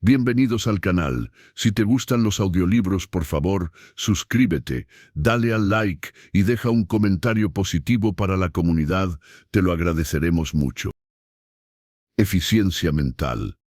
Bienvenidos al canal. Si te gustan los audiolibros, por favor, suscríbete, dale al like y deja un comentario positivo para la comunidad. Te lo agradeceremos mucho. Eficiencia mental.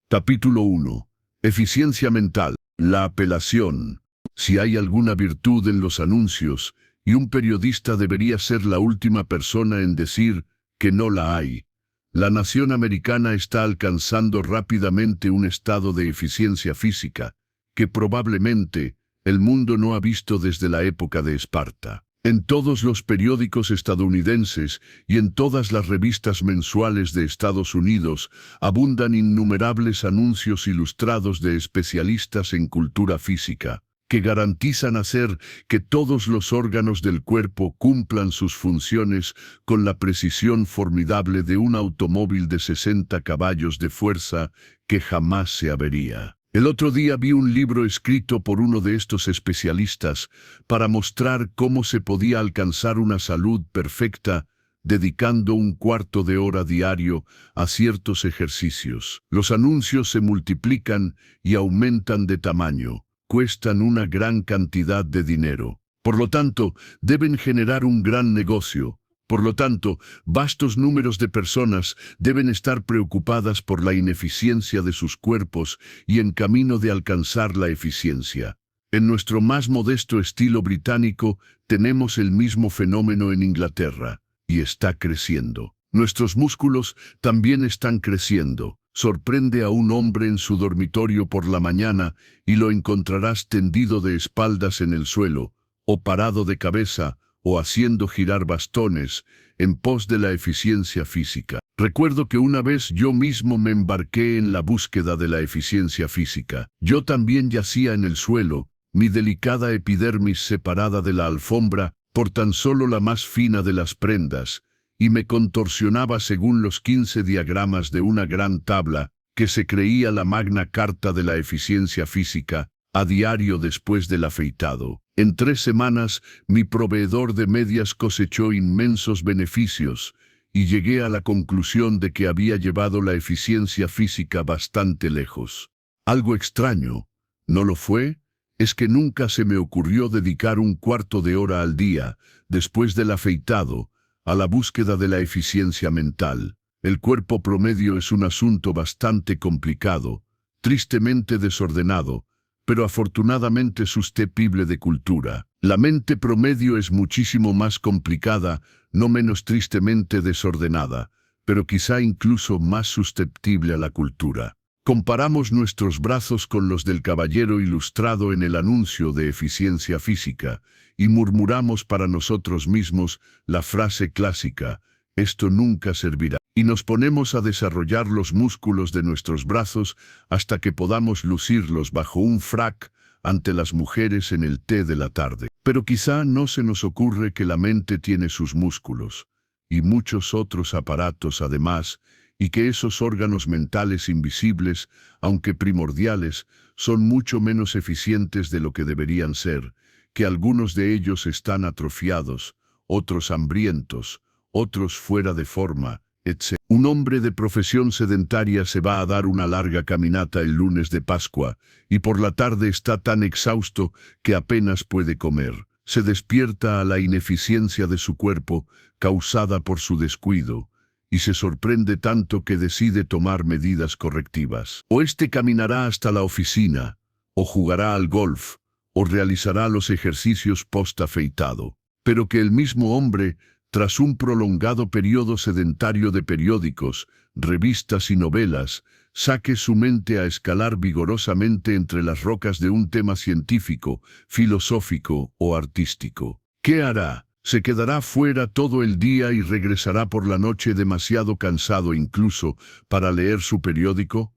Capítulo 1. Eficiencia mental. La apelación. Si hay alguna virtud en los anuncios, y un periodista debería ser la última persona en decir que no la hay. La nación americana está alcanzando rápidamente un estado de eficiencia física que probablemente el mundo no ha visto desde la época de Esparta. En todos los periódicos estadounidenses y en todas las revistas mensuales de Estados Unidos abundan innumerables anuncios ilustrados de especialistas en cultura física, que garantizan hacer que todos los órganos del cuerpo cumplan sus funciones con la precisión formidable de un automóvil de 60 caballos de fuerza que jamás se avería. El otro día vi un libro escrito por uno de estos especialistas para mostrar cómo se podía alcanzar una salud perfecta dedicando un cuarto de hora diario a ciertos ejercicios. Los anuncios se multiplican y aumentan de tamaño. Cuestan una gran cantidad de dinero. Por lo tanto, deben generar un gran negocio. Por lo tanto, vastos números de personas deben estar preocupadas por la ineficiencia de sus cuerpos y en camino de alcanzar la eficiencia. En nuestro más modesto estilo británico, tenemos el mismo fenómeno en Inglaterra, y está creciendo. Nuestros músculos también están creciendo. Sorprende a un hombre en su dormitorio por la mañana y lo encontrarás tendido de espaldas en el suelo, o parado de cabeza, o haciendo girar bastones, en pos de la eficiencia física. Recuerdo que una vez yo mismo me embarqué en la búsqueda de la eficiencia física. Yo también yacía en el suelo, mi delicada epidermis separada de la alfombra por tan solo la más fina de las prendas, y me contorsionaba según los 15 diagramas de una gran tabla que se creía la magna carta de la eficiencia física, a diario después del afeitado. En 3 semanas, mi proveedor de medias cosechó inmensos beneficios, y llegué a la conclusión de que había llevado la eficiencia física bastante lejos. Algo extraño, ¿no lo fue? Es que nunca se me ocurrió dedicar un cuarto de hora al día, después del afeitado, a la búsqueda de la eficiencia mental. El cuerpo promedio es un asunto bastante complicado, tristemente desordenado, pero afortunadamente susceptible de cultura. La mente promedio es muchísimo más complicada, no menos tristemente desordenada, pero quizá incluso más susceptible a la cultura. Comparamos nuestros brazos con los del caballero ilustrado en el anuncio de eficiencia física, y murmuramos para nosotros mismos la frase clásica, «Esto nunca servirá», y nos ponemos a desarrollar los músculos de nuestros brazos hasta que podamos lucirlos bajo un frac ante las mujeres en el té de la tarde. Pero quizá no se nos ocurre que la mente tiene sus músculos, y muchos otros aparatos además, y que esos órganos mentales invisibles, aunque primordiales, son mucho menos eficientes de lo que deberían ser, que algunos de ellos están atrofiados, otros hambrientos, otros fuera de forma, etc. Un hombre de profesión sedentaria se va a dar una larga caminata el lunes de Pascua, y por la tarde está tan exhausto que apenas puede comer. Se despierta a la ineficiencia de su cuerpo, causada por su descuido, y se sorprende tanto que decide tomar medidas correctivas. O caminará hasta la oficina, o jugará al golf, o realizará los ejercicios post-afeitado. Pero que el mismo hombre, tras un prolongado periodo sedentario de periódicos, revistas y novelas, saque su mente a escalar vigorosamente entre las rocas de un tema científico, filosófico o artístico. ¿Qué hará? ¿Se quedará fuera todo el día y regresará por la noche demasiado cansado incluso para leer su periódico?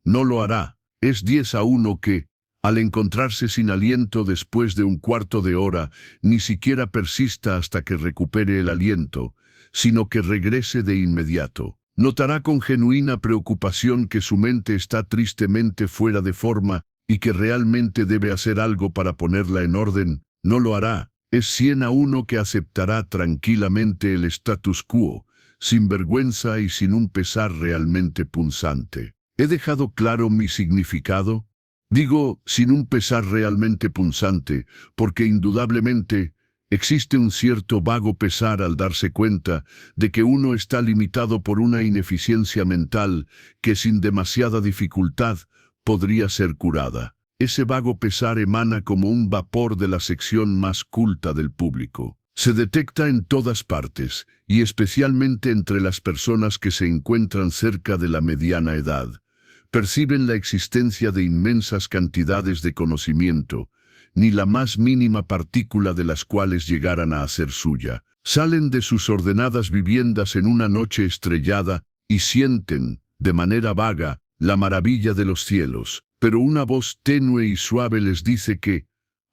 No lo hará. Es 10-1 que, al encontrarse sin aliento después de un cuarto de hora, ni siquiera persista hasta que recupere el aliento, sino que regrese de inmediato. Notará con genuina preocupación que su mente está tristemente fuera de forma y que realmente debe hacer algo para ponerla en orden. No lo hará. Es 100-1 que aceptará tranquilamente el status quo, sin vergüenza y sin un pesar realmente punzante. ¿He dejado claro mi significado? Digo, sin un pesar realmente punzante, porque indudablemente existe un cierto vago pesar al darse cuenta de que uno está limitado por una ineficiencia mental que sin demasiada dificultad podría ser curada. Ese vago pesar emana como un vapor de la sección más culta del público. Se detecta en todas partes, y especialmente entre las personas que se encuentran cerca de la mediana edad. Perciben la existencia de inmensas cantidades de conocimiento, ni la más mínima partícula de las cuales llegaran a hacer suya. Salen de sus ordenadas viviendas en una noche estrellada y sienten, de manera vaga, la maravilla de los cielos, pero una voz tenue y suave les dice que,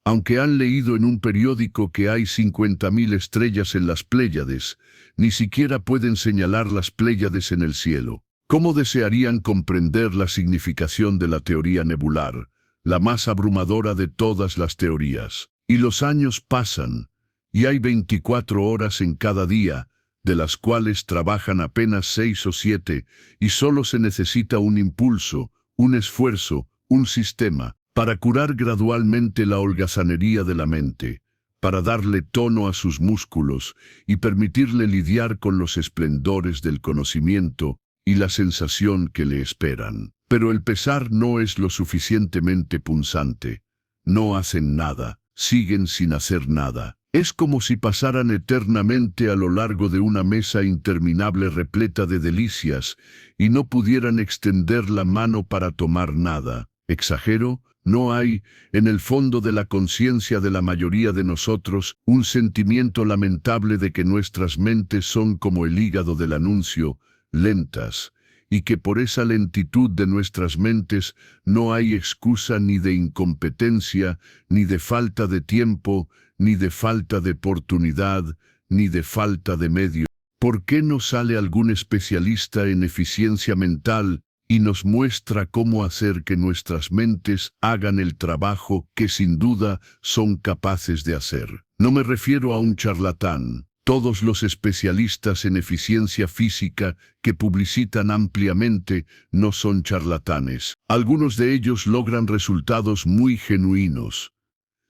aunque han leído en un periódico que hay 50.000 estrellas en las Pléyades, ni siquiera pueden señalar las Pléyades en el cielo. ¿Cómo desearían comprender la significación de la teoría nebular, la más abrumadora de todas las teorías? Y los años pasan, y hay 24 horas en cada día, de las cuales trabajan apenas 6 o 7, y solo se necesita un impulso, un esfuerzo, un sistema, para curar gradualmente la holgazanería de la mente, para darle tono a sus músculos y permitirle lidiar con los esplendores del conocimiento y la sensación que le esperan. Pero el pesar no es lo suficientemente punzante. No hacen nada, siguen sin hacer nada. Es como si pasaran eternamente a lo largo de una mesa interminable repleta de delicias y no pudieran extender la mano para tomar nada. ¿Exagero? No hay, en el fondo de la conciencia de la mayoría de nosotros, un sentimiento lamentable de que nuestras mentes son como el hígado del anuncio, lentas, y que por esa lentitud de nuestras mentes no hay excusa ni de incompetencia, ni de falta de tiempo, ni de falta de oportunidad, ni de falta de medio. ¿Por qué no sale algún especialista en eficiencia mental y nos muestra cómo hacer que nuestras mentes hagan el trabajo que sin duda son capaces de hacer? No me refiero a un charlatán. Todos los especialistas en eficiencia física que publicitan ampliamente no son charlatanes. Algunos de ellos logran resultados muy genuinos.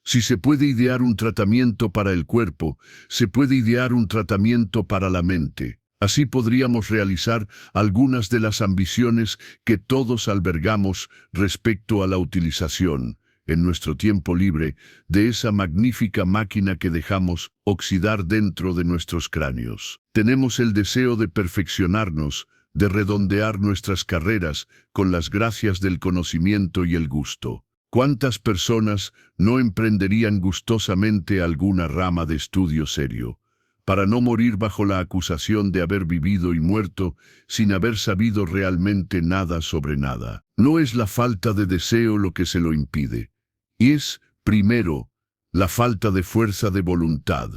Si se puede idear un tratamiento para el cuerpo, se puede idear un tratamiento para la mente. Así podríamos realizar algunas de las ambiciones que todos albergamos respecto a la utilización, en nuestro tiempo libre, de esa magnífica máquina que dejamos oxidar dentro de nuestros cráneos. Tenemos el deseo de perfeccionarnos, de redondear nuestras carreras con las gracias del conocimiento y el gusto. ¿Cuántas personas no emprenderían gustosamente alguna rama de estudio serio, para no morir bajo la acusación de haber vivido y muerto sin haber sabido realmente nada sobre nada? No es la falta de deseo lo que se lo impide. Y es, primero, la falta de fuerza de voluntad.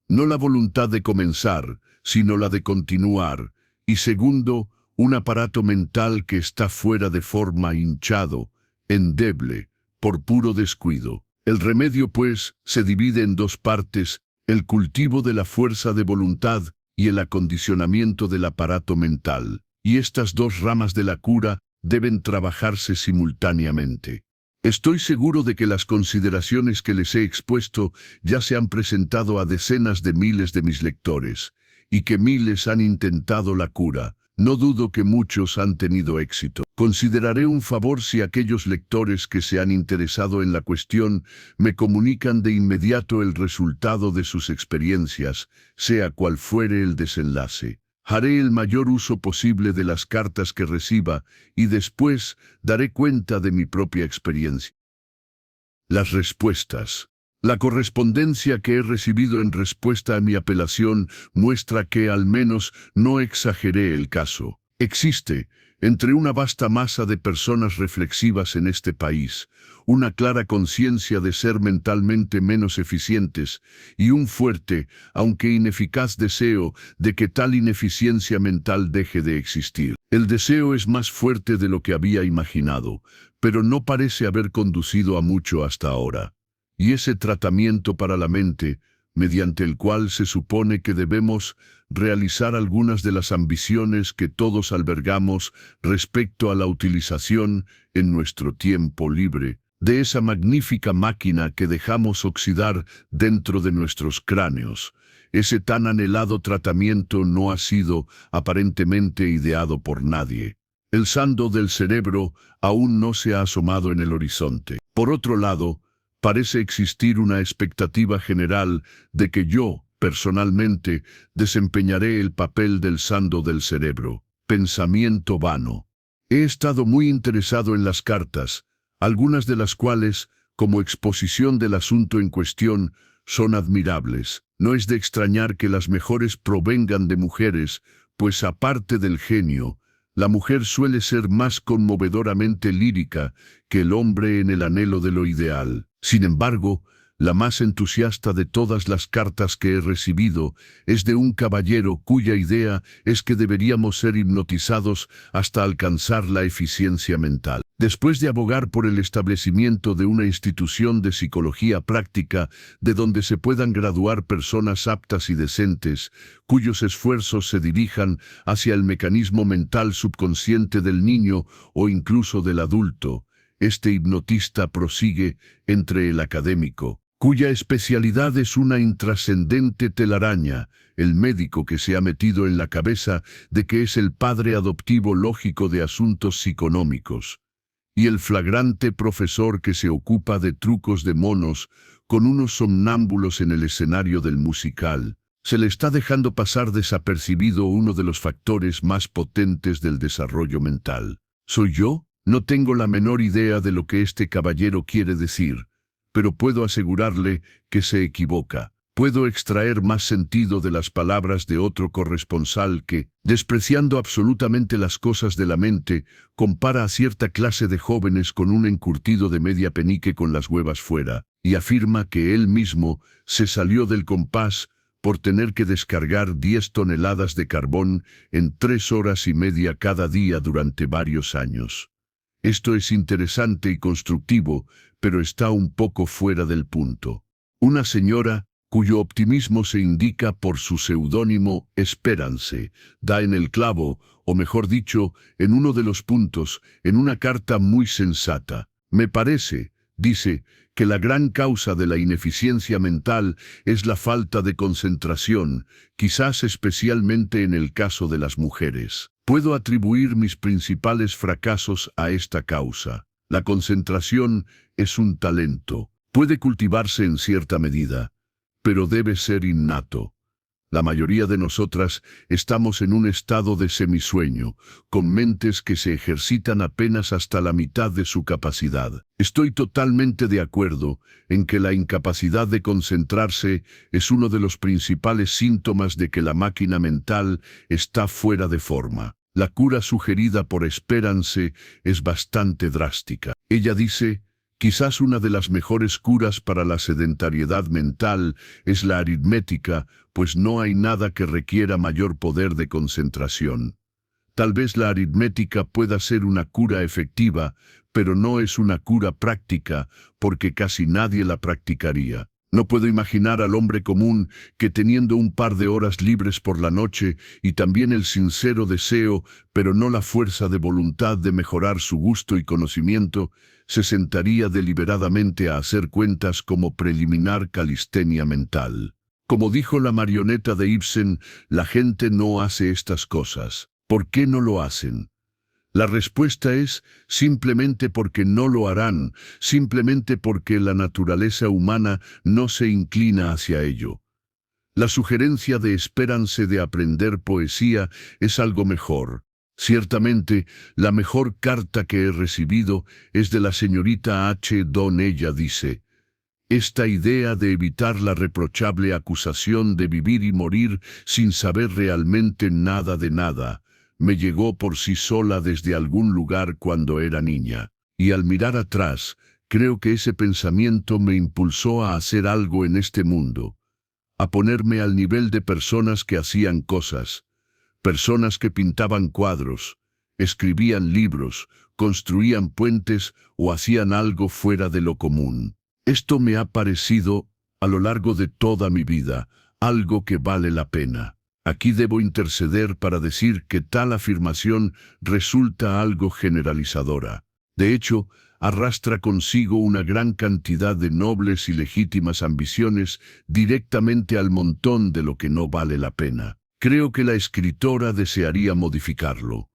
No la voluntad de comenzar, sino la de continuar. Y segundo, un aparato mental que está fuera de forma, hinchado, endeble, por puro descuido. El remedio, pues, se divide en dos partes: el cultivo de la fuerza de voluntad y el acondicionamiento del aparato mental. Y estas dos ramas de la cura deben trabajarse simultáneamente. Estoy seguro de que las consideraciones que les he expuesto ya se han presentado a decenas de miles de mis lectores, y que miles han intentado la cura. No dudo que muchos han tenido éxito. Consideraré un favor si aquellos lectores que se han interesado en la cuestión me comunican de inmediato el resultado de sus experiencias, sea cual fuere el desenlace. Haré el mayor uso posible de las cartas que reciba y después daré cuenta de mi propia experiencia. Las respuestas. La correspondencia que he recibido en respuesta a mi apelación muestra que, al menos, no exageré el caso. Existe, entre una vasta masa de personas reflexivas en este país, una clara conciencia de ser mentalmente menos eficientes y un fuerte, aunque ineficaz deseo de que tal ineficiencia mental deje de existir. El deseo es más fuerte de lo que había imaginado, pero no parece haber conducido a mucho hasta ahora. Y ese tratamiento para la mente mediante el cual se supone que debemos realizar algunas de las ambiciones que todos albergamos respecto a la utilización, en nuestro tiempo libre, de esa magnífica máquina que dejamos oxidar dentro de nuestros cráneos. Ese tan anhelado tratamiento no ha sido aparentemente ideado por nadie. El sando del cerebro aún no se ha asomado en el horizonte. Por otro lado, parece existir una expectativa general de que yo, personalmente, desempeñaré el papel del sando del cerebro. Pensamiento vano. He estado muy interesado en las cartas, algunas de las cuales, como exposición del asunto en cuestión, son admirables. No es de extrañar que las mejores provengan de mujeres, pues aparte del genio, la mujer suele ser más conmovedoramente lírica que el hombre en el anhelo de lo ideal. Sin embargo, la más entusiasta de todas las cartas que he recibido es de un caballero cuya idea es que deberíamos ser hipnotizados hasta alcanzar la eficiencia mental. Después de abogar por el establecimiento de una institución de psicología práctica de donde se puedan graduar personas aptas y decentes, cuyos esfuerzos se dirijan hacia el mecanismo mental subconsciente del niño o incluso del adulto, este hipnotista prosigue entre el académico, cuya especialidad es una intrascendente telaraña, el médico que se ha metido en la cabeza de que es el padre adoptivo lógico de asuntos psiconómicos, y el flagrante profesor que se ocupa de trucos de monos con unos somnámbulos en el escenario del musical. Se le está dejando pasar desapercibido uno de los factores más potentes del desarrollo mental. ¿Soy yo? No tengo la menor idea de lo que este caballero quiere decir, pero puedo asegurarle que se equivoca. Puedo extraer más sentido de las palabras de otro corresponsal que, despreciando absolutamente las cosas de la mente, compara a cierta clase de jóvenes con un encurtido de media penique con las huevas fuera, y afirma que él mismo se salió del compás por tener que descargar 10 toneladas de carbón en 3 horas y media cada día durante varios años. Esto es interesante y constructivo, pero está un poco fuera del punto. Una señora, cuyo optimismo se indica por su seudónimo Espérance, da en el clavo, o mejor dicho, en uno de los puntos, en una carta muy sensata. Me parece, dice, que la gran causa de la ineficiencia mental es la falta de concentración, quizás especialmente en el caso de las mujeres. Puedo atribuir mis principales fracasos a esta causa. La concentración es un talento. Puede cultivarse en cierta medida, pero debe ser innato. La mayoría de nosotras estamos en un estado de semisueño, con mentes que se ejercitan apenas hasta la mitad de su capacidad. Estoy totalmente de acuerdo en que la incapacidad de concentrarse es uno de los principales síntomas de que la máquina mental está fuera de forma. La cura sugerida por Espérance es bastante drástica. Ella dice: quizás una de las mejores curas para la sedentariedad mental es la aritmética, pues no hay nada que requiera mayor poder de concentración. Tal vez la aritmética pueda ser una cura efectiva, pero no es una cura práctica, porque casi nadie la practicaría. No puedo imaginar al hombre común que, teniendo un par de horas libres por la noche y también el sincero deseo, pero no la fuerza de voluntad de mejorar su gusto y conocimiento, se sentaría deliberadamente a hacer cuentas como preliminar calistenia mental. Como dijo la marioneta de Ibsen, la gente no hace estas cosas. ¿Por qué no lo hacen? La respuesta es simplemente porque no lo harán, simplemente porque la naturaleza humana no se inclina hacia ello. La sugerencia de Espérance de aprender poesía es algo mejor. Ciertamente, la mejor carta que he recibido es de la señorita H. Don. Ella dice: esta idea de evitar la reprochable acusación de vivir y morir sin saber realmente nada de nada, me llegó por sí sola desde algún lugar cuando era niña. Y al mirar atrás, creo que ese pensamiento me impulsó a hacer algo en este mundo, a ponerme al nivel de personas que hacían cosas, personas que pintaban cuadros, escribían libros, construían puentes o hacían algo fuera de lo común. Esto me ha parecido a lo largo de toda mi vida, algo que vale la pena. Aquí debo interceder para decir que tal afirmación resulta algo generalizadora. De hecho, arrastra consigo una gran cantidad de nobles y legítimas ambiciones directamente al montón de lo que no vale la pena. Creo que la escritora desearía modificarlo.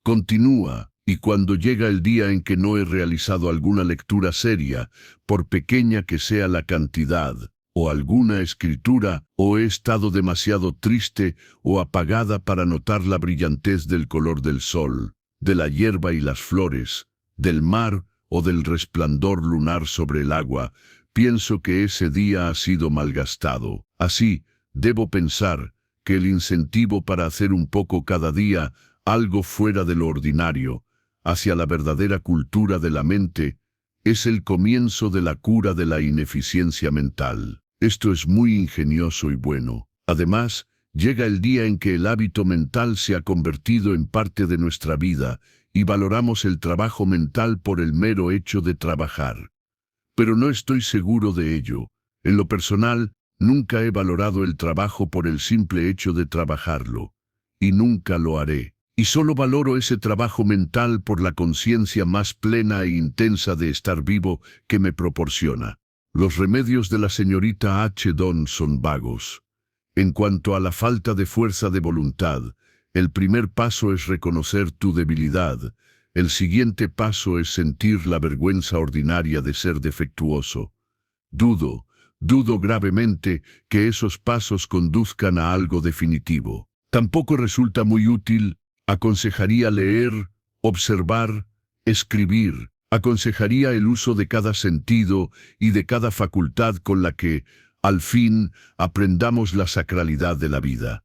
Continúa, y cuando llega el día en que no he realizado alguna lectura seria, por pequeña que sea la cantidad, o alguna escritura, o he estado demasiado triste o apagada para notar la brillantez del color del sol, de la hierba y las flores, del mar o del resplandor lunar sobre el agua, pienso que ese día ha sido malgastado. Así, debo pensar que el incentivo para hacer un poco cada día, algo fuera de lo ordinario, hacia la verdadera cultura de la mente, es el comienzo de la cura de la ineficiencia mental. Esto es muy ingenioso y bueno. Además, llega el día en que el hábito mental se ha convertido en parte de nuestra vida y valoramos el trabajo mental por el mero hecho de trabajar. Pero no estoy seguro de ello. En lo personal, nunca he valorado el trabajo por el simple hecho de trabajarlo. Y nunca lo haré. Y solo valoro ese trabajo mental por la conciencia más plena e intensa de estar vivo que me proporciona. Los remedios de la señorita H. Don son vagos. En cuanto a la falta de fuerza de voluntad, el primer paso es reconocer tu debilidad. El siguiente paso es sentir la vergüenza ordinaria de ser defectuoso. Dudo gravemente que esos pasos conduzcan a algo definitivo. Tampoco resulta muy útil. Aconsejaría leer, observar, escribir. Aconsejaría el uso de cada sentido y de cada facultad con la que, al fin, aprendamos la sacralidad de la vida.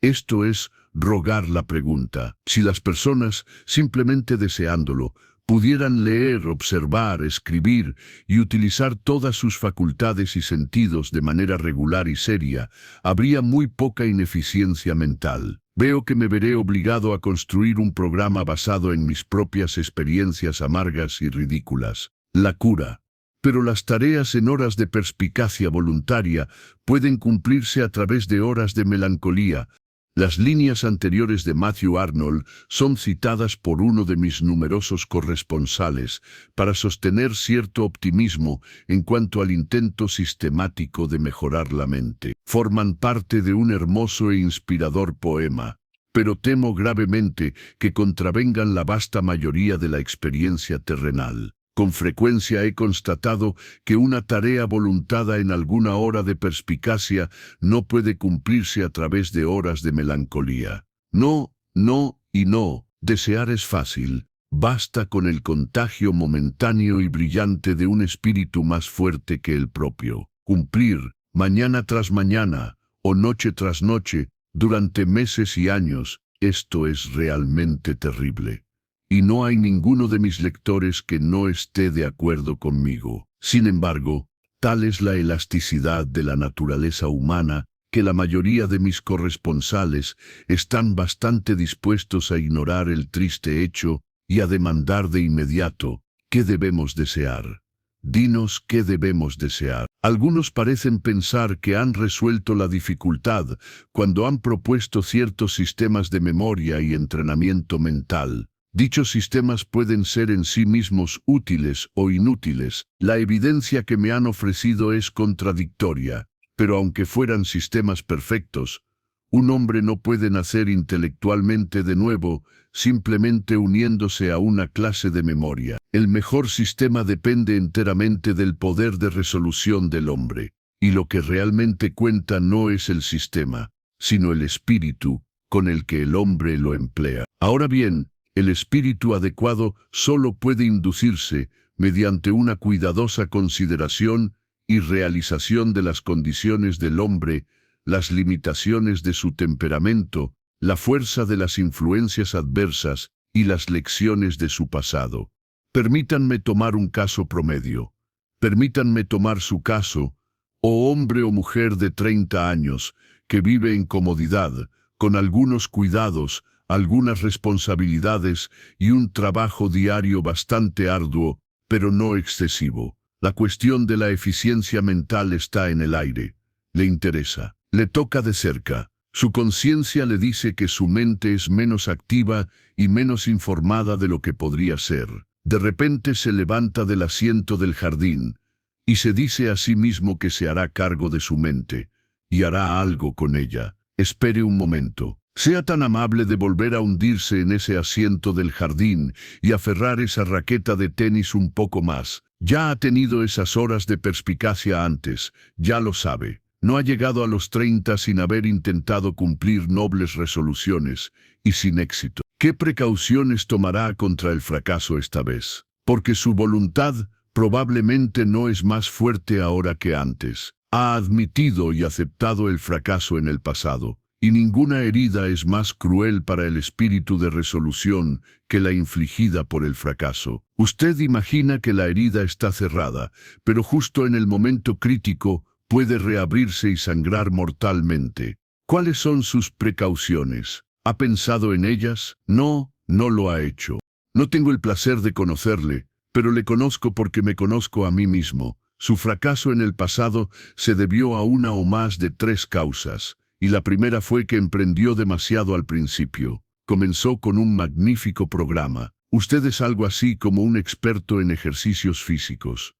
Esto es rogar la pregunta. Si las personas, simplemente deseándolo, pudieran leer, observar, escribir y utilizar todas sus facultades y sentidos de manera regular y seria, habría muy poca ineficiencia mental. Veo que me veré obligado a construir un programa basado en mis propias experiencias amargas y ridículas. La cura. Pero las tareas en horas de perspicacia voluntaria pueden cumplirse a través de horas de melancolía. Las líneas anteriores de Matthew Arnold son citadas por uno de mis numerosos corresponsales para sostener cierto optimismo en cuanto al intento sistemático de mejorar la mente. Forman parte de un hermoso e inspirador poema, pero temo gravemente que contravengan la vasta mayoría de la experiencia terrenal. Con frecuencia he constatado que una tarea voluntada en alguna hora de perspicacia no puede cumplirse a través de horas de melancolía. No, no y no. Desear es fácil. Basta con el contagio momentáneo y brillante de un espíritu más fuerte que el propio. Cumplir, mañana tras mañana, o noche tras noche, durante meses y años, esto es realmente terrible. Y no hay ninguno de mis lectores que no esté de acuerdo conmigo. Sin embargo, tal es la elasticidad de la naturaleza humana que la mayoría de mis corresponsales están bastante dispuestos a ignorar el triste hecho y a demandar de inmediato: ¿qué debemos desear? Dinos qué debemos desear. Algunos parecen pensar que han resuelto la dificultad cuando han propuesto ciertos sistemas de memoria y entrenamiento mental. Dichos sistemas pueden ser en sí mismos útiles o inútiles. La evidencia que me han ofrecido es contradictoria, pero aunque fueran sistemas perfectos, un hombre no puede nacer intelectualmente de nuevo simplemente uniéndose a una clase de memoria. El mejor sistema depende enteramente del poder de resolución del hombre, y lo que realmente cuenta no es el sistema, sino el espíritu con el que el hombre lo emplea. Ahora bien, el espíritu adecuado solo puede inducirse mediante una cuidadosa consideración y realización de las condiciones del hombre, las limitaciones de su temperamento, la fuerza de las influencias adversas y las lecciones de su pasado. Permítanme tomar un caso promedio. Permítanme tomar su caso, oh hombre o mujer de 30 años, que vive en comodidad, con algunos cuidados, algunas responsabilidades y un trabajo diario bastante arduo, pero no excesivo. La cuestión de la eficiencia mental está en el aire. Le interesa. Le toca de cerca. Su conciencia le dice que su mente es menos activa y menos informada de lo que podría ser. De repente se levanta del asiento del jardín y se dice a sí mismo que se hará cargo de su mente y hará algo con ella. Espere un momento. Sea tan amable de volver a hundirse en ese asiento del jardín y aferrar esa raqueta de tenis un poco más. Ya ha tenido esas horas de perspicacia antes, ya lo sabe. No ha llegado a los 30 sin haber intentado cumplir nobles resoluciones y sin éxito. ¿Qué precauciones tomará contra el fracaso esta vez? Porque su voluntad probablemente no es más fuerte ahora que antes. Ha admitido y aceptado el fracaso en el pasado. Y ninguna herida es más cruel para el espíritu de resolución que la infligida por el fracaso. Usted imagina que la herida está cerrada, pero justo en el momento crítico puede reabrirse y sangrar mortalmente. ¿Cuáles son sus precauciones? ¿Ha pensado en ellas? No, no lo ha hecho. No tengo el placer de conocerle, pero le conozco porque me conozco a mí mismo. Su fracaso en el pasado se debió a una o más de 3 causas. Y la primera fue que emprendió demasiado al principio. Comenzó con un magnífico programa. Usted es algo así como un experto en ejercicios físicos.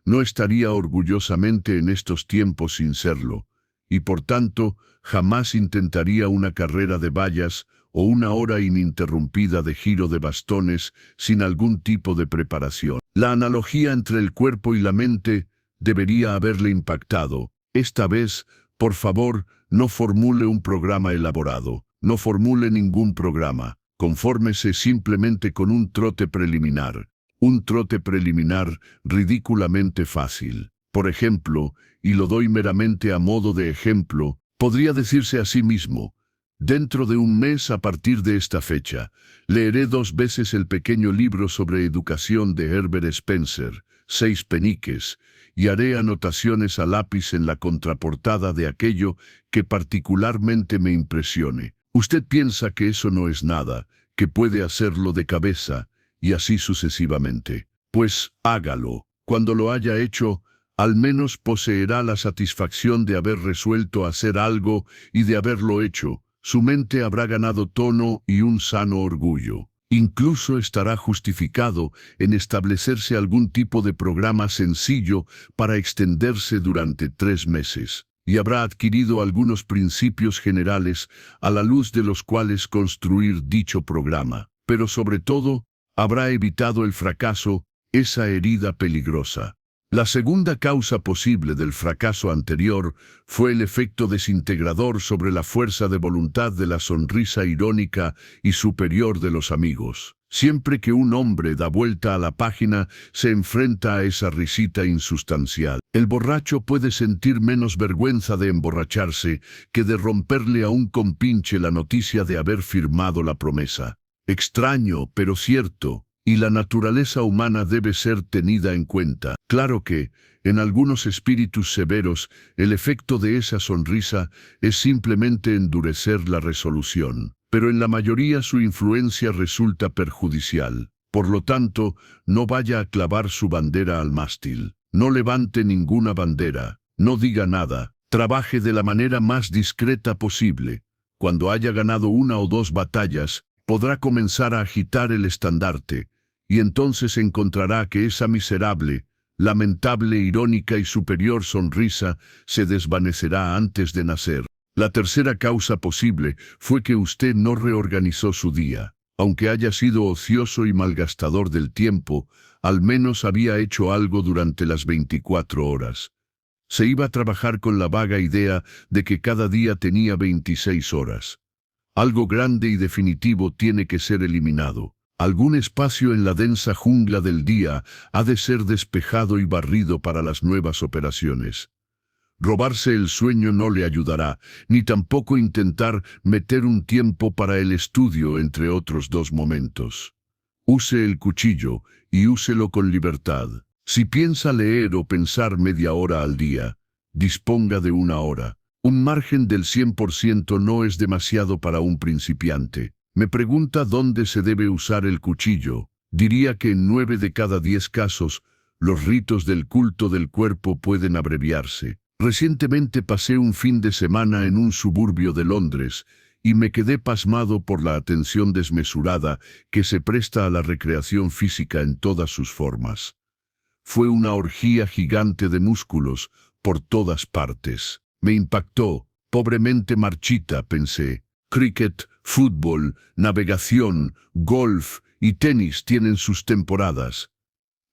No estaría orgullosamente en estos tiempos sin serlo, y por tanto jamás intentaría una carrera de vallas o una hora ininterrumpida de giro de bastones sin algún tipo de preparación. La analogía entre el cuerpo y la mente debería haberle impactado. Esta vez, por favor, no formule un programa elaborado, no formule ningún programa, confórmese simplemente con un trote preliminar. Un trote preliminar ridículamente fácil. Por ejemplo, y lo doy meramente a modo de ejemplo, podría decirse a sí mismo: dentro de un mes a partir de esta fecha, leeré 2 veces el pequeño libro sobre educación de Herbert Spencer, 6 peniques, y haré anotaciones a lápiz en la contraportada de aquello que particularmente me impresione. Usted piensa que eso no es nada, que puede hacerlo de cabeza, y así sucesivamente. Pues hágalo. Cuando lo haya hecho, al menos poseerá la satisfacción de haber resuelto hacer algo y de haberlo hecho. Su mente habrá ganado tono y un sano orgullo. Incluso estará justificado en establecerse algún tipo de programa sencillo para extenderse durante 3 meses. Y habrá adquirido algunos principios generales a la luz de los cuales construir dicho programa. Pero sobre todo, habrá evitado el fracaso, esa herida peligrosa. La segunda causa posible del fracaso anterior fue el efecto desintegrador sobre la fuerza de voluntad de la sonrisa irónica y superior de los amigos. Siempre que un hombre da vuelta a la página, se enfrenta a esa risita insustancial. El borracho puede sentir menos vergüenza de emborracharse que de romperle a un compinche la noticia de haber firmado la promesa. Extraño, pero cierto. Y la naturaleza humana debe ser tenida en cuenta. Claro que, en algunos espíritus severos, el efecto de esa sonrisa es simplemente endurecer la resolución, pero en la mayoría su influencia resulta perjudicial. Por lo tanto, no vaya a clavar su bandera al mástil. No levante ninguna bandera, no diga nada, trabaje de la manera más discreta posible. Cuando haya ganado 1 o 2 batallas, podrá comenzar a agitar el estandarte, y entonces encontrará que esa miserable, lamentable, irónica y superior sonrisa se desvanecerá antes de nacer. La tercera causa posible fue que usted no reorganizó su día. Aunque haya sido ocioso y malgastador del tiempo, al menos había hecho algo durante las 24 horas. Se iba a trabajar con la vaga idea de que cada día tenía 26 horas. Algo grande y definitivo tiene que ser eliminado. Algún espacio en la densa jungla del día ha de ser despejado y barrido para las nuevas operaciones. Robarse el sueño no le ayudará, ni tampoco intentar meter un tiempo para el estudio entre otros 2 momentos. Use el cuchillo y úselo con libertad. Si piensa leer o pensar media hora al día, disponga de 1 hora. Un margen del 100% no es demasiado para un principiante. Me pregunta dónde se debe usar el cuchillo. Diría que en 9 de cada 10 casos los ritos del culto del cuerpo pueden abreviarse. Recientemente pasé un fin de semana en un suburbio de Londres y me quedé pasmado por la atención desmesurada que se presta a la recreación física en todas sus formas. Fue una orgía gigante de músculos por todas partes. Me impactó, pobremente marchita, pensé. Cricket, fútbol, navegación, golf y tenis tienen sus temporadas.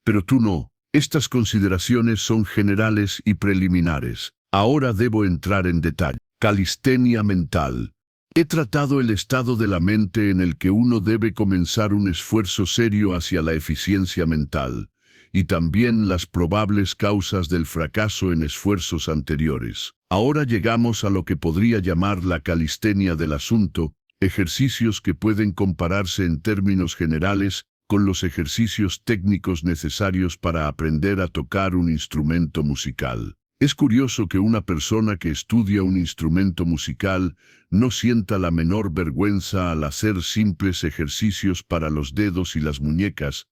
Pero tú no. Estas consideraciones son generales y preliminares. Ahora debo entrar en detalle. Calistenia mental. He tratado el estado de la mente en el que uno debe comenzar un esfuerzo serio hacia la eficiencia mental, y también las probables causas del fracaso en esfuerzos anteriores. Ahora llegamos a lo que podría llamar la calistenia del asunto, ejercicios que pueden compararse en términos generales con los ejercicios técnicos necesarios para aprender a tocar un instrumento musical. Es curioso que una persona que estudia un instrumento musical no sienta la menor vergüenza al hacer simples ejercicios para los dedos y las muñecas,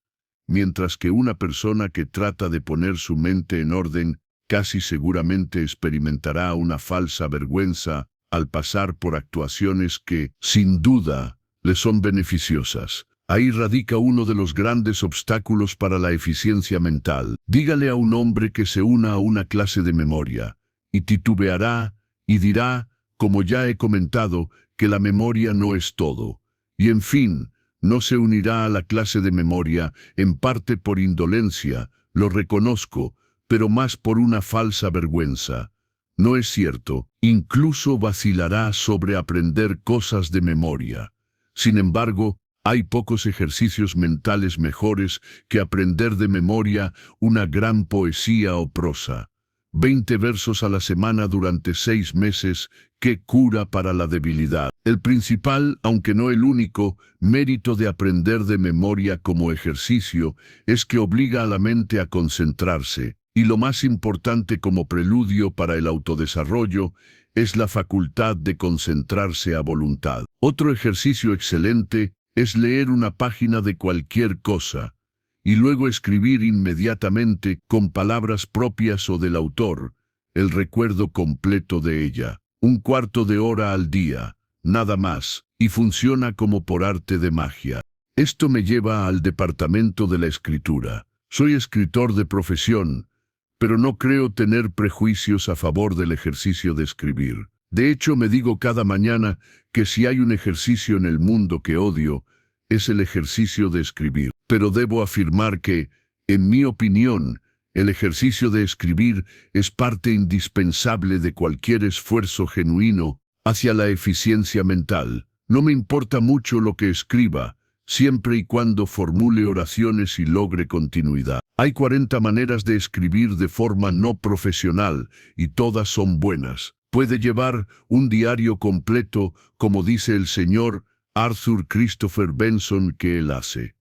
mientras que una persona que trata de poner su mente en orden casi seguramente experimentará una falsa vergüenza al pasar por actuaciones que, sin duda, le son beneficiosas. Ahí radica uno de los grandes obstáculos para la eficiencia mental. Dígale a un hombre que se una a una clase de memoria, y titubeará y dirá, como ya he comentado, que la memoria no es todo. Y en fin, no se unirá a la clase de memoria, en parte por indolencia, lo reconozco, pero más por una falsa vergüenza. No es cierto, incluso vacilará sobre aprender cosas de memoria. Sin embargo, hay pocos ejercicios mentales mejores que aprender de memoria una gran poesía o prosa. 20 versos a la semana durante 6 meses, ¡qué cura para la debilidad! El principal, aunque no el único, mérito de aprender de memoria como ejercicio es que obliga a la mente a concentrarse, y lo más importante como preludio para el autodesarrollo es la facultad de concentrarse a voluntad. Otro ejercicio excelente es leer una página de cualquier cosa, y luego escribir inmediatamente, con palabras propias o del autor, el recuerdo completo de ella. 1/4 de hora al día, nada más, y funciona como por arte de magia. Esto me lleva al departamento de la escritura. Soy escritor de profesión, pero no creo tener prejuicios a favor del ejercicio de escribir. De hecho, me digo cada mañana que si hay un ejercicio en el mundo que odio, es el ejercicio de escribir. Pero debo afirmar que, en mi opinión, el ejercicio de escribir es parte indispensable de cualquier esfuerzo genuino hacia la eficiencia mental. No me importa mucho lo que escriba, siempre y cuando formule oraciones y logre continuidad. Hay 40 maneras de escribir de forma no profesional, y todas son buenas. Puede llevar un diario completo, como dice el señor Arthur Christopher Benson que él hace.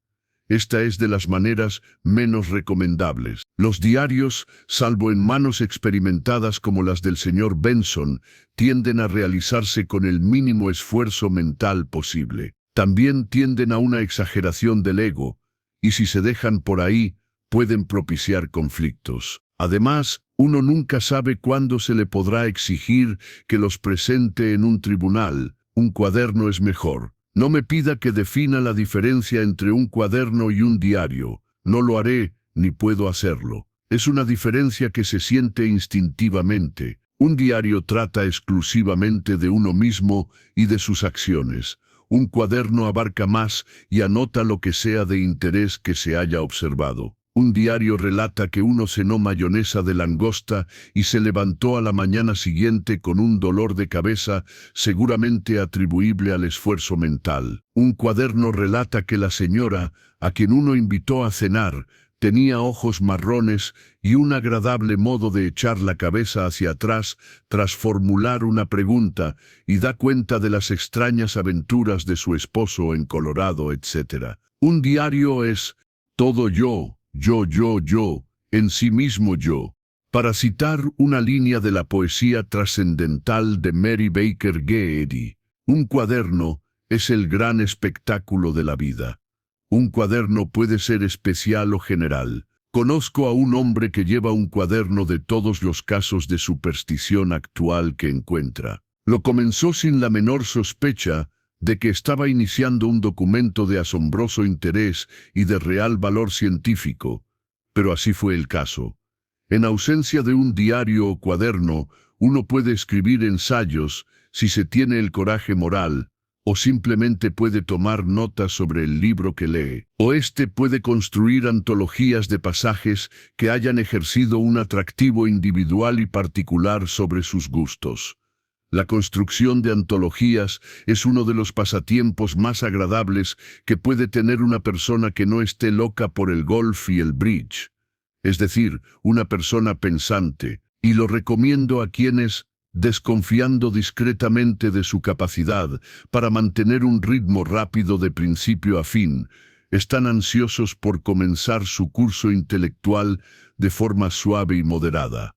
Esta es de las maneras menos recomendables. Los diarios, salvo en manos experimentadas como las del señor Benson, tienden a realizarse con el mínimo esfuerzo mental posible. También tienden a una exageración del ego, y si se dejan por ahí, pueden propiciar conflictos. Además, uno nunca sabe cuándo se le podrá exigir que los presente en un tribunal. Un cuaderno es mejor. No me pida que defina la diferencia entre un cuaderno y un diario. No lo haré, ni puedo hacerlo. Es una diferencia que se siente instintivamente. Un diario trata exclusivamente de uno mismo y de sus acciones. Un cuaderno abarca más y anota lo que sea de interés que se haya observado. Un diario relata que uno cenó mayonesa de langosta y se levantó a la mañana siguiente con un dolor de cabeza seguramente atribuible al esfuerzo mental. Un cuaderno relata que la señora, a quien uno invitó a cenar, tenía ojos marrones y un agradable modo de echar la cabeza hacia atrás tras formular una pregunta, y da cuenta de las extrañas aventuras de su esposo en Colorado, etc. Un diario es todo yo, en sí mismo yo. Para citar una línea de la poesía trascendental de Mary Baker Eddy, un cuaderno es el gran espectáculo de la vida. Un cuaderno puede ser especial o general. Conozco a un hombre que lleva un cuaderno de todos los casos de superstición actual que encuentra. Lo comenzó sin la menor sospecha de que estaba iniciando un documento de asombroso interés y de real valor científico, pero así fue el caso. En ausencia de un diario o cuaderno, uno puede escribir ensayos si se tiene el coraje moral, o simplemente puede tomar notas sobre el libro que lee, o puede construir antologías de pasajes que hayan ejercido un atractivo individual y particular sobre sus gustos. La construcción de antologías es uno de los pasatiempos más agradables que puede tener una persona que no esté loca por el golf y el bridge, es decir, una persona pensante, y lo recomiendo a quienes, desconfiando discretamente de su capacidad para mantener un ritmo rápido de principio a fin, están ansiosos por comenzar su curso intelectual de forma suave y moderada.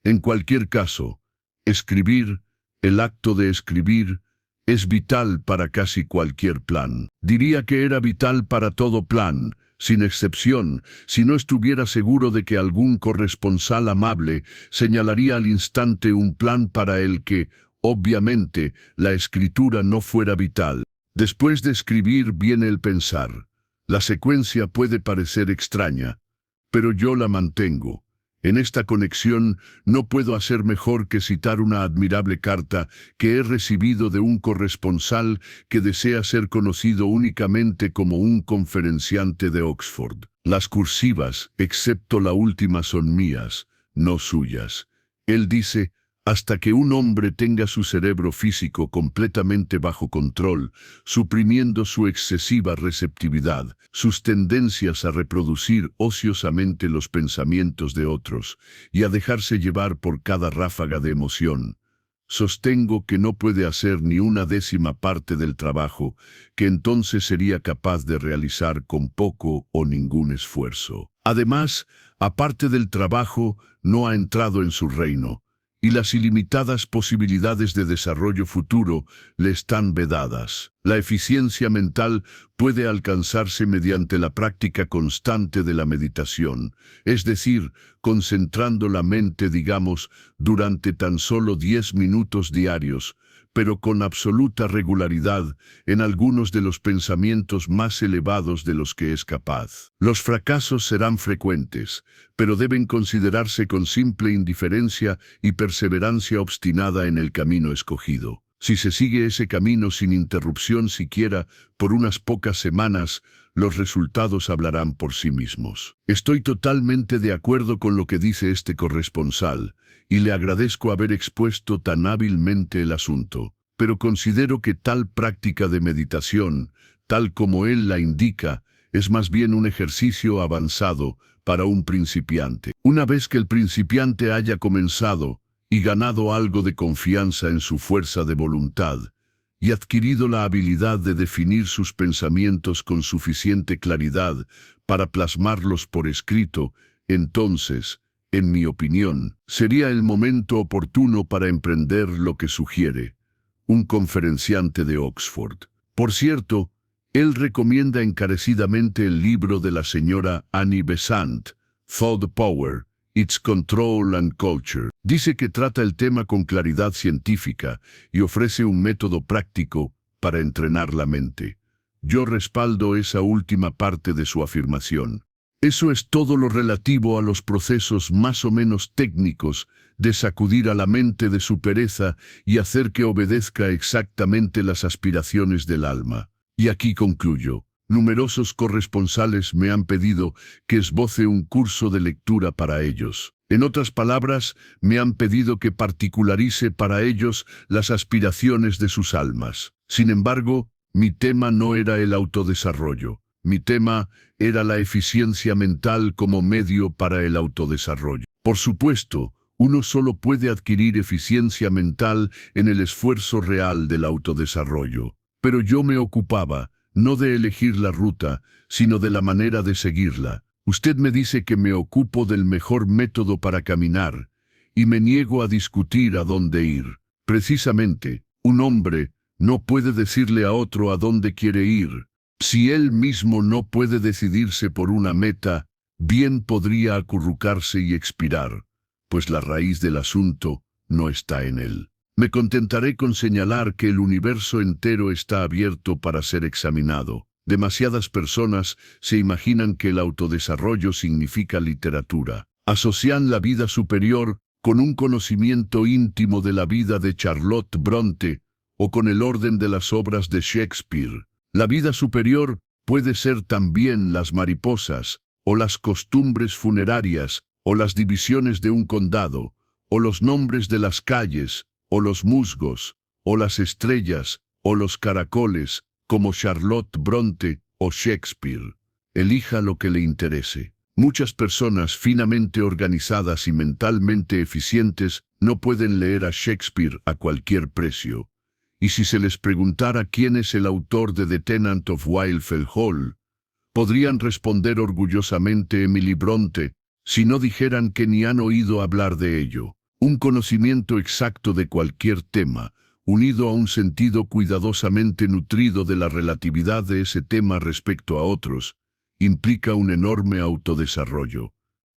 En cualquier caso, escribir, el acto de escribir, es vital para casi cualquier plan. Diría que era vital para todo plan, sin excepción, si no estuviera seguro de que algún corresponsal amable señalaría al instante un plan para el que, obviamente, la escritura no fuera vital. Después de escribir viene el pensar. La secuencia puede parecer extraña, pero yo la mantengo. En esta conexión no puedo hacer mejor que citar una admirable carta que he recibido de un corresponsal que desea ser conocido únicamente como un conferenciante de Oxford. Las cursivas, excepto la última, son mías, no suyas. Él dice: hasta que un hombre tenga su cerebro físico completamente bajo control, suprimiendo su excesiva receptividad, sus tendencias a reproducir ociosamente los pensamientos de otros y a dejarse llevar por cada ráfaga de emoción, sostengo que no puede hacer ni una décima parte del trabajo que entonces sería capaz de realizar con poco o ningún esfuerzo. Además, aparte del trabajo, no ha entrado en su reino, y las ilimitadas posibilidades de desarrollo futuro le están vedadas. La eficiencia mental puede alcanzarse mediante la práctica constante de la meditación, es decir, concentrando la mente, digamos, durante tan solo 10 minutos diarios, pero con absoluta regularidad en algunos de los pensamientos más elevados de los que es capaz. Los fracasos serán frecuentes, pero deben considerarse con simple indiferencia y perseverancia obstinada en el camino escogido. Si se sigue ese camino sin interrupción siquiera por unas pocas semanas, los resultados hablarán por sí mismos. Estoy totalmente de acuerdo con lo que dice este corresponsal, y le agradezco haber expuesto tan hábilmente el asunto, pero considero que tal práctica de meditación, tal como él la indica, es más bien un ejercicio avanzado para un principiante. Una vez que el principiante haya comenzado y ganado algo de confianza en su fuerza de voluntad, y adquirido la habilidad de definir sus pensamientos con suficiente claridad para plasmarlos por escrito, entonces, en mi opinión, sería el momento oportuno para emprender lo que sugiere un conferenciante de Oxford. Por cierto, él recomienda encarecidamente el libro de la señora Annie Besant, Thought Power, Its Control and Culture. Dice que trata el tema con claridad científica y ofrece un método práctico para entrenar la mente. Yo respaldo esa última parte de su afirmación. Eso es todo lo relativo a los procesos más o menos técnicos de sacudir a la mente de su pereza y hacer que obedezca exactamente las aspiraciones del alma. Y aquí concluyo. Numerosos corresponsales me han pedido que esboce un curso de lectura para ellos. En otras palabras, me han pedido que particularice para ellos las aspiraciones de sus almas. Sin embargo, mi tema no era el autodesarrollo. Mi tema era la eficiencia mental como medio para el autodesarrollo. Por supuesto, uno solo puede adquirir eficiencia mental en el esfuerzo real del autodesarrollo. Pero yo me ocupaba, no de elegir la ruta, sino de la manera de seguirla. Usted me dice que me ocupo del mejor método para caminar, y me niego a discutir a dónde ir. Precisamente, un hombre no puede decirle a otro a dónde quiere ir. Si él mismo no puede decidirse por una meta, bien podría acurrucarse y expirar, pues la raíz del asunto no está en él. Me contentaré con señalar que el universo entero está abierto para ser examinado. Demasiadas personas se imaginan que el autodesarrollo significa literatura. Asocian la vida superior con un conocimiento íntimo de la vida de Charlotte Bronte o con el orden de las obras de Shakespeare. La vida superior puede ser también las mariposas, o las costumbres funerarias, o las divisiones de un condado, o los nombres de las calles, o los musgos, o las estrellas, o los caracoles, como Charlotte Bronte o Shakespeare. Elija lo que le interese. Muchas personas finamente organizadas y mentalmente eficientes no pueden leer a Shakespeare a cualquier precio. Y si se les preguntara quién es el autor de The Tenant of Wildfell Hall, podrían responder orgullosamente Emily Bronte, si no dijeran que ni han oído hablar de ello. Un conocimiento exacto de cualquier tema, unido a un sentido cuidadosamente nutrido de la relatividad de ese tema respecto a otros, implica un enorme autodesarrollo.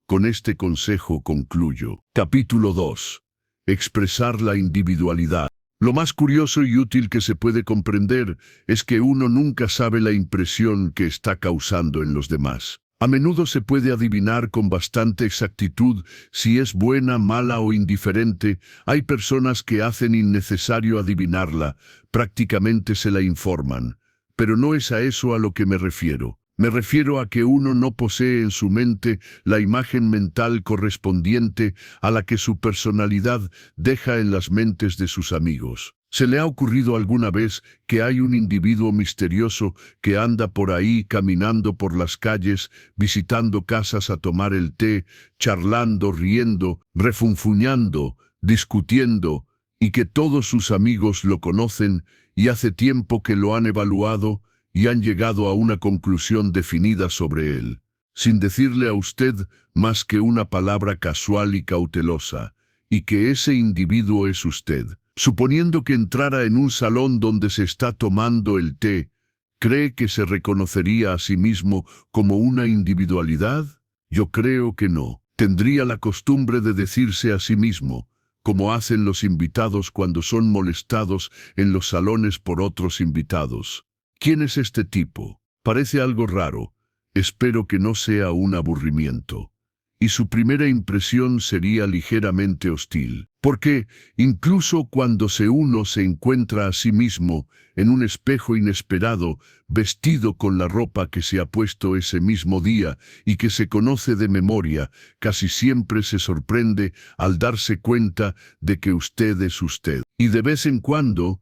Con este consejo concluyo. Capítulo 2. Expresar la individualidad. Lo más curioso y útil que se puede comprender es que uno nunca sabe la impresión que está causando en los demás. A menudo se puede adivinar con bastante exactitud si es buena, mala o indiferente. Hay personas que hacen innecesario adivinarla, prácticamente se la informan. Pero no es a eso a lo que me refiero. Me refiero a que uno no posee en su mente la imagen mental correspondiente a la que su personalidad deja en las mentes de sus amigos. ¿Se le ha ocurrido alguna vez que hay un individuo misterioso que anda por ahí caminando por las calles, visitando casas a tomar el té, charlando, riendo, refunfuñando, discutiendo, y que todos sus amigos lo conocen y hace tiempo que lo han evaluado y han llegado a una conclusión definida sobre él, sin decirle a usted más que una palabra casual y cautelosa, y que ese individuo es usted? Suponiendo que entrara en un salón donde se está tomando el té, ¿cree que se reconocería a sí mismo como una individualidad? Yo creo que no. Tendría la costumbre de decirse a sí mismo, como hacen los invitados cuando son molestados en los salones por otros invitados: ¿quién es este tipo? Parece algo raro. Espero que no sea un aburrimiento. Y su primera impresión sería ligeramente hostil, porque, incluso cuando uno se encuentra a sí mismo en un espejo inesperado, vestido con la ropa que se ha puesto ese mismo día y que se conoce de memoria, casi siempre se sorprende al darse cuenta de que usted es usted. Y de vez en cuando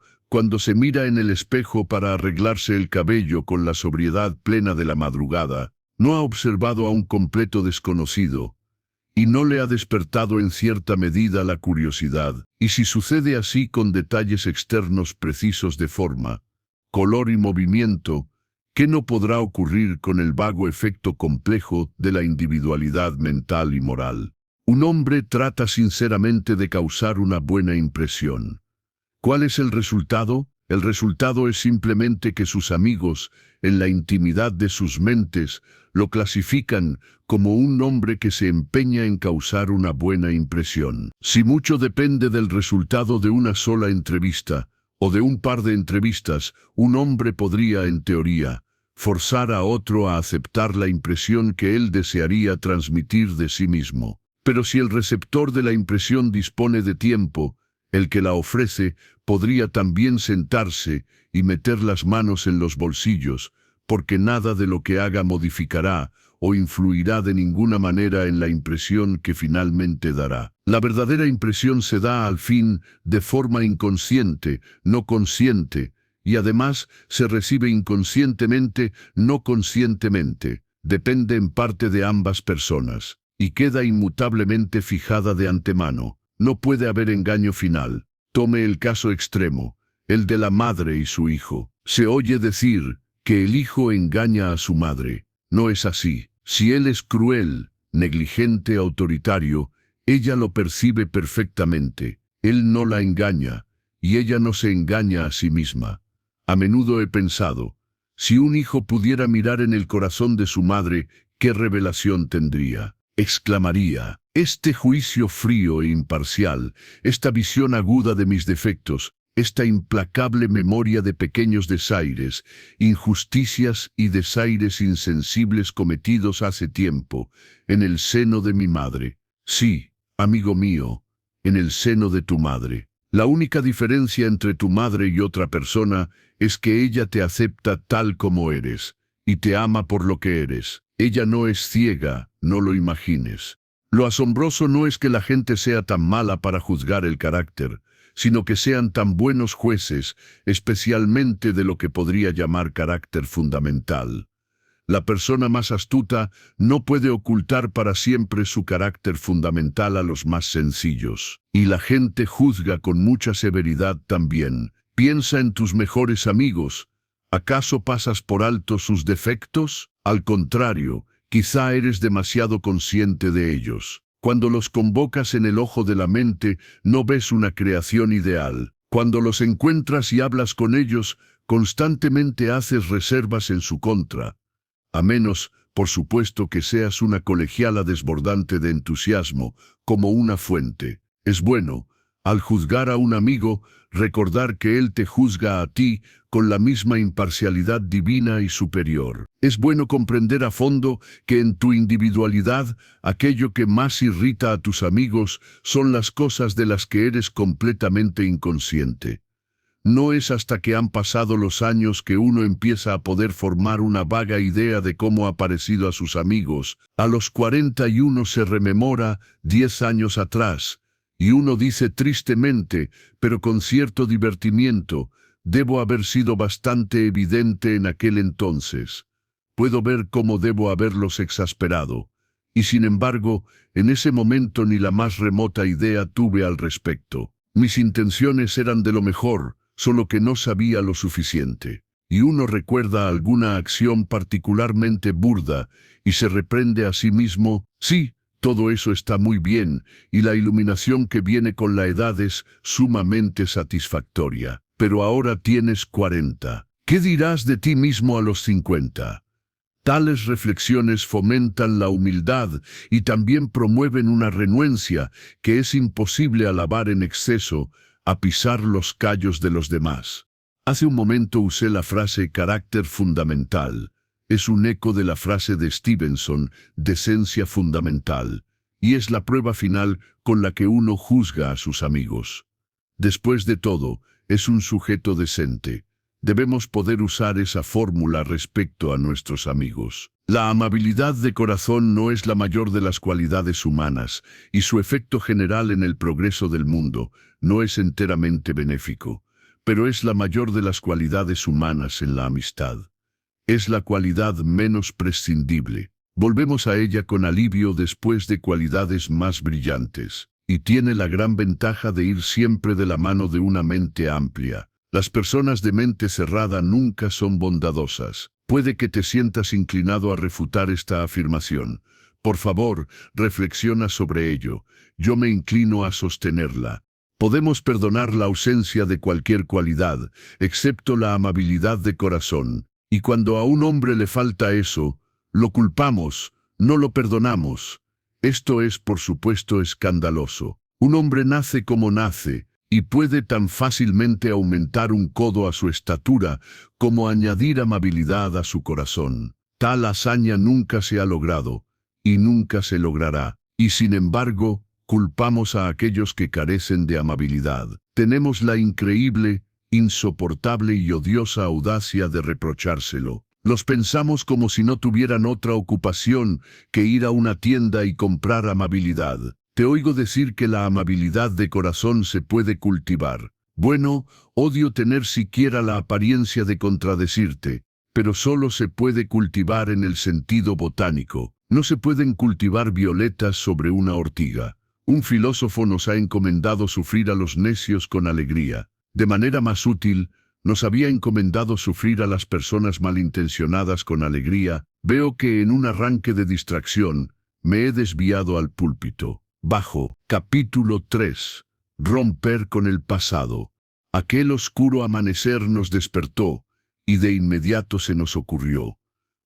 se mira en el espejo para arreglarse el cabello con la sobriedad plena de la madrugada, no ha observado a un completo desconocido, y no le ha despertado en cierta medida la curiosidad. Y si sucede así con detalles externos precisos de forma, color y movimiento, ¿qué no podrá ocurrir con el vago efecto complejo de la individualidad mental y moral? Un hombre trata sinceramente de causar una buena impresión. ¿Cuál es el resultado? El resultado es simplemente que sus amigos, en la intimidad de sus mentes, lo clasifican como un hombre que se empeña en causar una buena impresión. Si mucho depende del resultado de una sola entrevista, o de un par de entrevistas, un hombre podría, en teoría, forzar a otro a aceptar la impresión que él desearía transmitir de sí mismo. Pero si el receptor de la impresión dispone de tiempo, el que la ofrece podría también sentarse y meter las manos en los bolsillos, porque nada de lo que haga modificará o influirá de ninguna manera en la impresión que finalmente dará. La verdadera impresión se da al fin de forma inconsciente, no consciente, y además se recibe inconscientemente, no conscientemente. Depende en parte de ambas personas, y queda inmutablemente fijada de antemano. No puede haber engaño final. Tome el caso extremo, el de la madre y su hijo. Se oye decir que el hijo engaña a su madre. No es así. Si él es cruel, negligente, autoritario, ella lo percibe perfectamente. Él no la engaña, y ella no se engaña a sí misma. A menudo he pensado, si un hijo pudiera mirar en el corazón de su madre, ¿qué revelación tendría? Exclamaría: este juicio frío e imparcial, esta visión aguda de mis defectos, esta implacable memoria de pequeños desaires, injusticias y desaires insensibles cometidos hace tiempo, en el seno de mi madre. Sí, amigo mío, en el seno de tu madre. La única diferencia entre tu madre y otra persona es que ella te acepta tal como eres, y te ama por lo que eres. Ella no es ciega, no lo imagines. Lo asombroso no es que la gente sea tan mala para juzgar el carácter, sino que sean tan buenos jueces, especialmente de lo que podría llamar carácter fundamental. La persona más astuta no puede ocultar para siempre su carácter fundamental a los más sencillos. Y la gente juzga con mucha severidad también. Piensa en tus mejores amigos. ¿Acaso pasas por alto sus defectos? Al contrario, quizá eres demasiado consciente de ellos. Cuando los convocas en el ojo de la mente, no ves una creación ideal. Cuando los encuentras y hablas con ellos, constantemente haces reservas en su contra. A menos, por supuesto, que seas una colegiala desbordante de entusiasmo, como una fuente. Es bueno, al juzgar a un amigo, recordar que él te juzga a ti con la misma imparcialidad divina y superior. Es bueno comprender a fondo que en tu individualidad, aquello que más irrita a tus amigos son las cosas de las que eres completamente inconsciente. No es hasta que han pasado los años que uno empieza a poder formar una vaga idea de cómo ha parecido a sus amigos. A los 41 se rememora 10 años atrás, y uno dice tristemente, pero con cierto divertimiento: debo haber sido bastante evidente en aquel entonces. Puedo ver cómo debo haberlos exasperado. Y sin embargo, en ese momento ni la más remota idea tuve al respecto. Mis intenciones eran de lo mejor, solo que no sabía lo suficiente. Y uno recuerda alguna acción particularmente burda y se reprende a sí mismo: sí, todo eso está muy bien, y la iluminación que viene con la edad es sumamente satisfactoria. Pero ahora tienes 40. ¿Qué dirás de ti mismo a los 50? Tales reflexiones fomentan la humildad y también promueven una renuencia que es imposible alabar en exceso, a pisar los callos de los demás. Hace un momento usé la frase carácter fundamental. Es un eco de la frase de Stevenson, decencia fundamental, y es la prueba final con la que uno juzga a sus amigos. Después de todo, es un sujeto decente. Debemos poder usar esa fórmula respecto a nuestros amigos. La amabilidad de corazón no es la mayor de las cualidades humanas, y su efecto general en el progreso del mundo no es enteramente benéfico, pero es la mayor de las cualidades humanas en la amistad. Es la cualidad menos prescindible. Volvemos a ella con alivio después de cualidades más brillantes, y tiene la gran ventaja de ir siempre de la mano de una mente amplia. Las personas de mente cerrada nunca son bondadosas. Puede que te sientas inclinado a refutar esta afirmación. Por favor, reflexiona sobre ello. Yo me inclino a sostenerla. Podemos perdonar la ausencia de cualquier cualidad, excepto la amabilidad de corazón. Y cuando a un hombre le falta eso, lo culpamos, no lo perdonamos. Esto es, por supuesto, escandaloso. Un hombre nace como nace, y puede tan fácilmente aumentar un codo a su estatura como añadir amabilidad a su corazón. Tal hazaña nunca se ha logrado, y nunca se logrará. Y sin embargo, culpamos a aquellos que carecen de amabilidad. Tenemos la increíble, insoportable y odiosa audacia de reprochárselo. Los pensamos como si no tuvieran otra ocupación que ir a una tienda y comprar amabilidad. Te oigo decir que la amabilidad de corazón se puede cultivar. Bueno, odio tener siquiera la apariencia de contradecirte, pero solo se puede cultivar en el sentido botánico. No se pueden cultivar violetas sobre una ortiga. Un filósofo nos ha encomendado sufrir a los necios con alegría. De manera más útil, nos había encomendado sufrir a las personas malintencionadas con alegría. Veo que en un arranque de distracción, me he desviado al púlpito. Bajo, capítulo 3. Romper con el pasado. Aquel oscuro amanecer nos despertó, y de inmediato se nos ocurrió: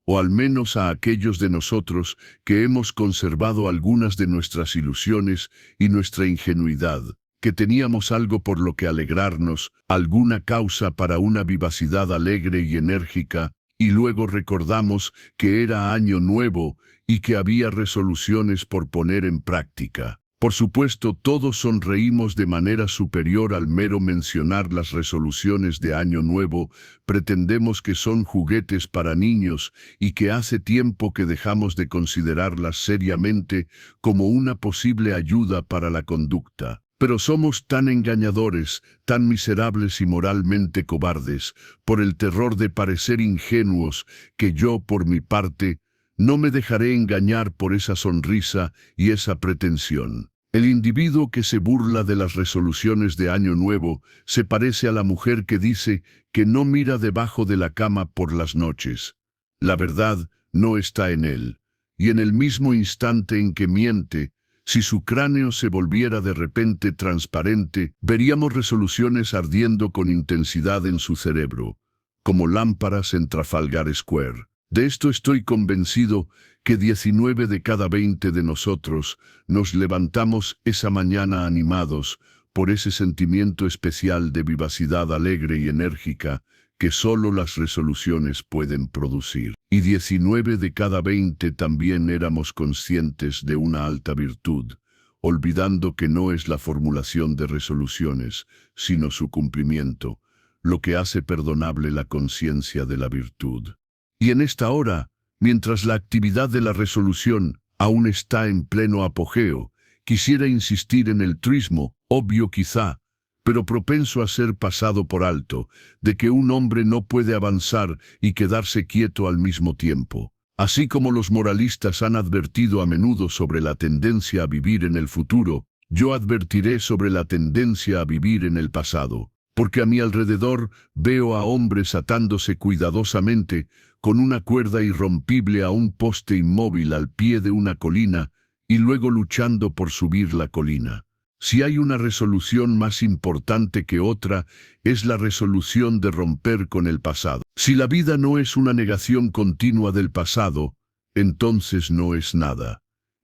o al menos a aquellos de nosotros que hemos conservado algunas de nuestras ilusiones y nuestra ingenuidad, que teníamos algo por lo que alegrarnos, alguna causa para una vivacidad alegre y enérgica, y luego recordamos que era año nuevo y que había resoluciones por poner en práctica. Por supuesto, todos sonreímos de manera superior al mero mencionar las resoluciones de Año Nuevo. Pretendemos que son juguetes para niños y que hace tiempo que dejamos de considerarlas seriamente como una posible ayuda para la conducta. Pero somos tan engañadores, tan miserables y moralmente cobardes, por el terror de parecer ingenuos, que yo, por mi parte, no me dejaré engañar por esa sonrisa y esa pretensión. El individuo que se burla de las resoluciones de Año Nuevo se parece a la mujer que dice que no mira debajo de la cama por las noches. La verdad no está en él, y en el mismo instante en que miente, si su cráneo se volviera de repente transparente, veríamos resoluciones ardiendo con intensidad en su cerebro, como lámparas en Trafalgar Square. De esto estoy convencido que 19 de cada 20 de nosotros nos levantamos esa mañana animados por ese sentimiento especial de vivacidad alegre y enérgica que solo las resoluciones pueden producir. Y 19 de cada 20 también éramos conscientes de una alta virtud, olvidando que no es la formulación de resoluciones, sino su cumplimiento, lo que hace perdonable la conciencia de la virtud. Y en esta hora, mientras la actividad de la resolución aún está en pleno apogeo, quisiera insistir en el truismo, obvio quizá, pero propenso a ser pasado por alto, de que un hombre no puede avanzar y quedarse quieto al mismo tiempo. Así como los moralistas han advertido a menudo sobre la tendencia a vivir en el futuro, yo advertiré sobre la tendencia a vivir en el pasado, porque a mi alrededor veo a hombres atándose cuidadosamente con una cuerda irrompible a un poste inmóvil al pie de una colina y luego luchando por subir la colina. Si hay una resolución más importante que otra, es la resolución de romper con el pasado. Si la vida no es una negación continua del pasado, entonces no es nada.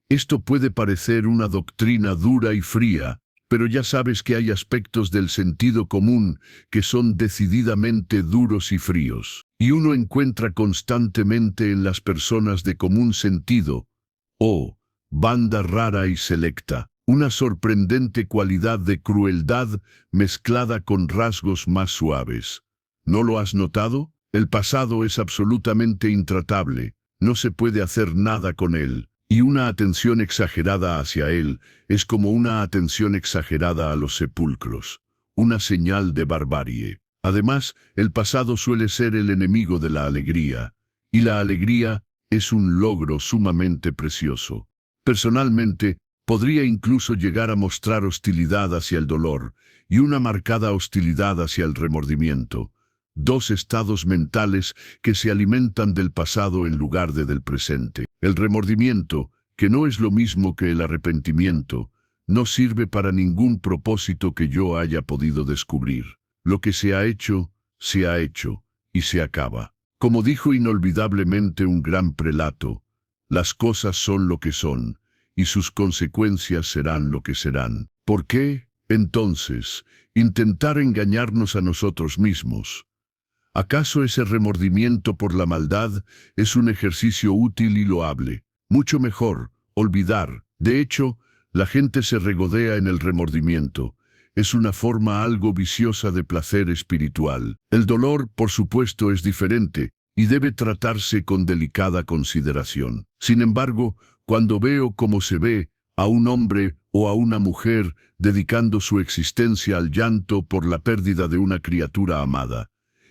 Esto puede parecer una doctrina dura y fría, pero ya sabes que hay aspectos del sentido común que son decididamente duros y fríos, y uno encuentra constantemente en las personas de común sentido, banda rara y selecta, una sorprendente cualidad de crueldad mezclada con rasgos más suaves. ¿No lo has notado? El pasado es absolutamente intratable, no se puede hacer nada con él. Y una atención exagerada hacia él es como una atención exagerada a los sepulcros, una señal de barbarie. Además, el pasado suele ser el enemigo de la alegría, y la alegría es un logro sumamente precioso. Personalmente, podría incluso llegar a mostrar hostilidad hacia el dolor y una marcada hostilidad hacia el remordimiento, dos estados mentales que se alimentan del pasado en lugar del presente. El remordimiento, que no es lo mismo que el arrepentimiento, no sirve para ningún propósito que yo haya podido descubrir. Lo que se ha hecho, y se acaba. Como dijo inolvidablemente un gran prelato, las cosas son lo que son, y sus consecuencias serán lo que serán. ¿Por qué, entonces, intentar engañarnos a nosotros mismos? ¿Acaso ese remordimiento por la maldad es un ejercicio útil y loable? Mucho mejor, olvidar. De hecho, la gente se regodea en el remordimiento. Es una forma algo viciosa de placer espiritual. El dolor, por supuesto, es diferente y debe tratarse con delicada consideración. Sin embargo, cuando veo cómo se ve a un hombre o a una mujer dedicando su existencia al llanto por la pérdida de una criatura amada,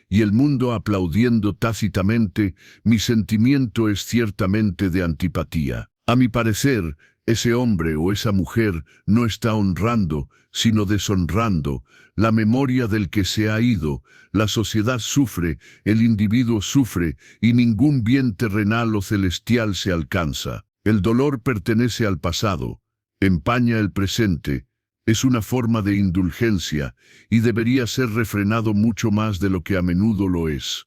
y el mundo aplaudiendo tácitamente, mi sentimiento es ciertamente de antipatía. A mi parecer, ese hombre o esa mujer no está honrando, sino deshonrando, la memoria del que se ha ido. La sociedad sufre, el individuo sufre, y ningún bien terrenal o celestial se alcanza. El dolor pertenece al pasado, empaña el presente, es una forma de indulgencia y debería ser refrenado mucho más de lo que a menudo lo es.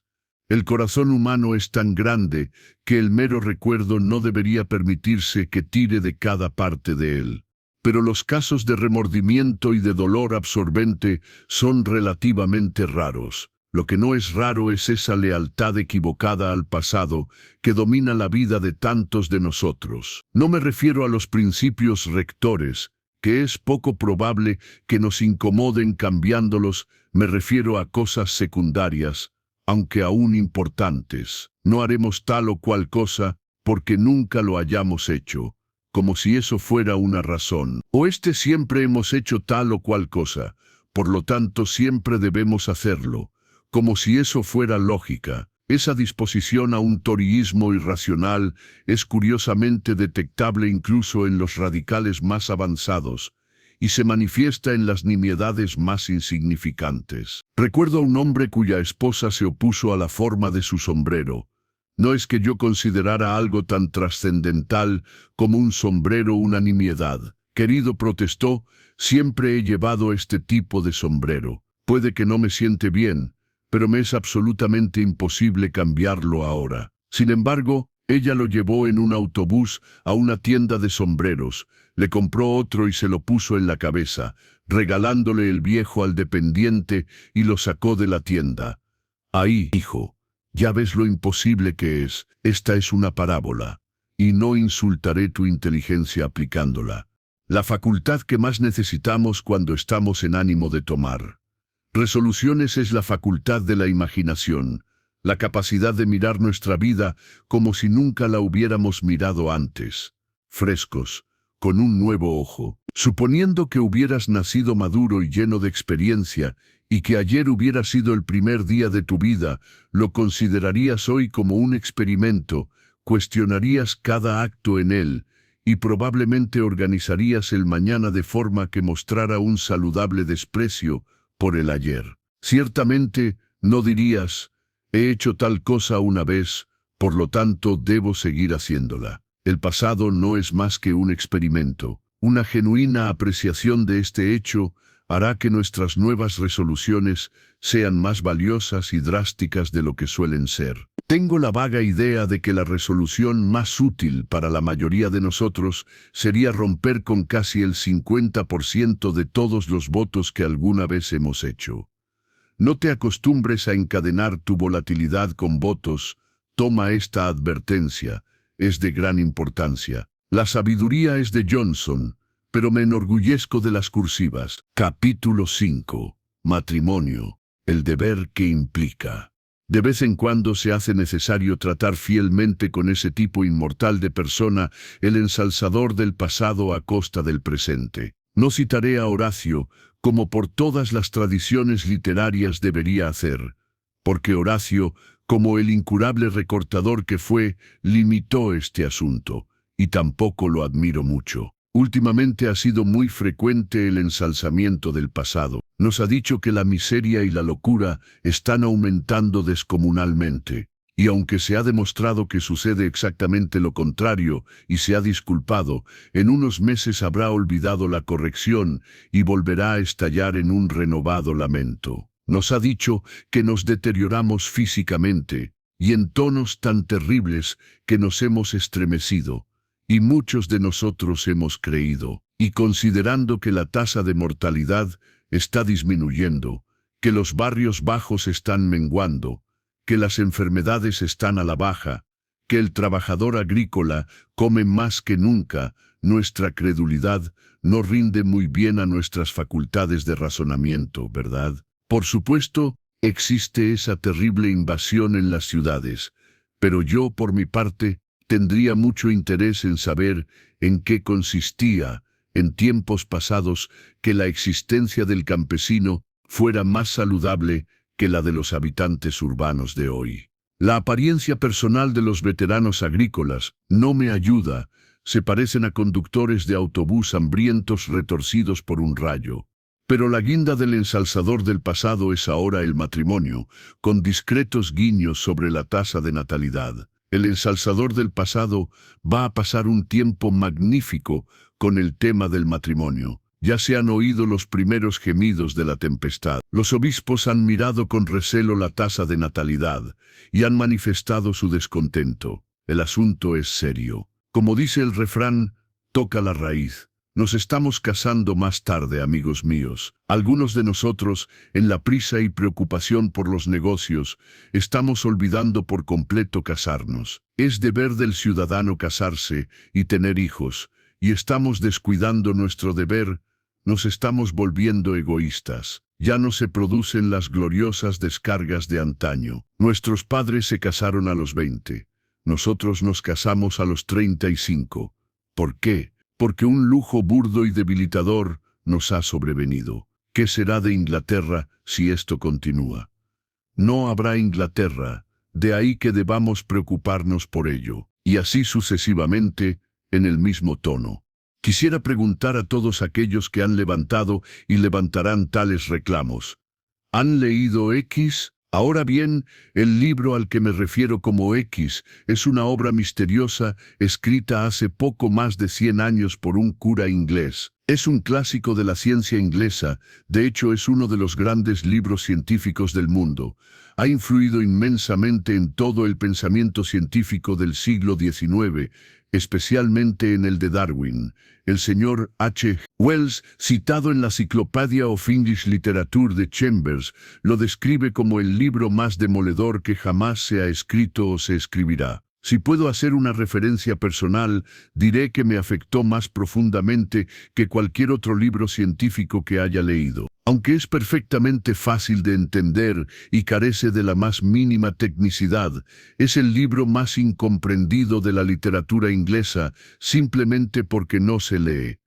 El corazón humano es tan grande que el mero recuerdo no debería permitirse que tire de cada parte de él. Pero los casos de remordimiento y de dolor absorbente son relativamente raros. Lo que no es raro es esa lealtad equivocada al pasado que domina la vida de tantos de nosotros. No me refiero a los principios rectores, que es poco probable que nos incomoden cambiándolos, me refiero a cosas secundarias, aunque aún importantes. No haremos tal o cual cosa porque nunca lo hayamos hecho, como si eso fuera una razón. O siempre hemos hecho tal o cual cosa, por lo tanto siempre debemos hacerlo, como si eso fuera lógica. Esa disposición a un toreísmo irracional es curiosamente detectable incluso en los radicales más avanzados, y se manifiesta en las nimiedades más insignificantes. Recuerdo a un hombre cuya esposa se opuso a la forma de su sombrero. No es que yo considerara algo tan trascendental como un sombrero una nimiedad. Querido, protestó, siempre he llevado este tipo de sombrero. Puede que no me siente bien, pero me es absolutamente imposible cambiarlo ahora. Sin embargo, ella lo llevó en un autobús a una tienda de sombreros, le compró otro y se lo puso en la cabeza, regalándole el viejo al dependiente y lo sacó de la tienda. Ahí, hijo, ya ves lo imposible que es. Esta es una parábola, y no insultaré tu inteligencia aplicándola. La facultad que más necesitamos cuando estamos en ánimo de tomar resoluciones es la facultad de la imaginación, la capacidad de mirar nuestra vida como si nunca la hubiéramos mirado antes, frescos, con un nuevo ojo. Suponiendo que hubieras nacido maduro y lleno de experiencia, y que ayer hubiera sido el primer día de tu vida, lo considerarías hoy como un experimento, cuestionarías cada acto en él, y probablemente organizarías el mañana de forma que mostrara un saludable desprecio por el ayer. Ciertamente, no dirías, he hecho tal cosa una vez, por lo tanto debo seguir haciéndola. El pasado no es más que un experimento. Una genuina apreciación de este hecho hará que nuestras nuevas resoluciones sean más valiosas y drásticas de lo que suelen ser. Tengo la vaga idea de que la resolución más útil para la mayoría de nosotros sería romper con casi el 50% de todos los votos que alguna vez hemos hecho. No te acostumbres a encadenar tu volatilidad con votos. Toma esta advertencia, es de gran importancia. La sabiduría es de Johnson, pero me enorgullezco de las cursivas. Capítulo 5. Matrimonio. El deber que implica. De vez en cuando se hace necesario tratar fielmente con ese tipo inmortal de persona, el ensalzador del pasado a costa del presente. No citaré a Horacio, como por todas las tradiciones literarias debería hacer, porque Horacio, como el incurable recortador que fue, limitó este asunto, y tampoco lo admiro mucho. Últimamente ha sido muy frecuente el ensalzamiento del pasado. Nos ha dicho que la miseria y la locura están aumentando descomunalmente, y aunque se ha demostrado que sucede exactamente lo contrario y se ha disculpado, en unos meses habrá olvidado la corrección y volverá a estallar en un renovado lamento. Nos ha dicho que nos deterioramos físicamente, y en tonos tan terribles que nos hemos estremecido, y muchos de nosotros hemos creído, y considerando que la tasa de mortalidad está disminuyendo, que los barrios bajos están menguando, que las enfermedades están a la baja, que el trabajador agrícola come más que nunca, nuestra credulidad no rinde muy bien a nuestras facultades de razonamiento, ¿verdad? Por supuesto, existe esa terrible invasión en las ciudades, pero yo, por mi parte, tendría mucho interés en saber en qué consistía, en tiempos pasados, que la existencia del campesino fuera más saludable que la de los habitantes urbanos de hoy. La apariencia personal de los veteranos agrícolas no me ayuda, se parecen a conductores de autobús hambrientos retorcidos por un rayo. Pero la guinda del ensalzador del pasado es ahora el matrimonio, con discretos guiños sobre la tasa de natalidad. El ensalzador del pasado va a pasar un tiempo magnífico con el tema del matrimonio. Ya se han oído los primeros gemidos de la tempestad. Los obispos han mirado con recelo la tasa de natalidad y han manifestado su descontento. El asunto es serio. Como dice el refrán, toca la raíz. Nos estamos casando más tarde, amigos míos. Algunos de nosotros, en la prisa y preocupación por los negocios, estamos olvidando por completo casarnos. Es deber del ciudadano casarse y tener hijos, y estamos descuidando nuestro deber. Nos estamos volviendo egoístas. Ya no se producen las gloriosas descargas de antaño. Nuestros padres se casaron a los 20. Nosotros nos casamos a los 35. ¿Por qué? Porque un lujo burdo y debilitador nos ha sobrevenido. ¿Qué será de Inglaterra si esto continúa? No habrá Inglaterra, de ahí que debamos preocuparnos por ello. Y así sucesivamente, en el mismo tono. Quisiera preguntar a todos aquellos que han levantado y levantarán tales reclamos. ¿Han leído X? Ahora bien, el libro al que me refiero como X es una obra misteriosa escrita hace poco más de 100 años por un cura inglés. Es un clásico de la ciencia inglesa, de hecho es uno de los grandes libros científicos del mundo. Ha influido inmensamente en todo el pensamiento científico del siglo XIX, especialmente en el de Darwin. El señor H. Wells, citado en la Cyclopedia of English Literature de Chambers, lo describe como el libro más demoledor que jamás se ha escrito o se escribirá. Si puedo hacer una referencia personal, diré que me afectó más profundamente que cualquier otro libro científico que haya leído. Aunque es perfectamente fácil de entender y carece de la más mínima tecnicidad, es el libro más incomprendido de la literatura inglesa simplemente porque no se lee.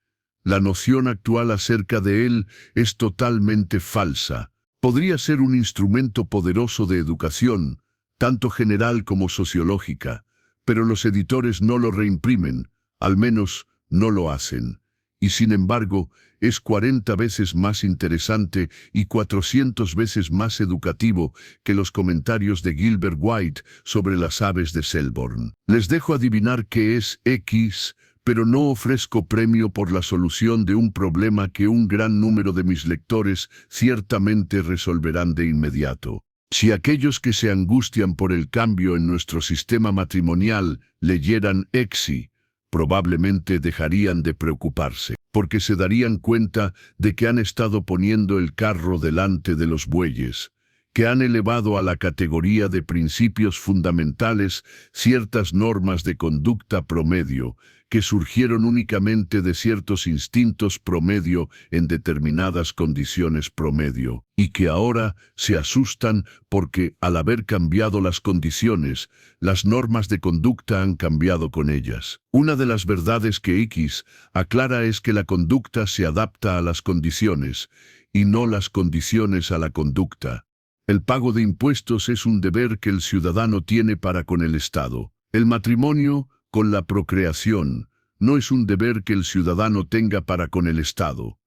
La noción actual acerca de él es totalmente falsa. Podría ser un instrumento poderoso de educación, tanto general como sociológica, pero los editores no lo reimprimen, al menos no lo hacen. Y sin embargo, es 40 veces más interesante y 400 veces más educativo que los comentarios de Gilbert White sobre las aves de Selborne. Les dejo adivinar qué es X, pero no ofrezco premio por la solución de un problema que un gran número de mis lectores ciertamente resolverán de inmediato. Si aquellos que se angustian por el cambio en nuestro sistema matrimonial leyeran Exi, probablemente dejarían de preocuparse, porque se darían cuenta de que han estado poniendo el carro delante de los bueyes, que han elevado a la categoría de principios fundamentales ciertas normas de conducta promedio, que surgieron únicamente de ciertos instintos promedio en determinadas condiciones promedio, y que ahora se asustan porque, al haber cambiado las condiciones, las normas de conducta han cambiado con ellas. Una de las verdades que X aclara es que la conducta se adapta a las condiciones, y no las condiciones a la conducta. El pago de impuestos es un deber que el ciudadano tiene para con el Estado. El matrimonio, con la procreación, no es un deber que el ciudadano tenga para con el Estado.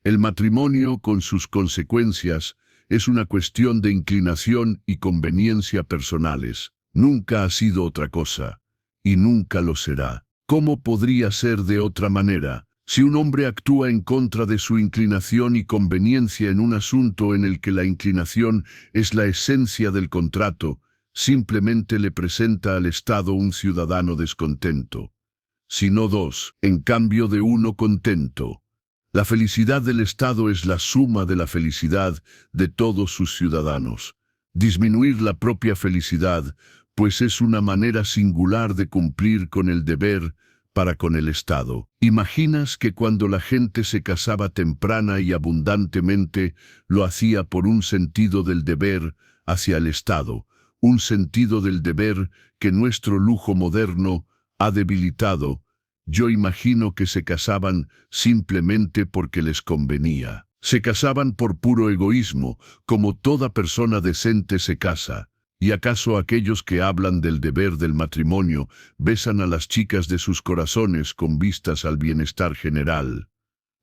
El matrimonio, con sus consecuencias, es una cuestión de inclinación y conveniencia personales. Nunca ha sido otra cosa, y nunca lo será. ¿Cómo podría ser de otra manera? Si un hombre actúa en contra de su inclinación y conveniencia en un asunto en el que la inclinación es la esencia del contrato, simplemente le presenta al Estado un ciudadano descontento, sino dos, en cambio de uno contento. La felicidad del Estado es la suma de la felicidad de todos sus ciudadanos. Disminuir la propia felicidad, pues es una manera singular de cumplir con el deber para con el Estado. ¿Imaginas que cuando la gente se casaba temprana y abundantemente, lo hacía por un sentido del deber hacia el Estado? Un sentido del deber que nuestro lujo moderno ha debilitado. Yo imagino que se casaban simplemente porque les convenía. Se casaban por puro egoísmo, como toda persona decente se casa. ¿Y acaso aquellos que hablan del deber del matrimonio besan a las chicas de sus corazones con vistas al bienestar general?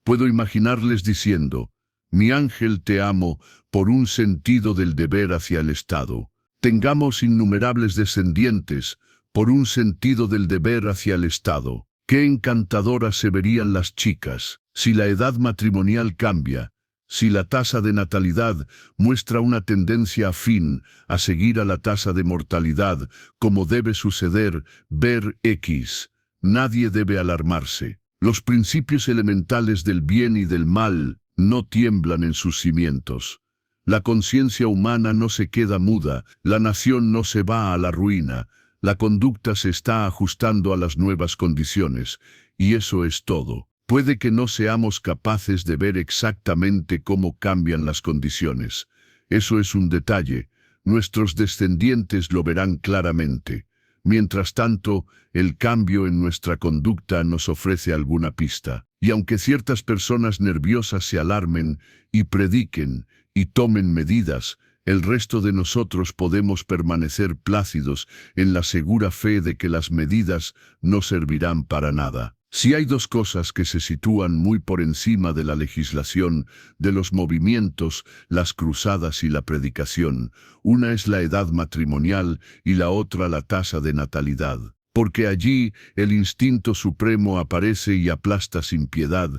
Puedo imaginarles diciendo, mi ángel te amo por un sentido del deber hacia el Estado. Tengamos innumerables descendientes por un sentido del deber hacia el Estado. Qué encantadoras se verían las chicas. Si la edad matrimonial cambia, si la tasa de natalidad muestra una tendencia afín a seguir a la tasa de mortalidad, como debe suceder, ver X, nadie debe alarmarse. Los principios elementales del bien y del mal no tiemblan en sus cimientos. La conciencia humana no se queda muda, la nación no se va a la ruina, la conducta se está ajustando a las nuevas condiciones, y eso es todo. Puede que no seamos capaces de ver exactamente cómo cambian las condiciones. Eso es un detalle. Nuestros descendientes lo verán claramente. Mientras tanto, el cambio en nuestra conducta nos ofrece alguna pista. Y aunque ciertas personas nerviosas se alarmen y prediquen y tomen medidas, el resto de nosotros podemos permanecer plácidos en la segura fe de que las medidas no servirán para nada. Si hay dos cosas que se sitúan muy por encima de la legislación, de los movimientos, las cruzadas y la predicación, una es la edad matrimonial y la otra la tasa de natalidad. Porque allí el instinto supremo aparece y aplasta sin piedad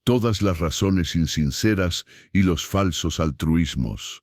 todas las razones insinceras y los falsos altruismos.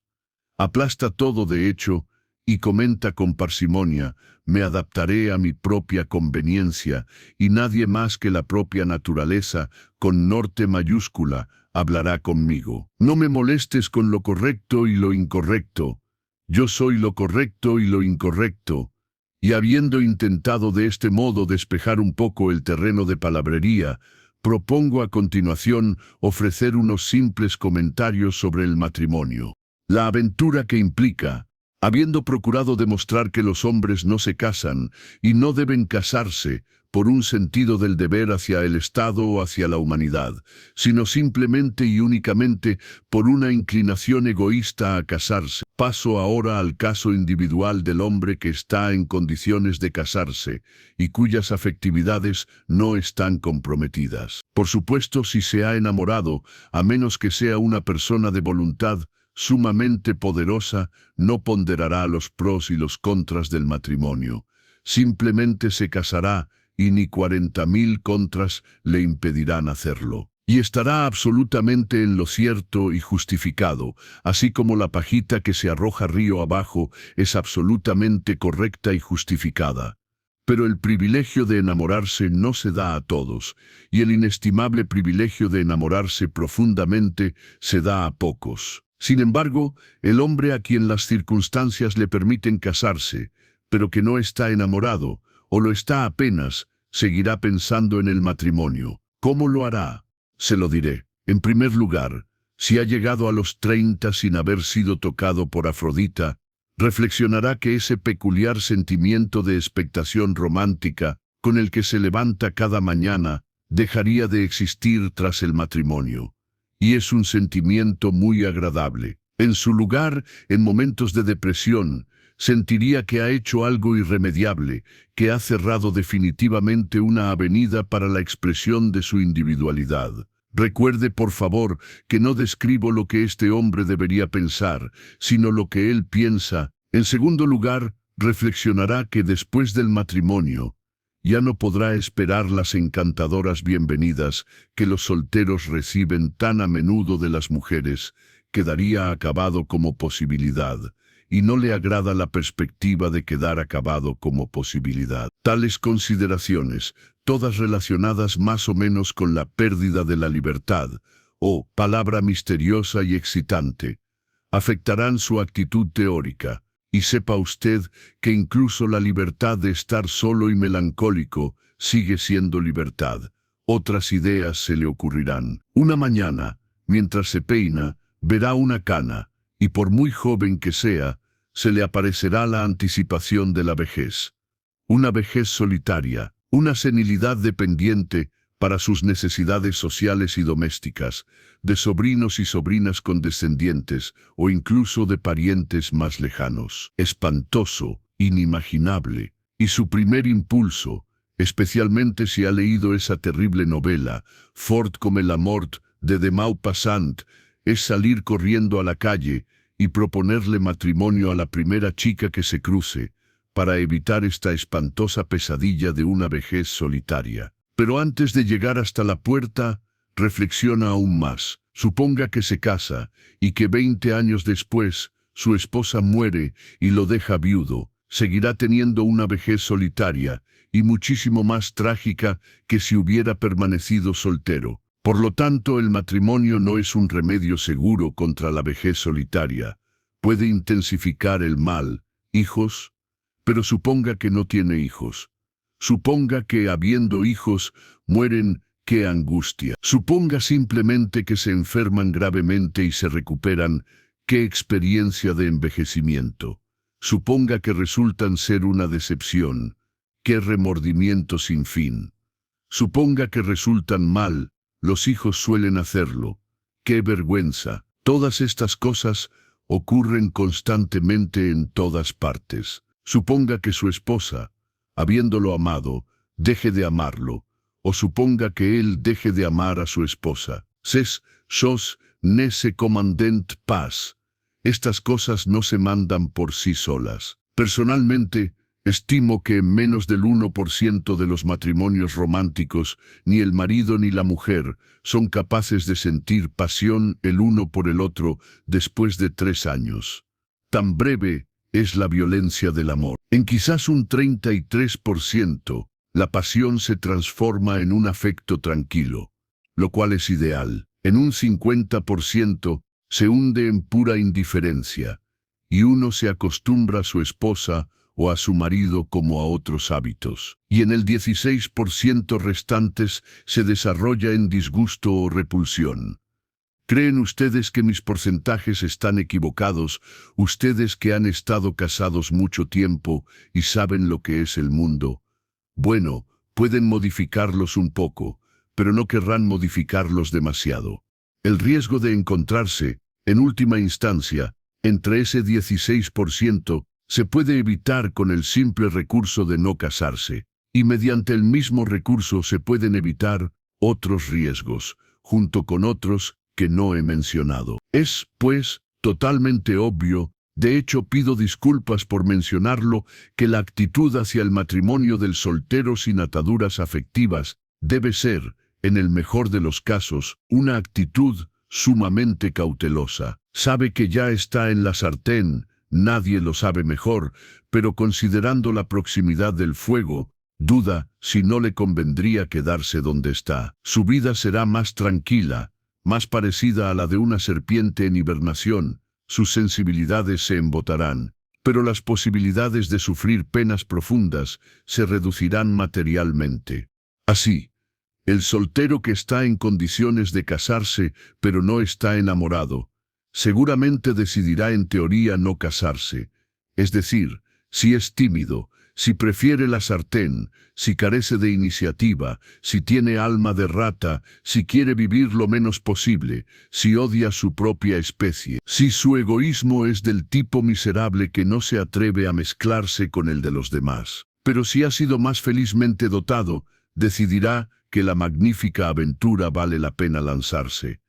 Aplasta todo de hecho y comenta con parsimonia: me adaptaré a mi propia conveniencia, y nadie más que la propia naturaleza, con norte mayúscula, hablará conmigo. No me molestes con lo correcto y lo incorrecto. Yo soy lo correcto y lo incorrecto. Y habiendo intentado de este modo despejar un poco el terreno de palabrería, propongo a continuación ofrecer unos simples comentarios sobre el matrimonio. La aventura que implica, habiendo procurado demostrar que los hombres no se casan y no deben casarse por un sentido del deber hacia el Estado o hacia la humanidad, sino simplemente y únicamente por una inclinación egoísta a casarse. Paso ahora al caso individual del hombre que está en condiciones de casarse y cuyas afectividades no están comprometidas. Por supuesto, si se ha enamorado, a menos que sea una persona de voluntad sumamente poderosa, no ponderará los pros y los contras del matrimonio. Simplemente se casará y ni 40.000 contras le impedirán hacerlo. Y estará absolutamente en lo cierto y justificado, así como la pajita que se arroja río abajo es absolutamente correcta y justificada. Pero el privilegio de enamorarse no se da a todos, y el inestimable privilegio de enamorarse profundamente se da a pocos. Sin embargo, el hombre a quien las circunstancias le permiten casarse, pero que no está enamorado, o lo está apenas, seguirá pensando en el matrimonio. ¿Cómo lo hará? Se lo diré. En primer lugar, si ha llegado a los 30 sin haber sido tocado por Afrodita, reflexionará que ese peculiar sentimiento de expectación romántica con el que se levanta cada mañana dejaría de existir tras el matrimonio. Y es un sentimiento muy agradable. En su lugar, en momentos de depresión, sentiría que ha hecho algo irremediable, que ha cerrado definitivamente una avenida para la expresión de su individualidad. Recuerde, por favor, que no describo lo que este hombre debería pensar, sino lo que él piensa. En segundo lugar, reflexionará que después del matrimonio, ya no podrá esperar las encantadoras bienvenidas que los solteros reciben tan a menudo de las mujeres, quedaría acabado como posibilidad, y no le agrada la perspectiva de quedar acabado como posibilidad. Tales consideraciones, todas relacionadas más o menos con la pérdida de la libertad, o palabra misteriosa y excitante, afectarán su actitud teórica. Y sepa usted que incluso la libertad de estar solo y melancólico sigue siendo libertad. Otras ideas se le ocurrirán. Una mañana, mientras se peina, verá una cana, y por muy joven que sea, se le aparecerá la anticipación de la vejez. Una vejez solitaria, una senilidad dependiente para sus necesidades sociales y domésticas, de sobrinos y sobrinas condescendientes o incluso de parientes más lejanos. Espantoso, inimaginable, y su primer impulso, especialmente si ha leído esa terrible novela, Fort comme la mort, de Maupassant, es salir corriendo a la calle y proponerle matrimonio a la primera chica que se cruce, para evitar esta espantosa pesadilla de una vejez solitaria. Pero antes de llegar hasta la puerta, reflexiona aún más. Suponga que se casa y que 20 años después su esposa muere y lo deja viudo. Seguirá teniendo una vejez solitaria y muchísimo más trágica que si hubiera permanecido soltero. Por lo tanto, el matrimonio no es un remedio seguro contra la vejez solitaria. Puede intensificar el mal. ¿Hijos? Pero suponga que no tiene hijos. Suponga que, habiendo hijos, mueren. ¡Qué angustia! Suponga simplemente que se enferman gravemente y se recuperan. ¡Qué experiencia de envejecimiento! Suponga que resultan ser una decepción. ¡Qué remordimiento sin fin! Suponga que resultan mal. Los hijos suelen hacerlo. ¡Qué vergüenza! Todas estas cosas ocurren constantemente en todas partes. Suponga que su esposa, habiéndolo amado, deje de amarlo, o suponga que él deje de amar a su esposa. Ces, sos, ne se commandent pas. Estas cosas no se mandan por sí solas. Personalmente, estimo que en menos del 1% de los matrimonios románticos, ni el marido ni la mujer son capaces de sentir pasión el uno por el otro después de 3 años. Tan breve es la violencia del amor. En quizás un 33%, la pasión se transforma en un afecto tranquilo, lo cual es ideal. En un 50% se hunde en pura indiferencia, y uno se acostumbra a su esposa o a su marido como a otros hábitos. Y en el 16% restantes se desarrolla en disgusto o repulsión. ¿Creen ustedes que mis porcentajes están equivocados, ustedes que han estado casados mucho tiempo y saben lo que es el mundo? Bueno, pueden modificarlos un poco, pero no querrán modificarlos demasiado. El riesgo de encontrarse, en última instancia, entre ese 16%, se puede evitar con el simple recurso de no casarse, y mediante el mismo recurso se pueden evitar otros riesgos, junto con otros que no he mencionado. Es, pues, totalmente obvio. De hecho, pido disculpas por mencionarlo, que la actitud hacia el matrimonio del soltero sin ataduras afectivas debe ser, en el mejor de los casos, una actitud sumamente cautelosa. Sabe que ya está en la sartén, nadie lo sabe mejor, pero considerando la proximidad del fuego, duda si no le convendría quedarse donde está. Su vida será más tranquila, más parecida a la de una serpiente en hibernación. Sus sensibilidades se embotarán, pero las posibilidades de sufrir penas profundas se reducirán materialmente. Así, el soltero que está en condiciones de casarse, pero no está enamorado, seguramente decidirá en teoría no casarse. Es decir, si es tímido, si prefiere la sartén, si carece de iniciativa, si tiene alma de rata, si quiere vivir lo menos posible, si odia su propia especie, si su egoísmo es del tipo miserable que no se atreve a mezclarse con el de los demás. Pero si ha sido más felizmente dotado, decidirá que la magnífica aventura vale la pena lanzarse.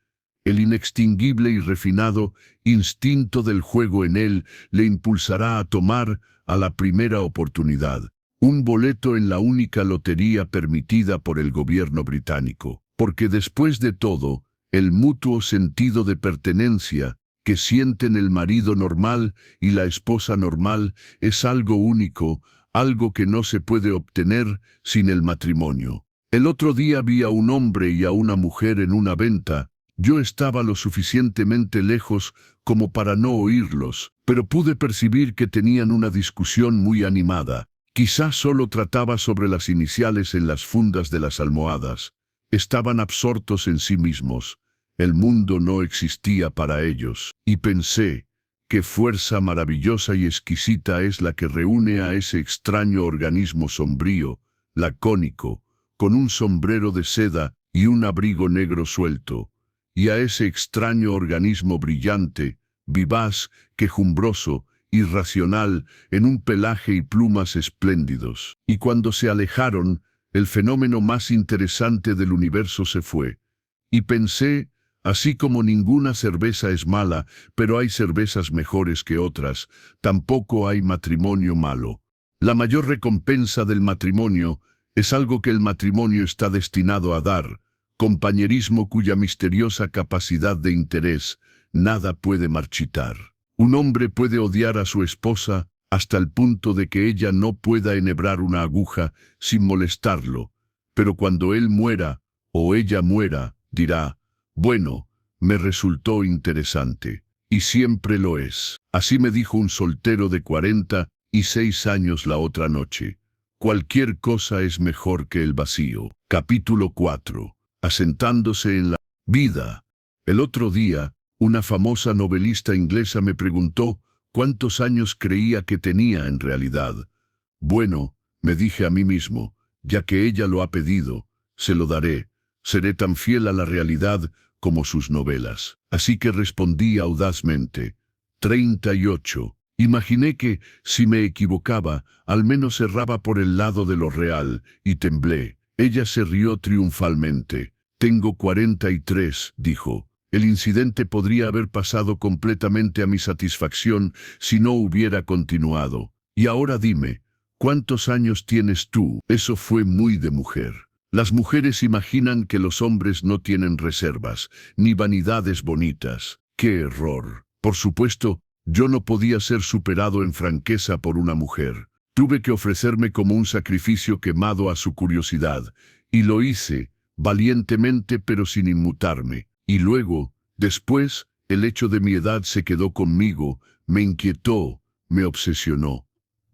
El inextinguible y refinado instinto del juego en él le impulsará a tomar, a la primera oportunidad, un boleto en la única lotería permitida por el gobierno británico, porque después de todo, el mutuo sentido de pertenencia que sienten el marido normal y la esposa normal es algo único, algo que no se puede obtener sin el matrimonio. El otro día vi a un hombre y a una mujer en una venta. Yo estaba lo suficientemente lejos como para no oírlos, pero pude percibir que tenían una discusión muy animada. Quizás solo trataba sobre las iniciales en las fundas de las almohadas. Estaban absortos en sí mismos. El mundo no existía para ellos. Y pensé, qué fuerza maravillosa y exquisita es la que reúne a ese extraño organismo sombrío, lacónico, con un sombrero de seda y un abrigo negro suelto, y a ese extraño organismo brillante, vivaz, quejumbroso, irracional, en un pelaje y plumas espléndidos. Y cuando se alejaron, el fenómeno más interesante del universo se fue. Y pensé, así como ninguna cerveza es mala, pero hay cervezas mejores que otras, tampoco hay matrimonio malo. La mayor recompensa del matrimonio es algo que el matrimonio está destinado a dar, compañerismo cuya misteriosa capacidad de interés nada puede marchitar. Un hombre puede odiar a su esposa hasta el punto de que ella no pueda enhebrar una aguja sin molestarlo, pero cuando él muera, o ella muera, dirá, bueno, me resultó interesante, y siempre lo es. Así me dijo un soltero de 46 años la otra noche. Cualquier cosa es mejor que el vacío. Capítulo 4. Asentándose en la vida. El otro día, una famosa novelista inglesa me preguntó cuántos años creía que tenía en realidad. Bueno, me dije a mí mismo, ya que ella lo ha pedido, se lo daré. Seré tan fiel a la realidad como sus novelas. Así que respondí audazmente, 38. Imaginé que, si me equivocaba, al menos erraba por el lado de lo real, y temblé. Ella se rió triunfalmente. Tengo 43, dijo. El incidente podría haber pasado completamente a mi satisfacción si no hubiera continuado. Y ahora dime, ¿cuántos años tienes tú? Eso fue muy de mujer. Las mujeres imaginan que los hombres no tienen reservas, ni vanidades bonitas. ¡Qué error! Por supuesto, yo no podía ser superado en franqueza por una mujer. Tuve que ofrecerme como un sacrificio quemado a su curiosidad, y lo hice, valientemente pero sin inmutarme. Y luego, después, el hecho de mi edad se quedó conmigo, me inquietó, me obsesionó.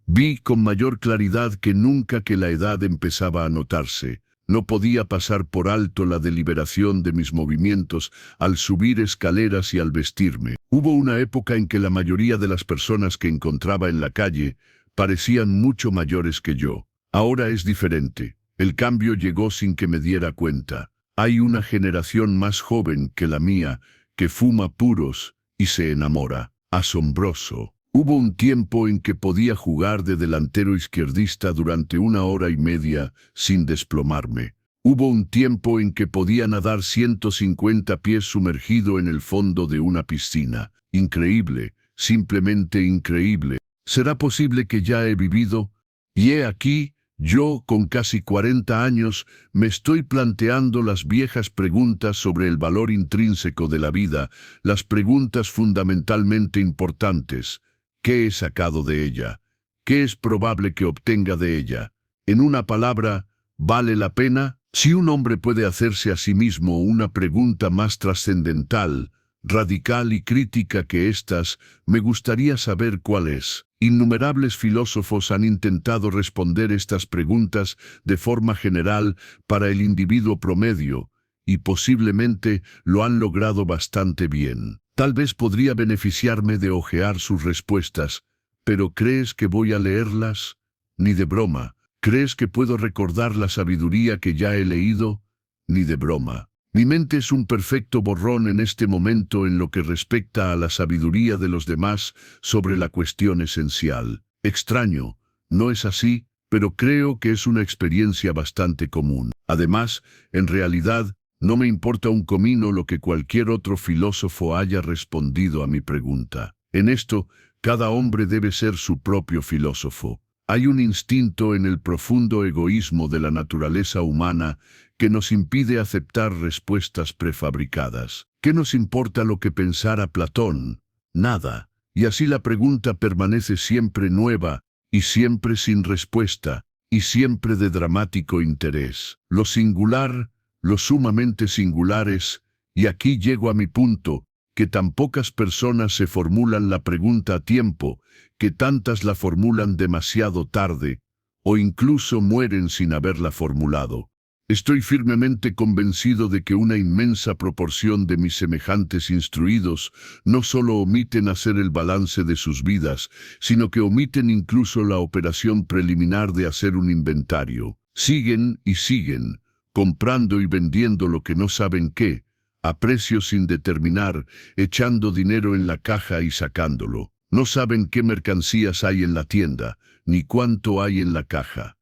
Vi con mayor claridad que nunca que la edad empezaba a notarse. No podía pasar por alto la deliberación de mis movimientos al subir escaleras y al vestirme. Hubo una época en que la mayoría de las personas que encontraba en la calle parecían mucho mayores que yo. Ahora es diferente. El cambio llegó sin que me diera cuenta. Hay una generación más joven que la mía que fuma puros y se enamora. Asombroso. Hubo un tiempo en que podía jugar de delantero izquierdista durante 1 hora y media sin desplomarme. Hubo un tiempo en que podía nadar 150 pies sumergido en el fondo de una piscina. Increíble, simplemente increíble. ¿Será posible que ya he vivido? Y he aquí, yo, con casi 40 años, me estoy planteando las viejas preguntas sobre el valor intrínseco de la vida, las preguntas fundamentalmente importantes. ¿Qué he sacado de ella? ¿Qué es probable que obtenga de ella? En una palabra, ¿vale la pena? Si un hombre puede hacerse a sí mismo una pregunta más trascendental, radical y crítica que estas, me gustaría saber cuál es. Innumerables filósofos han intentado responder estas preguntas de forma general para el individuo promedio, y posiblemente lo han logrado bastante bien. Tal vez podría beneficiarme de hojear sus respuestas, pero ¿crees que voy a leerlas? Ni de broma. ¿Crees que puedo recordar la sabiduría que ya he leído? Ni de broma. Mi mente es un perfecto borrón en este momento en lo que respecta a la sabiduría de los demás sobre la cuestión esencial. Extraño, no es así, pero creo que es una experiencia bastante común. Además, en realidad, no me importa un comino lo que cualquier otro filósofo haya respondido a mi pregunta. En esto, cada hombre debe ser su propio filósofo. Hay un instinto en el profundo egoísmo de la naturaleza humana que nos impide aceptar respuestas prefabricadas. ¿Qué nos importa lo que pensara Platón? Nada. Y así la pregunta permanece siempre nueva, y siempre sin respuesta, y siempre de dramático interés. Lo singular, lo sumamente singulares, y aquí llego a mi punto, que tan pocas personas se formulan la pregunta a tiempo, que tantas la formulan demasiado tarde, o incluso mueren sin haberla formulado. Estoy firmemente convencido de que una inmensa proporción de mis semejantes instruidos no solo omiten hacer el balance de sus vidas, sino que omiten incluso la operación preliminar de hacer un inventario. Siguen y siguen, comprando y vendiendo lo que no saben qué, a precios sin determinar, echando dinero en la caja y sacándolo. No saben qué mercancías hay en la tienda, ni cuánto hay en la caja.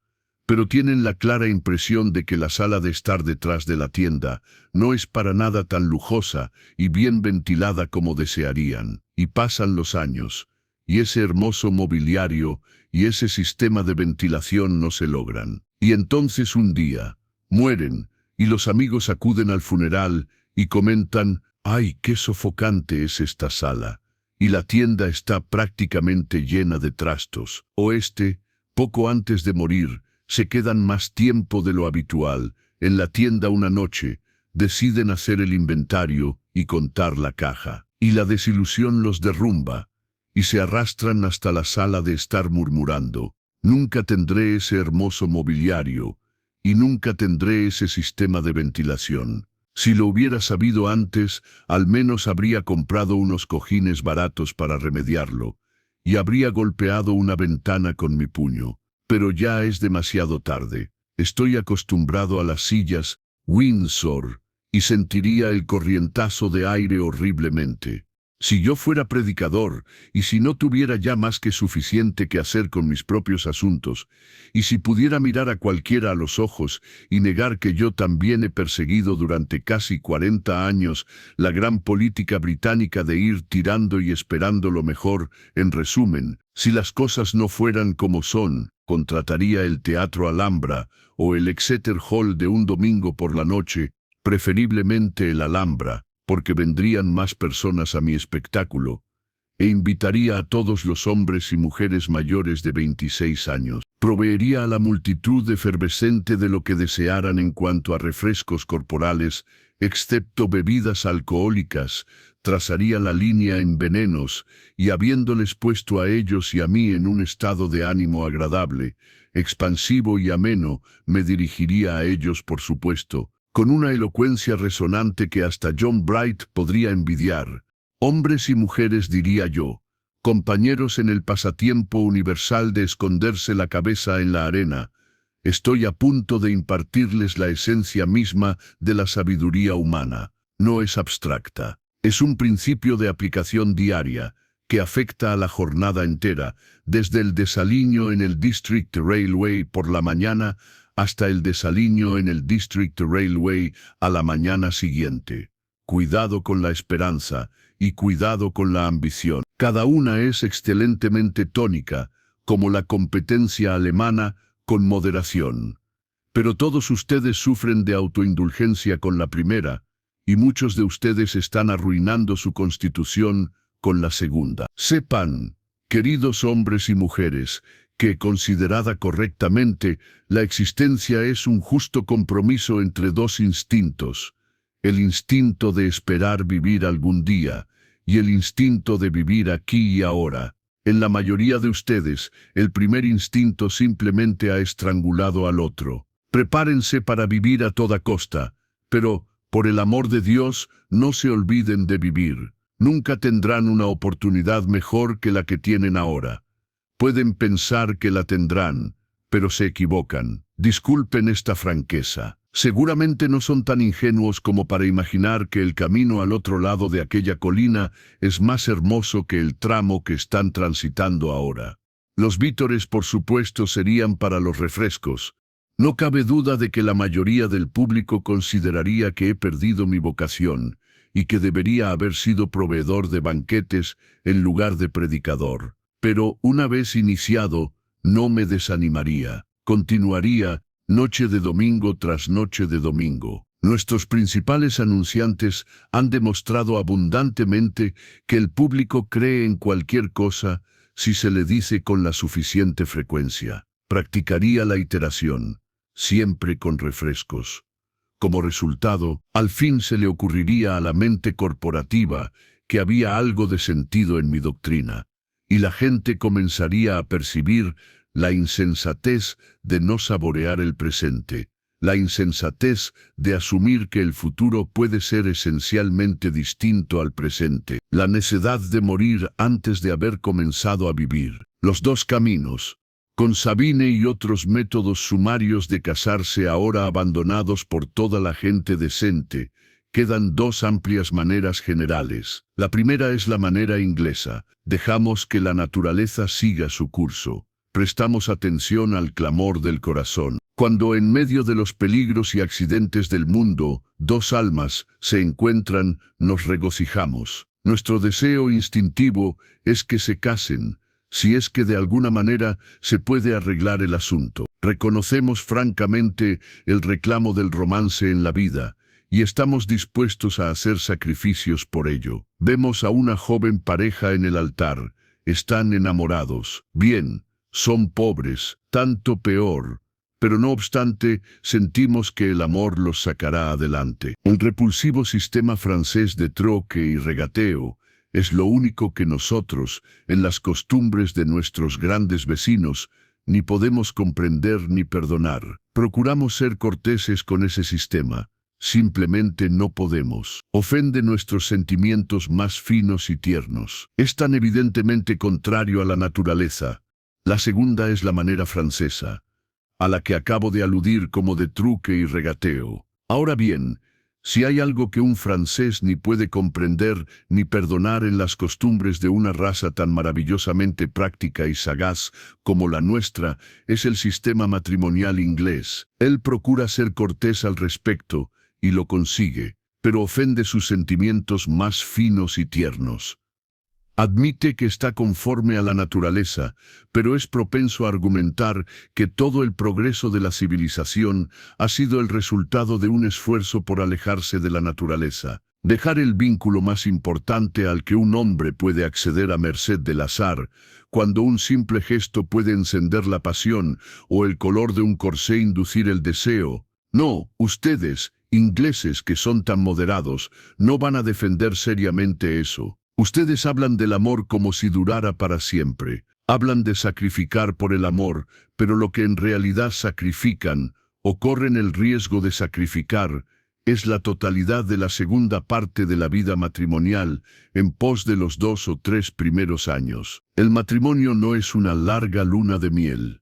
Pero tienen la clara impresión de que la sala de estar detrás de la tienda no es para nada tan lujosa y bien ventilada como desearían. Y pasan los años, y ese hermoso mobiliario y ese sistema de ventilación no se logran. Y entonces un día, mueren, y los amigos acuden al funeral y comentan: ¡ay, qué sofocante es esta sala! Y la tienda está prácticamente llena de trastos. O poco antes de morir, se quedan más tiempo de lo habitual en la tienda una noche, deciden hacer el inventario y contar la caja. Y la desilusión los derrumba, y se arrastran hasta la sala de estar murmurando: nunca tendré ese hermoso mobiliario, y nunca tendré ese sistema de ventilación. Si lo hubiera sabido antes, al menos habría comprado unos cojines baratos para remediarlo, y habría golpeado una ventana con mi puño. Pero ya es demasiado tarde. Estoy acostumbrado a las sillas Windsor, y sentiría el corrientazo de aire horriblemente. Si yo fuera predicador, y si no tuviera ya más que suficiente que hacer con mis propios asuntos, y si pudiera mirar a cualquiera a los ojos y negar que yo también he perseguido durante casi 40 años la gran política británica de ir tirando y esperando lo mejor, en resumen, si las cosas no fueran como son, contrataría el Teatro Alhambra o el Exeter Hall de un domingo por la noche, preferiblemente el Alhambra, porque vendrían más personas a mi espectáculo, e invitaría a todos los hombres y mujeres mayores de 26 años. Proveería a la multitud efervescente de lo que desearan en cuanto a refrescos corporales, excepto bebidas alcohólicas, trazaría la línea en venenos, y habiéndoles puesto a ellos y a mí en un estado de ánimo agradable, expansivo y ameno, me dirigiría a ellos, por supuesto, con una elocuencia resonante que hasta John Bright podría envidiar. Hombres y mujeres, diría yo, compañeros en el pasatiempo universal de esconderse la cabeza en la arena, estoy a punto de impartirles la esencia misma de la sabiduría humana. No es abstracta, es un principio de aplicación diaria, que afecta a la jornada entera, desde el desaliño en el District Railway por la mañana hasta el desaliño en el District Railway a la mañana siguiente. Cuidado con la esperanza y cuidado con la ambición. Cada una es excelentemente tónica, como la competencia alemana, con moderación. Pero todos ustedes sufren de autoindulgencia con la primera, y muchos de ustedes están arruinando su constitución con la segunda. Sepan, queridos hombres y mujeres, que, considerada correctamente, la existencia es un justo compromiso entre dos instintos: el instinto de esperar vivir algún día, y el instinto de vivir aquí y ahora. En la mayoría de ustedes, el primer instinto simplemente ha estrangulado al otro. Prepárense para vivir a toda costa, pero, por el amor de Dios, no se olviden de vivir. Nunca tendrán una oportunidad mejor que la que tienen ahora. Pueden pensar que la tendrán, pero se equivocan. Disculpen esta franqueza. Seguramente no son tan ingenuos como para imaginar que el camino al otro lado de aquella colina es más hermoso que el tramo que están transitando ahora. Los vítores, por supuesto, serían para los refrescos. No cabe duda de que la mayoría del público consideraría que he perdido mi vocación y que debería haber sido proveedor de banquetes en lugar de predicador. Pero, una vez iniciado, no me desanimaría. Continuaría, noche de domingo tras noche de domingo. Nuestros principales anunciantes han demostrado abundantemente que el público cree en cualquier cosa si se le dice con la suficiente frecuencia. Practicaría la iteración, siempre con refrescos. Como resultado, al fin se le ocurriría a la mente corporativa que había algo de sentido en mi doctrina, y la gente comenzaría a percibir la insensatez de no saborear el presente, la insensatez de asumir que el futuro puede ser esencialmente distinto al presente, la necedad de morir antes de haber comenzado a vivir. Los dos caminos, con Sabine y otros métodos sumarios de casarse ahora abandonados por toda la gente decente, quedan dos amplias maneras generales. La primera es la manera inglesa. Dejamos que la naturaleza siga su curso. Prestamos atención al clamor del corazón. Cuando en medio de los peligros y accidentes del mundo, dos almas se encuentran, nos regocijamos. Nuestro deseo instintivo es que se casen, si es que de alguna manera se puede arreglar el asunto. Reconocemos francamente el reclamo del romance en la vida y estamos dispuestos a hacer sacrificios por ello. Vemos a una joven pareja en el altar. Están enamorados. Bien, son pobres, tanto peor. Pero no obstante, sentimos que el amor los sacará adelante. El repulsivo sistema francés de troque y regateo es lo único que nosotros, en las costumbres de nuestros grandes vecinos, ni podemos comprender ni perdonar. Procuramos ser corteses con ese sistema. Simplemente no podemos. Ofende nuestros sentimientos más finos y tiernos. Es tan evidentemente contrario a la naturaleza. La segunda es la manera francesa, a la que acabo de aludir como de truque y regateo. Ahora bien, si hay algo que un francés ni puede comprender ni perdonar en las costumbres de una raza tan maravillosamente práctica y sagaz como la nuestra, es el sistema matrimonial inglés. Él procura ser cortés al respecto, y lo consigue, pero ofende sus sentimientos más finos y tiernos. Admite que está conforme a la naturaleza, pero es propenso a argumentar que todo el progreso de la civilización ha sido el resultado de un esfuerzo por alejarse de la naturaleza. Dejar el vínculo más importante al que un hombre puede acceder a merced del azar, cuando un simple gesto puede encender la pasión o el color de un corsé inducir el deseo. No, ustedes, ingleses que son tan moderados, no van a defender seriamente eso. Ustedes hablan del amor como si durara para siempre. Hablan de sacrificar por el amor, pero lo que en realidad sacrifican, o corren el riesgo de sacrificar, es la totalidad de la segunda parte de la vida matrimonial en pos de los 2 o 3 primeros años. El matrimonio no es una larga luna de miel.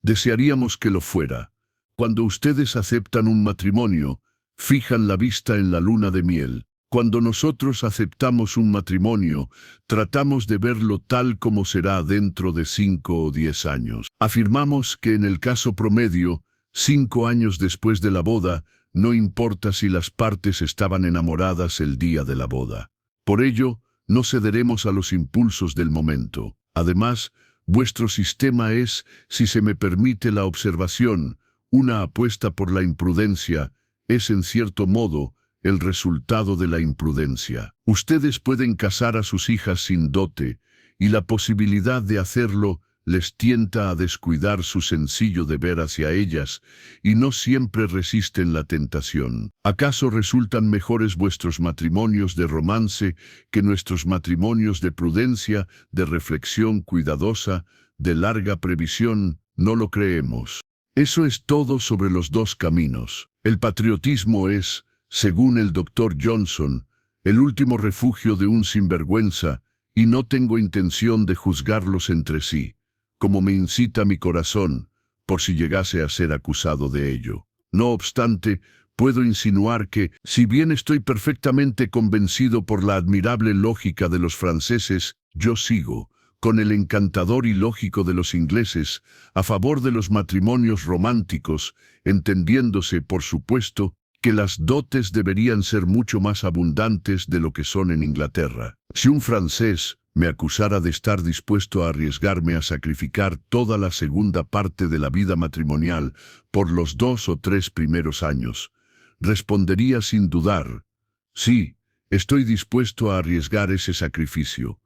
Desearíamos que lo fuera. Cuando ustedes aceptan un matrimonio, fijan la vista en la luna de miel. Cuando nosotros aceptamos un matrimonio, tratamos de verlo tal como será dentro de 5 o 10 años. Afirmamos que en el caso promedio, 5 años después de la boda, no importa si las partes estaban enamoradas el día de la boda. Por ello, no cederemos a los impulsos del momento. Además, vuestro sistema es, si se me permite la observación, una apuesta por la imprudencia, es en cierto modo el resultado de la imprudencia. Ustedes pueden casar a sus hijas sin dote, y la posibilidad de hacerlo les tienta a descuidar su sencillo deber hacia ellas, y no siempre resisten la tentación. ¿Acaso resultan mejores vuestros matrimonios de romance que nuestros matrimonios de prudencia, de reflexión cuidadosa, de larga previsión? No lo creemos. Eso es todo sobre los dos caminos. El patriotismo es, según el Dr. Johnson, el último refugio de un sinvergüenza, y no tengo intención de juzgarlos entre sí, como me incita mi corazón, por si llegase a ser acusado de ello. No obstante, puedo insinuar que, si bien estoy perfectamente convencido por la admirable lógica de los franceses, yo sigo, con el encantador y lógico de los ingleses, a favor de los matrimonios románticos, entendiéndose, por supuesto, que las dotes deberían ser mucho más abundantes de lo que son en Inglaterra. Si un francés me acusara de estar dispuesto a arriesgarme a sacrificar toda la segunda parte de la vida matrimonial por los 2 o 3 primeros años, respondería sin dudar: sí, estoy dispuesto a arriesgar ese sacrificio.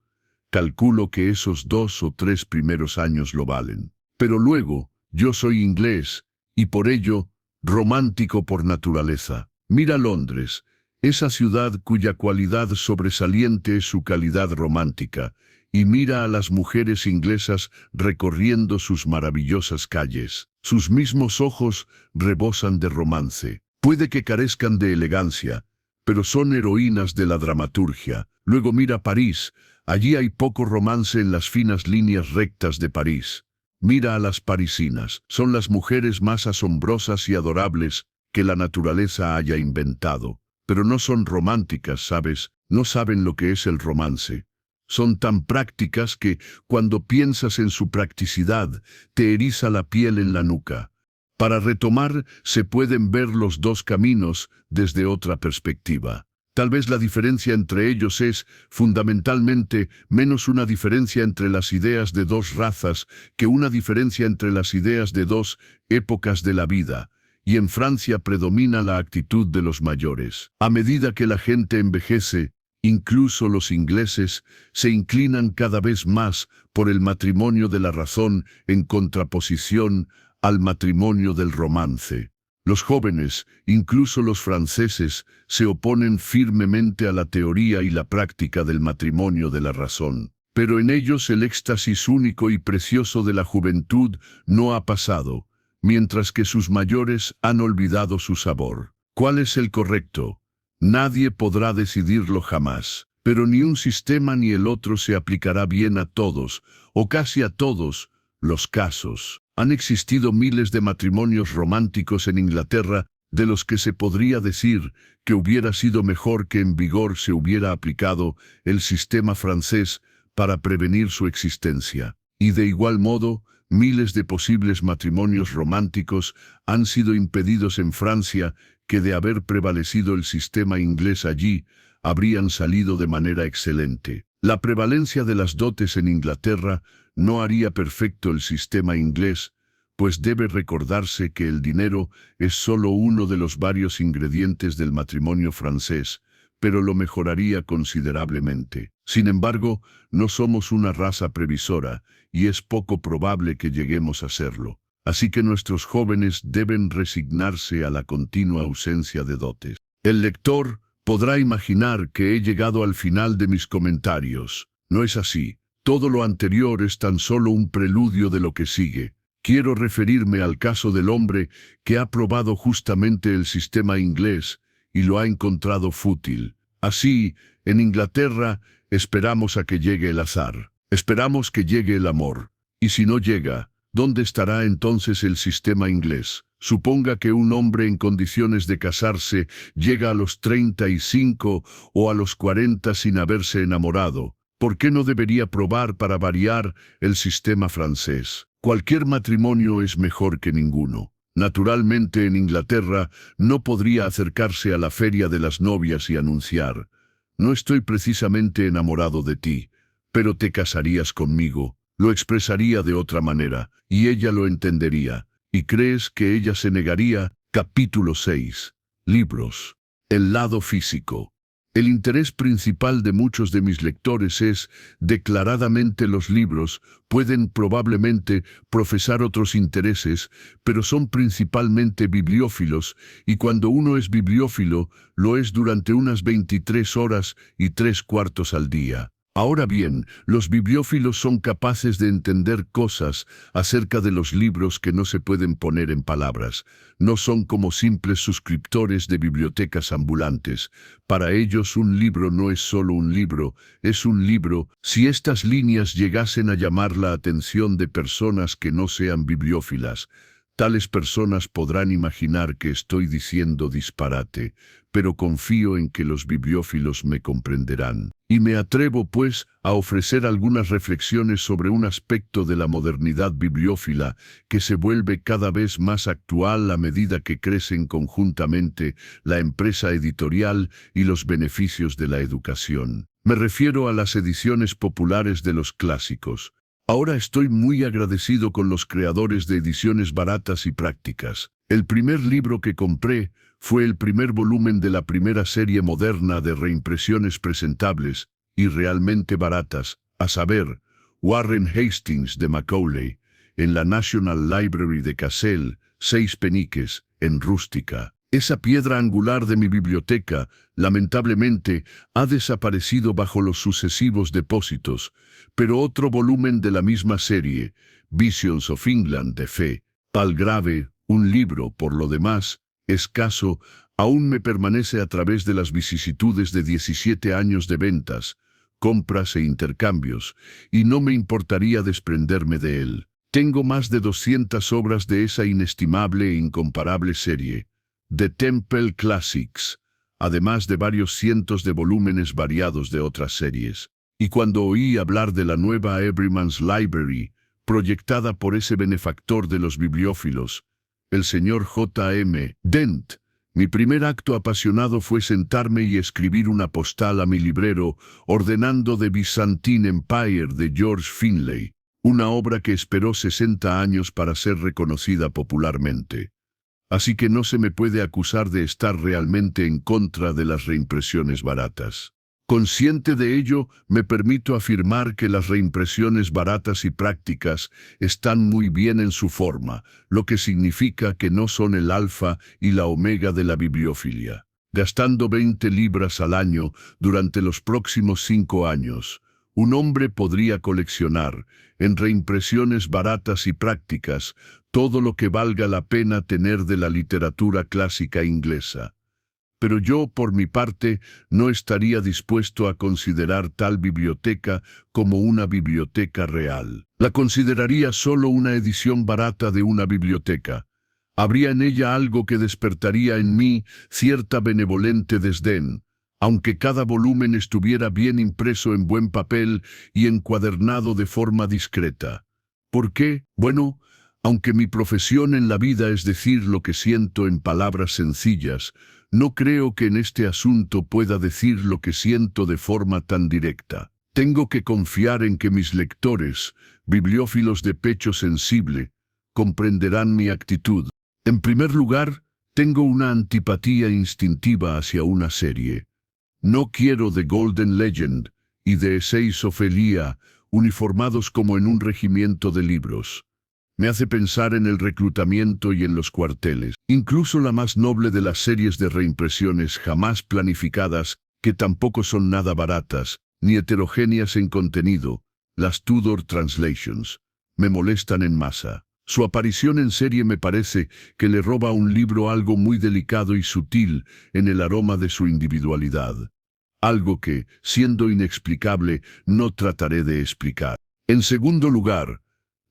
Calculo que esos 2 o 3 primeros años lo valen. Pero luego, yo soy inglés, y por ello, romántico por naturaleza. Mira Londres, esa ciudad cuya cualidad sobresaliente es su calidad romántica, y mira a las mujeres inglesas recorriendo sus maravillosas calles. Sus mismos ojos rebosan de romance. Puede que carezcan de elegancia, pero son heroínas de la dramaturgia. Luego mira París, allí hay poco romance en las finas líneas rectas de París. Mira a las parisinas, son las mujeres más asombrosas y adorables que la naturaleza haya inventado. Pero no son románticas, ¿sabes? No saben lo que es el romance. Son tan prácticas que, cuando piensas en su practicidad, te eriza la piel en la nuca. Para retomar, se pueden ver los dos caminos desde otra perspectiva. Tal vez la diferencia entre ellos es, fundamentalmente, menos una diferencia entre las ideas de dos razas que una diferencia entre las ideas de dos épocas de la vida. Y en Francia predomina la actitud de los mayores. A medida que la gente envejece, incluso los ingleses se inclinan cada vez más por el matrimonio de la razón en contraposición al matrimonio del romance. Los jóvenes, incluso los franceses, se oponen firmemente a la teoría y la práctica del matrimonio de la razón. Pero en ellos el éxtasis único y precioso de la juventud no ha pasado, mientras que sus mayores han olvidado su sabor. ¿Cuál es el correcto? Nadie podrá decidirlo jamás, pero ni un sistema ni el otro se aplicará bien a todos, o casi a todos, los casos. Han existido miles de matrimonios románticos en Inglaterra, de los que se podría decir que hubiera sido mejor que en vigor se hubiera aplicado el sistema francés para prevenir su existencia. Y de igual modo, miles de posibles matrimonios románticos han sido impedidos en Francia que de haber prevalecido el sistema inglés allí, habrían salido de manera excelente. La prevalencia de las dotes en Inglaterra no haría perfecto el sistema inglés, pues debe recordarse que el dinero es solo uno de los varios ingredientes del matrimonio francés, pero lo mejoraría considerablemente. Sin embargo, no somos una raza previsora, y es poco probable que lleguemos a serlo. Así que nuestros jóvenes deben resignarse a la continua ausencia de dotes. El lector podrá imaginar que he llegado al final de mis comentarios. No es así. Todo lo anterior es tan solo un preludio de lo que sigue. Quiero referirme al caso del hombre que ha probado justamente el sistema inglés y lo ha encontrado fútil. Así, en Inglaterra, esperamos a que llegue el azar. Esperamos que llegue el amor. Y si no llega, ¿dónde estará entonces el sistema inglés? Suponga que un hombre en condiciones de casarse llega a los 35 o a los 40 sin haberse enamorado. ¿Por qué no debería probar para variar el sistema francés? Cualquier matrimonio es mejor que ninguno. Naturalmente en Inglaterra no podría acercarse a la feria de las novias y anunciar: no estoy precisamente enamorado de ti, pero te casarías conmigo. Lo expresaría de otra manera, y ella lo entendería. ¿Y crees que ella se negaría? Capítulo 6. Libros. El lado físico. El interés principal de muchos de mis lectores es, declaradamente los libros, pueden probablemente profesar otros intereses, pero son principalmente bibliófilos, y cuando uno es bibliófilo, lo es durante unas 23 horas y 3/4 al día. Ahora bien, los bibliófilos son capaces de entender cosas acerca de los libros que no se pueden poner en palabras. No son como simples suscriptores de bibliotecas ambulantes. Para ellos un libro no es solo un libro, es un libro. Si estas líneas llegasen a llamar la atención de personas que no sean bibliófilas, tales personas podrán imaginar que estoy diciendo disparate, pero confío en que los bibliófilos me comprenderán. Y me atrevo, pues, a ofrecer algunas reflexiones sobre un aspecto de la modernidad bibliófila que se vuelve cada vez más actual a medida que crecen conjuntamente la empresa editorial y los beneficios de la educación. Me refiero a las ediciones populares de los clásicos. Ahora estoy muy agradecido con los creadores de ediciones baratas y prácticas. El primer libro que compré fue el primer volumen de la primera serie moderna de reimpresiones presentables y realmente baratas, a saber, Warren Hastings de Macaulay, en la National Library de Cassell, 6 peniques, en rústica. Esa piedra angular de mi biblioteca, lamentablemente, ha desaparecido bajo los sucesivos depósitos, pero otro volumen de la misma serie, Visions of England de Fe, Palgrave, un libro, por lo demás, escaso, aún me permanece a través de las vicisitudes de 17 años de ventas, compras e intercambios, y no me importaría desprenderme de él. Tengo más de 200 obras de esa inestimable e incomparable serie, The Temple Classics, además de varios cientos de volúmenes variados de otras series. Y cuando oí hablar de la nueva Everyman's Library, proyectada por ese benefactor de los bibliófilos, el señor J.M. Dent, Mi primer acto apasionado fue sentarme y escribir una postal a mi librero ordenando The Byzantine Empire de George Finlay, una obra que esperó 60 años para ser reconocida popularmente. Así que no se me puede acusar de estar realmente en contra de las reimpresiones baratas. Consciente de ello, me permito afirmar que las reimpresiones baratas y prácticas están muy bien en su forma, lo que significa que no son el alfa y la omega de la bibliofilia. Gastando 20 libras al año durante los próximos 5 años, un hombre podría coleccionar, en reimpresiones baratas y prácticas, todo lo que valga la pena tener de la literatura clásica inglesa. Pero yo, por mi parte, no estaría dispuesto a considerar tal biblioteca como una biblioteca real. La consideraría solo una edición barata de una biblioteca. Habría en ella algo que despertaría en mí cierta benevolente desdén, aunque cada volumen estuviera bien impreso en buen papel y encuadernado de forma discreta. ¿Por qué? Bueno, aunque mi profesión en la vida es decir lo que siento en palabras sencillas, no creo que en este asunto pueda decir lo que siento de forma tan directa. Tengo que confiar en que mis lectores, bibliófilos de pecho sensible, comprenderán mi actitud. En primer lugar, tengo una antipatía instintiva hacia una serie. No quiero The Golden Legend y The Essays of Elia uniformados como en un regimiento de libros. Me hace pensar en el reclutamiento y en los cuarteles. Incluso la más noble de las series de reimpresiones jamás planificadas, que tampoco son nada baratas, ni heterogéneas en contenido, las Tudor Translations, me molestan en masa. Su aparición en serie me parece que le roba a un libro algo muy delicado y sutil en el aroma de su individualidad. Algo que, siendo inexplicable, no trataré de explicar. En segundo lugar,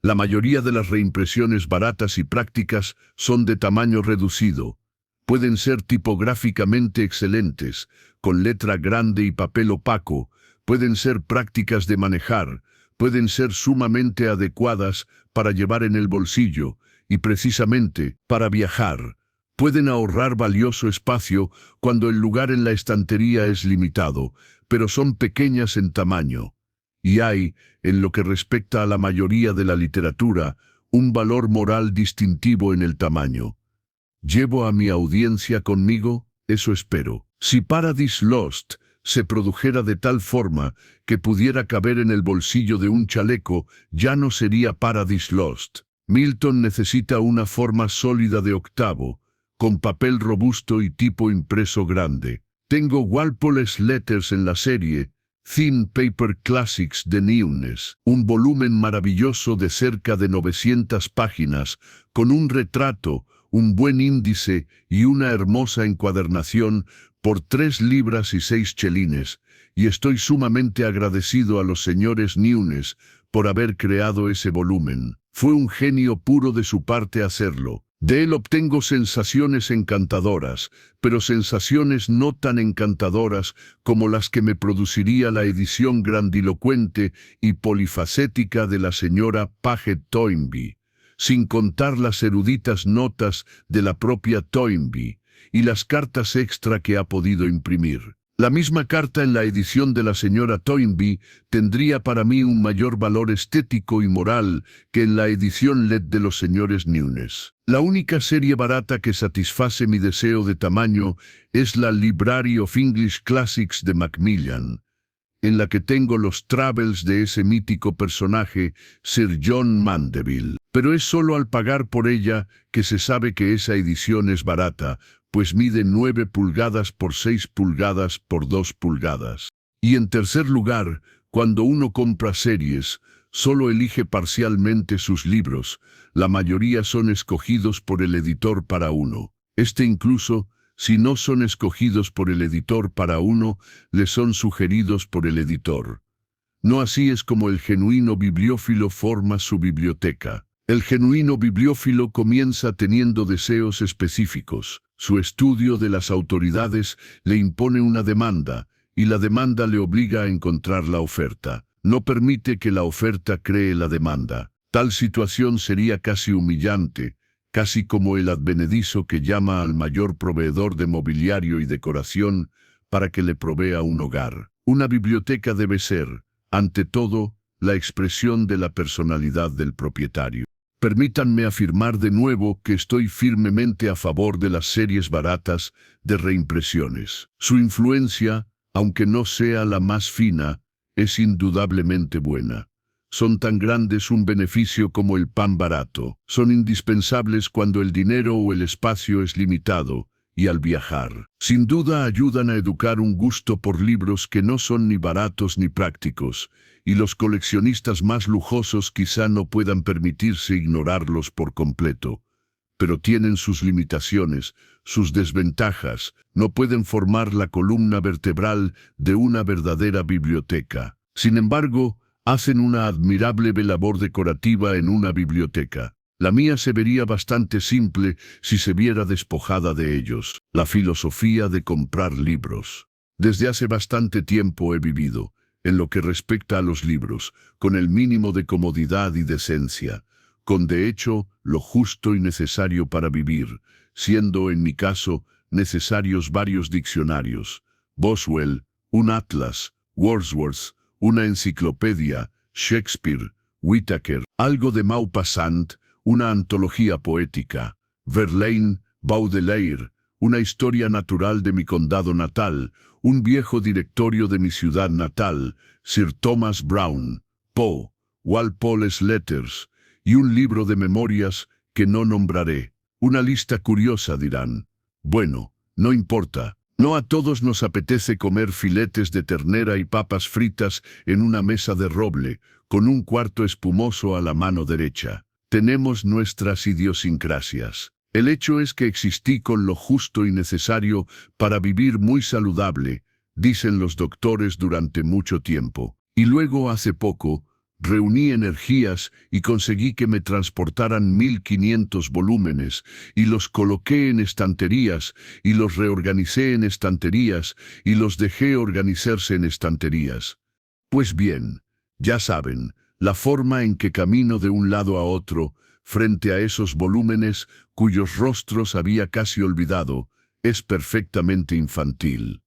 la mayoría de las reimpresiones baratas y prácticas son de tamaño reducido. Pueden ser tipográficamente excelentes, con letra grande y papel opaco, pueden ser prácticas de manejar, pueden ser sumamente adecuadas para llevar en el bolsillo y precisamente para viajar. Pueden ahorrar valioso espacio cuando el lugar en la estantería es limitado, pero son pequeñas en tamaño. Y hay, en lo que respecta a la mayoría de la literatura, un valor moral distintivo en el tamaño. ¿Llevo a mi audiencia conmigo? Eso espero. Si Paradise Lost se produjera de tal forma que pudiera caber en el bolsillo de un chaleco, ya no sería Paradise Lost. Milton necesita una forma sólida de octavo, con papel robusto y tipo impreso grande. Tengo Walpole's Letters en la serie Thin Paper Classics de Newnes, un volumen maravilloso de cerca de 900 páginas, con un retrato, un buen índice y una hermosa encuadernación por 3 libras y 6 chelines, y estoy sumamente agradecido a los señores Newnes por haber creado ese volumen. Fue un genio puro de su parte hacerlo. De él obtengo sensaciones encantadoras, pero sensaciones no tan encantadoras como las que me produciría la edición grandilocuente y polifacética de la señora Paget Toynbee, sin contar las eruditas notas de la propia Toynbee y las cartas extra que ha podido imprimir. La misma carta en la edición de la señora Toynbee tendría para mí un mayor valor estético y moral que en la edición LED de los señores Newnes. La única serie barata que satisface mi deseo de tamaño es la Library of English Classics de Macmillan, en la que tengo los travels de ese mítico personaje, Sir John Mandeville. Pero es solo al pagar por ella que se sabe que esa edición es barata, pues mide 9 pulgadas por 6 pulgadas por 2 pulgadas. Y en tercer lugar, cuando uno compra series, solo elige parcialmente sus libros, la mayoría son escogidos por el editor para uno. Incluso, si no son escogidos por el editor para uno, le son sugeridos por el editor. No así es como el genuino bibliófilo forma su biblioteca. El genuino bibliófilo comienza teniendo deseos específicos. Su estudio de las autoridades le impone una demanda, y la demanda le obliga a encontrar la oferta. No permite que la oferta cree la demanda. Tal situación sería casi humillante, casi como el advenedizo que llama al mayor proveedor de mobiliario y decoración para que le provea un hogar. Una biblioteca debe ser, ante todo, la expresión de la personalidad del propietario. Permítanme afirmar de nuevo que estoy firmemente a favor de las series baratas de reimpresiones. Su influencia, aunque no sea la más fina, es indudablemente buena. Son tan grandes un beneficio como el pan barato. Son indispensables cuando el dinero o el espacio es limitado y al viajar. Sin duda ayudan a educar un gusto por libros que no son ni baratos ni prácticos, y los coleccionistas más lujosos quizá no puedan permitirse ignorarlos por completo. Pero tienen sus limitaciones, sus desventajas, no pueden formar la columna vertebral de una verdadera biblioteca. Sin embargo, hacen una admirable labor decorativa en una biblioteca. La mía se vería bastante simple si se viera despojada de ellos. La filosofía de comprar libros. Desde hace bastante tiempo he vivido, en lo que respecta a los libros, con el mínimo de comodidad y decencia, con de hecho lo justo y necesario para vivir, siendo en mi caso necesarios varios diccionarios, Boswell, un atlas, Wordsworth, una enciclopedia, Shakespeare, Whitaker, algo de Maupassant, una antología poética, Verlaine, Baudelaire, una historia natural de mi condado natal, un viejo directorio de mi ciudad natal, Sir Thomas Browne, Poe, Walpole's Letters, y un libro de memorias que no nombraré. Una lista curiosa, dirán. Bueno, no importa. No a todos nos apetece comer filetes de ternera y papas fritas en una mesa de roble, con un cuarto espumoso a la mano derecha. Tenemos nuestras idiosincrasias. El hecho es que existí con lo justo y necesario para vivir muy saludable, dicen los doctores durante mucho tiempo. Y luego, hace poco, reuní energías y conseguí que me transportaran 1500 volúmenes, y los coloqué en estanterías, y los reorganicé en estanterías, y los dejé organizarse en estanterías. Pues bien, ya saben, la forma en que camino de un lado a otro, frente a esos volúmenes cuyos rostros había casi olvidado, es perfectamente infantil.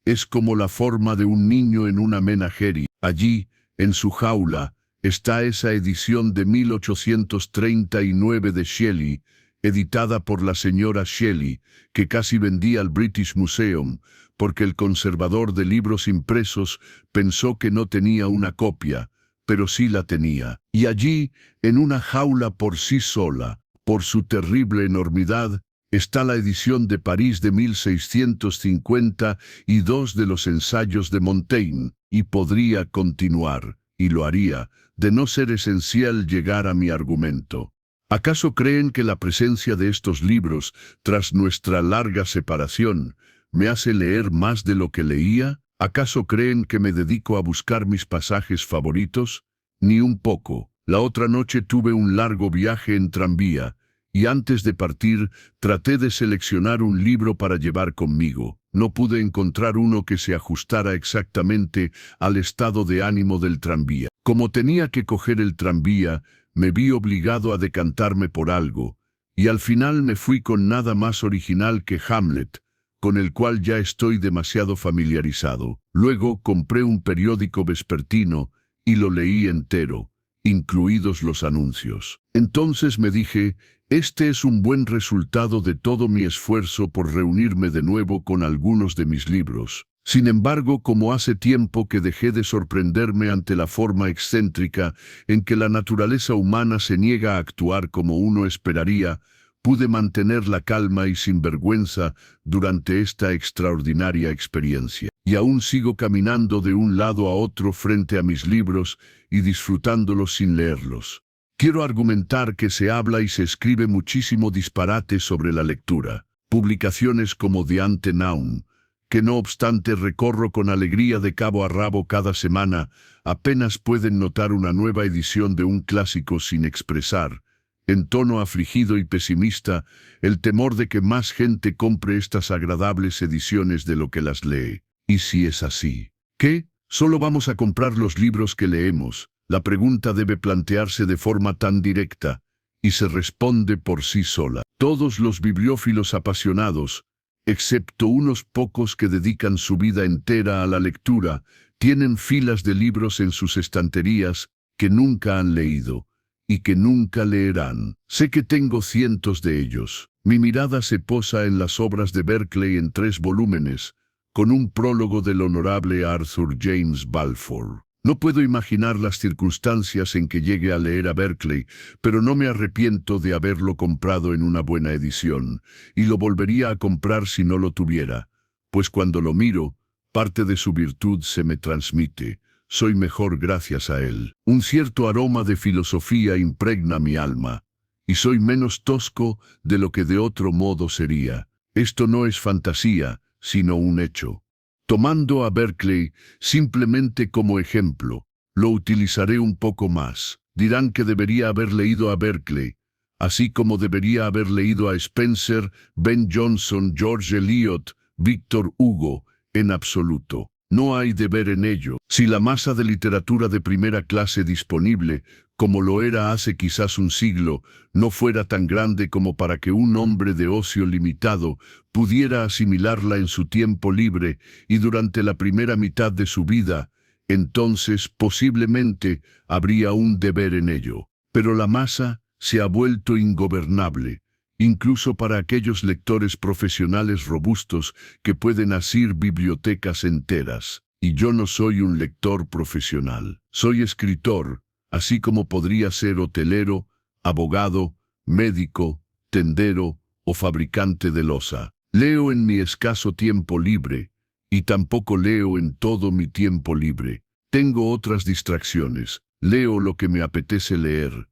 Es como la forma de un niño en una menagerie. Allí, en su jaula, está esa edición de 1839 de Shelley, editada por la señora Shelley, que casi vendía al British Museum, porque el conservador de libros impresos pensó que no tenía una copia, pero sí la tenía. Y allí, en una jaula por sí sola, por su terrible enormidad, está la edición de París de 1650 y dos de los ensayos de Montaigne, y podría continuar, y lo haría, de no ser esencial llegar a mi argumento. ¿Acaso creen que la presencia de estos libros, tras nuestra larga separación, me hace leer más de lo que leía? ¿Acaso creen que me dedico a buscar mis pasajes favoritos? Ni un poco. La otra noche tuve un largo viaje en tranvía, y antes de partir traté de seleccionar un libro para llevar conmigo. No pude encontrar uno que se ajustara exactamente al estado de ánimo del tranvía. Como tenía que coger el tranvía, me vi obligado a decantarme por algo, y al final me fui con nada más original que Hamlet, con el cual ya estoy demasiado familiarizado. Luego compré un periódico vespertino y lo leí entero, incluidos los anuncios. Entonces me dije, este es un buen resultado de todo mi esfuerzo por reunirme de nuevo con algunos de mis libros. Sin embargo, como hace tiempo que dejé de sorprenderme ante la forma excéntrica en que la naturaleza humana se niega a actuar como uno esperaría, pude mantener la calma y sin vergüenza durante esta extraordinaria experiencia. Y aún sigo caminando de un lado a otro frente a mis libros y disfrutándolos sin leerlos. Quiero argumentar que se habla y se escribe muchísimo disparate sobre la lectura. Publicaciones como The Antenaum, que no obstante recorro con alegría de cabo a rabo cada semana, apenas pueden notar una nueva edición de un clásico sin expresar, en tono afligido y pesimista, el temor de que más gente compre estas agradables ediciones de lo que las lee. ¿Y si es así? ¿Qué? ¿Solo vamos a comprar los libros que leemos? La pregunta debe plantearse de forma tan directa, y se responde por sí sola. Todos los bibliófilos apasionados, excepto unos pocos que dedican su vida entera a la lectura, tienen filas de libros en sus estanterías que nunca han leído y que nunca leerán. Sé que tengo cientos de ellos. Mi mirada se posa en las obras de Berkeley en 3 volúmenes, con un prólogo del honorable Arthur James Balfour. No puedo imaginar las circunstancias en que llegue a leer a Berkeley, pero no me arrepiento de haberlo comprado en una buena edición, y lo volvería a comprar si no lo tuviera, pues cuando lo miro, parte de su virtud se me transmite. Soy mejor gracias a él. Un cierto aroma de filosofía impregna mi alma, y soy menos tosco de lo que de otro modo sería. Esto no es fantasía, sino un hecho. Tomando a Berkeley simplemente como ejemplo, lo utilizaré un poco más. Dirán que debería haber leído a Berkeley, así como debería haber leído a Spencer, Ben Jonson, George Eliot, Víctor Hugo. En absoluto. No hay deber en ello. Si la masa de literatura de primera clase disponible, como lo era hace quizás un siglo, no fuera tan grande como para que un hombre de ocio limitado pudiera asimilarla en su tiempo libre y durante la primera mitad de su vida, entonces posiblemente habría un deber en ello. Pero la masa se ha vuelto ingobernable, incluso para aquellos lectores profesionales robustos que pueden asir bibliotecas enteras. Y yo no soy un lector profesional. Soy escritor, así como podría ser hotelero, abogado, médico, tendero o fabricante de loza. Leo en mi escaso tiempo libre, y tampoco leo en todo mi tiempo libre. Tengo otras distracciones. Leo lo que me apetece leer,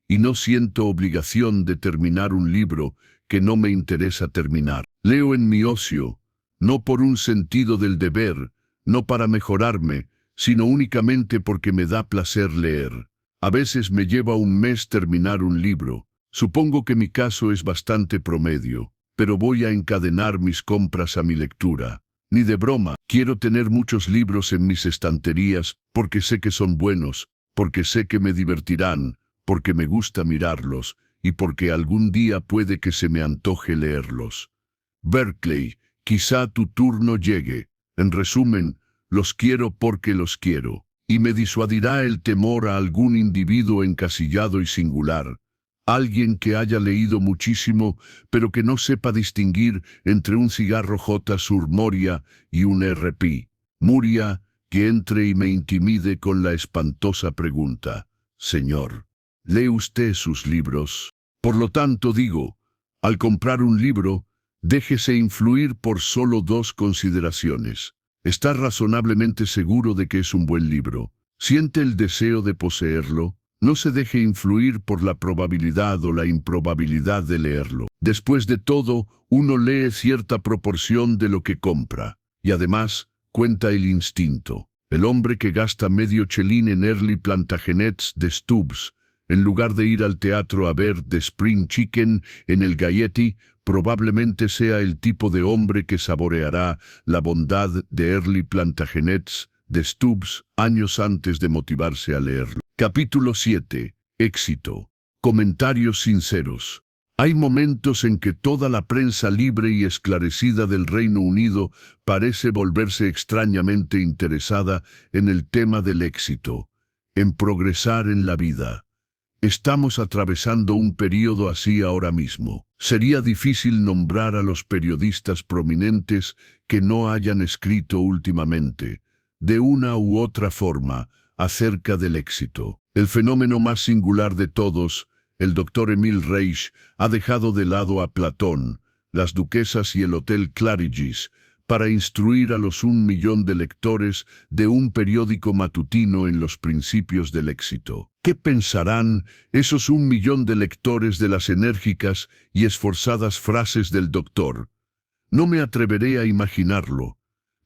y no siento obligación de terminar un libro que no me interesa terminar. Leo en mi ocio, no por un sentido del deber, no para mejorarme, sino únicamente porque me da placer leer. A veces me lleva un mes terminar un libro. Supongo que mi caso es bastante promedio, pero voy a encadenar mis compras a mi lectura. Ni de broma, quiero tener muchos libros en mis estanterías porque sé que son buenos, porque sé que me divertirán, porque me gusta mirarlos y porque algún día puede que se me antoje leerlos. Berkeley, quizá tu turno llegue. En resumen, los quiero porque los quiero, y me disuadirá el temor a algún individuo encasillado y singular, alguien que haya leído muchísimo, pero que no sepa distinguir entre un cigarro J. Sur Moria y un R.P. Muria, que entre y me intimide con la espantosa pregunta: Señor, ¿lee usted sus libros? Por lo tanto digo, al comprar un libro, déjese influir por solo 2 consideraciones. ¿Está razonablemente seguro de que es un buen libro? ¿Siente el deseo de poseerlo? No se deje influir por la probabilidad o la improbabilidad de leerlo. Después de todo, uno lee cierta proporción de lo que compra. Y además, cuenta el instinto. El hombre que gasta medio chelín en Early Plantagenets de Stubbs, en lugar de ir al teatro a ver The Spring Chicken en el Gaiety, probablemente sea el tipo de hombre que saboreará la bondad de Early Plantagenets de Stubbs años antes de motivarse a leerlo. Capítulo 7. Éxito. Comentarios sinceros. Hay momentos en que toda la prensa libre y esclarecida del Reino Unido parece volverse extrañamente interesada en el tema del éxito, en progresar en la vida. Estamos atravesando un período así ahora mismo. Sería difícil nombrar a los periodistas prominentes que no hayan escrito últimamente, de una u otra forma, acerca del éxito. El fenómeno más singular de todos, el Dr. Emil Reich, ha dejado de lado a Platón, las duquesas y el Hotel Claridge's, para instruir a los 1 millón de lectores de un periódico matutino en los principios del éxito. ¿Qué pensarán esos 1 millón de lectores de las enérgicas y esforzadas frases del doctor? No me atreveré a imaginarlo,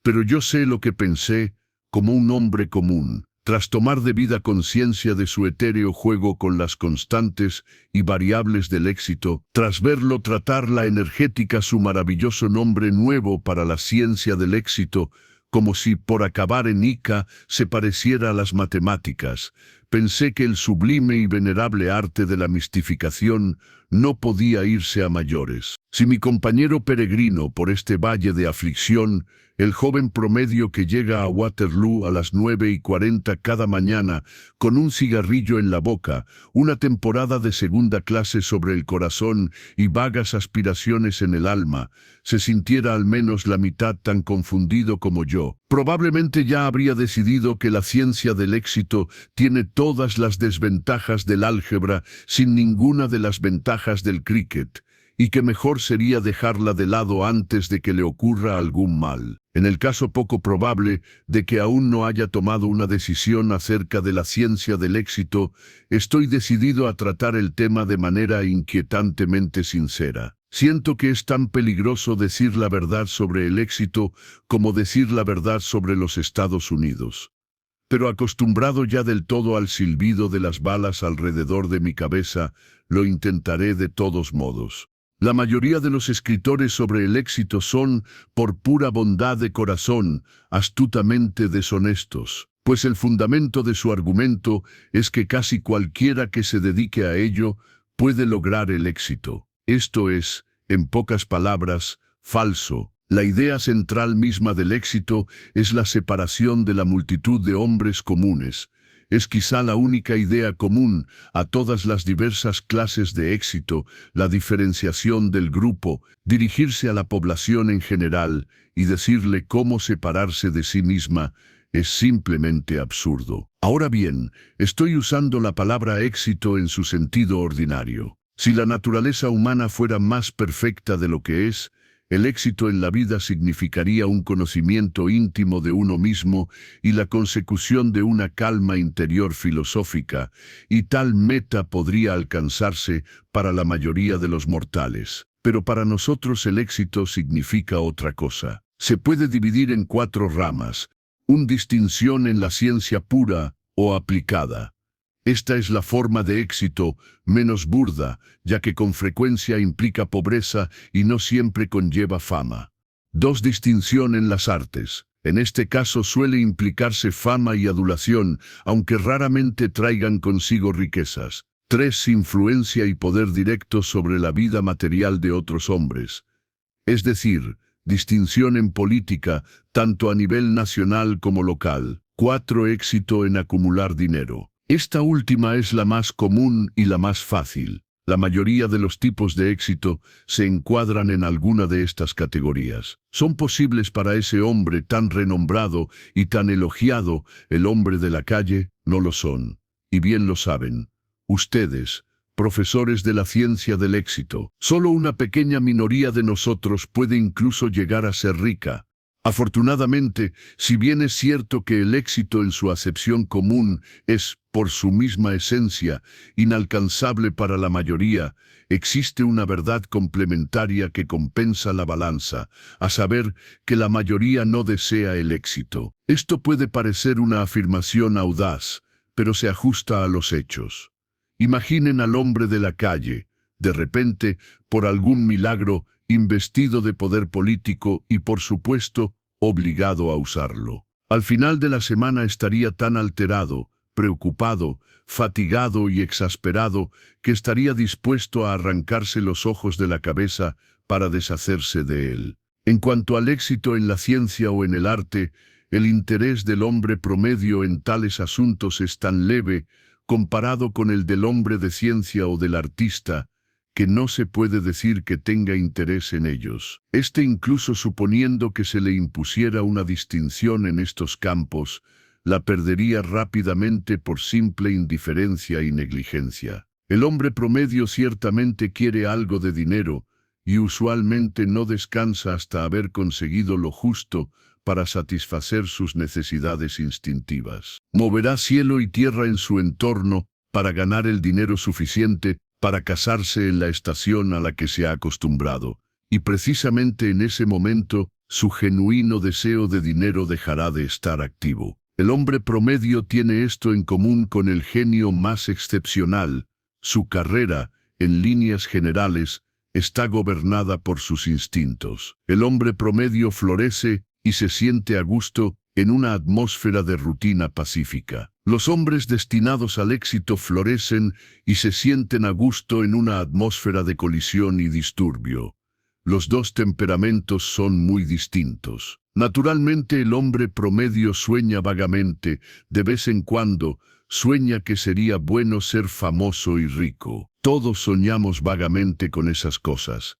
pero yo sé lo que pensé como un hombre común, tras tomar debida conciencia de su etéreo juego con las constantes y variables del éxito, tras verlo tratar la energética su maravilloso nombre nuevo para la ciencia del éxito, como si por acabar en ica se pareciera a las matemáticas, Pensé que el sublime y venerable arte de la mistificación no podía irse a mayores. Si mi compañero peregrino por este valle de aflicción, el joven promedio que llega a Waterloo a las 9:40 cada mañana, con un cigarrillo en la boca, una temporada de segunda clase sobre el corazón y vagas aspiraciones en el alma, se sintiera al menos la mitad tan confundido como yo, probablemente ya habría decidido que la ciencia del éxito tiene todas las desventajas del álgebra sin ninguna de las ventajas del cricket, y que mejor sería dejarla de lado antes de que le ocurra algún mal. En el caso poco probable de que aún no haya tomado una decisión acerca de la ciencia del éxito, estoy decidido a tratar el tema de manera inquietantemente sincera. Siento que es tan peligroso decir la verdad sobre el éxito como decir la verdad sobre los Estados Unidos. Pero acostumbrado ya del todo al silbido de las balas alrededor de mi cabeza, lo intentaré de todos modos. La mayoría de los escritores sobre el éxito son, por pura bondad de corazón, astutamente deshonestos, pues el fundamento de su argumento es que casi cualquiera que se dedique a ello puede lograr el éxito. Esto es, en pocas palabras, falso. La idea central misma del éxito es la separación de la multitud de hombres comunes. Es quizá la única idea común a todas las diversas clases de éxito, la diferenciación del grupo, dirigirse a la población en general y decirle cómo separarse de sí misma, es simplemente absurdo. Ahora bien, estoy usando la palabra éxito en su sentido ordinario. Si la naturaleza humana fuera más perfecta de lo que es, el éxito en la vida significaría un conocimiento íntimo de uno mismo y la consecución de una calma interior filosófica, y tal meta podría alcanzarse para la mayoría de los mortales. Pero para nosotros el éxito significa otra cosa. Se puede dividir en 4 ramas, una distinción en la ciencia pura o aplicada. Esta es la forma de éxito menos burda, ya que con frecuencia implica pobreza y no siempre conlleva fama. 2. Distinción en las artes. En este caso suele implicarse fama y adulación, aunque raramente traigan consigo riquezas. 3. Influencia y poder directo sobre la vida material de otros hombres. Es decir, distinción en política, tanto a nivel nacional como local. 4. Éxito en acumular dinero. Esta última es la más común y la más fácil. La mayoría de los tipos de éxito se encuadran en alguna de estas categorías. Son posibles para ese hombre tan renombrado y tan elogiado, el hombre de la calle, no lo son. Y bien lo saben. Ustedes, profesores de la ciencia del éxito, solo una pequeña minoría de nosotros puede incluso llegar a ser rica. Afortunadamente, si bien es cierto que el éxito en su acepción común es, por su misma esencia, inalcanzable para la mayoría, existe una verdad complementaria que compensa la balanza, a saber, que la mayoría no desea el éxito. Esto puede parecer una afirmación audaz, pero se ajusta a los hechos. Imaginen al hombre de la calle, de repente, por algún milagro, investido de poder político y, por supuesto, obligado a usarlo. Al final de la semana estaría tan alterado, preocupado, fatigado y exasperado que estaría dispuesto a arrancarse los ojos de la cabeza para deshacerse de él. En cuanto al éxito en la ciencia o en el arte, el interés del hombre promedio en tales asuntos es tan leve, comparado con el del hombre de ciencia o del artista, que no se puede decir que tenga interés en ellos. Incluso suponiendo que se le impusiera una distinción en estos campos, la perdería rápidamente por simple indiferencia y negligencia. El hombre promedio ciertamente quiere algo de dinero, y usualmente no descansa hasta haber conseguido lo justo para satisfacer sus necesidades instintivas. Moverá cielo y tierra en su entorno para ganar el dinero suficiente para casarse en la estación a la que se ha acostumbrado, y precisamente en ese momento su genuino deseo de dinero dejará de estar activo. El hombre promedio tiene esto en común con el genio más excepcional. Su carrera, en líneas generales, está gobernada por sus instintos. El hombre promedio florece y se siente a gusto en una atmósfera de rutina pacífica. Los hombres destinados al éxito florecen y se sienten a gusto en una atmósfera de colisión y disturbio. Los dos temperamentos son muy distintos. Naturalmente, el hombre promedio sueña vagamente, de vez en cuando, sueña que sería bueno ser famoso y rico. Todos soñamos vagamente con esas cosas.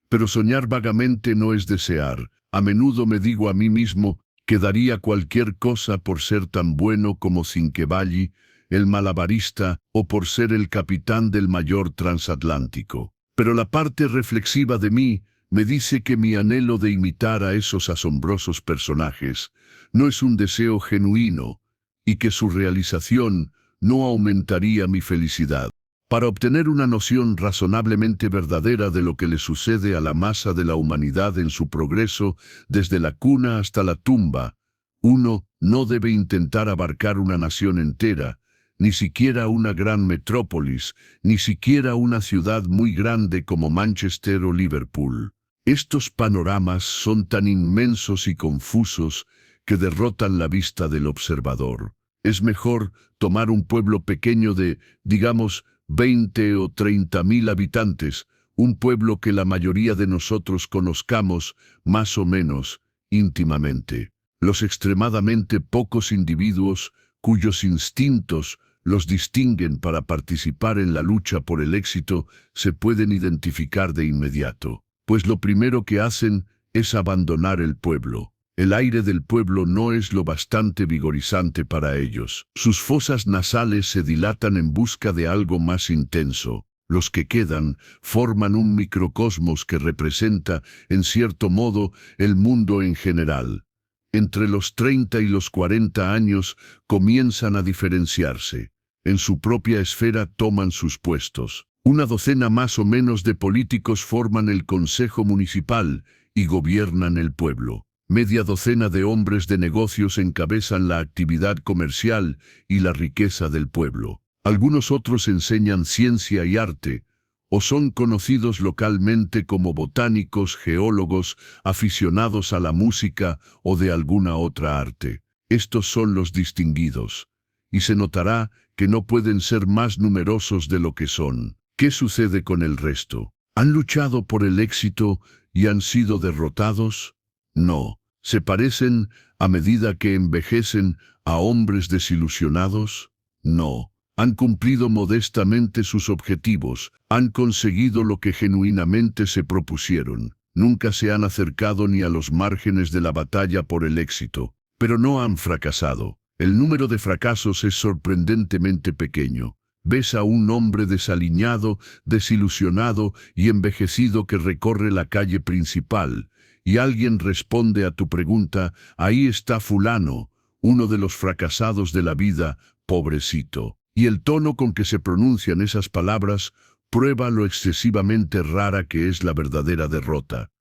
Pero soñar vagamente no es desear. A menudo me digo a mí mismo que daría cualquier cosa por ser tan bueno como Cinquevalli, el malabarista, o por ser el capitán del mayor transatlántico. Pero la parte reflexiva de mí me dice que mi anhelo de imitar a esos asombrosos personajes no es un deseo genuino y que su realización no aumentaría mi felicidad. Para obtener una noción razonablemente verdadera de lo que le sucede a la masa de la humanidad en su progreso desde la cuna hasta la tumba, uno no debe intentar abarcar una nación entera, ni siquiera una gran metrópolis, ni siquiera una ciudad muy grande como Manchester o Liverpool. Estos panoramas son tan inmensos y confusos que derrotan la vista del observador. Es mejor tomar un pueblo pequeño de, digamos, 20 o 30.000 habitantes, un pueblo que la mayoría de nosotros conozcamos más o menos íntimamente. Los extremadamente pocos individuos cuyos instintos los distinguen para participar en la lucha por el éxito se pueden identificar de inmediato, pues lo primero que hacen es abandonar el pueblo. El aire del pueblo no es lo bastante vigorizante para ellos. Sus fosas nasales se dilatan en busca de algo más intenso. Los que quedan forman un microcosmos que representa, en cierto modo, el mundo en general. Entre los 30 y los 40 años comienzan a diferenciarse. En su propia esfera toman sus puestos. Una docena más o menos de políticos forman el Consejo Municipal y gobiernan el pueblo. Media docena de hombres de negocios encabezan la actividad comercial y la riqueza del pueblo. Algunos otros enseñan ciencia y arte, o son conocidos localmente como botánicos, geólogos, aficionados a la música o de alguna otra arte. Estos son los distinguidos, y se notará que no pueden ser más numerosos de lo que son. ¿Qué sucede con el resto? ¿Han luchado por el éxito y han sido derrotados? No. ¿Se parecen, a medida que envejecen, a hombres desilusionados? No. Han cumplido modestamente sus objetivos, han conseguido lo que genuinamente se propusieron. Nunca se han acercado ni a los márgenes de la batalla por el éxito, pero no han fracasado. El número de fracasos es sorprendentemente pequeño. Ves a un hombre desaliñado, desilusionado y envejecido que recorre la calle principal, y alguien responde a tu pregunta: ahí está fulano, uno de los fracasados de la vida, pobrecito. Y el tono con que se pronuncian esas palabras prueba lo excesivamente rara que es la verdadera derrota.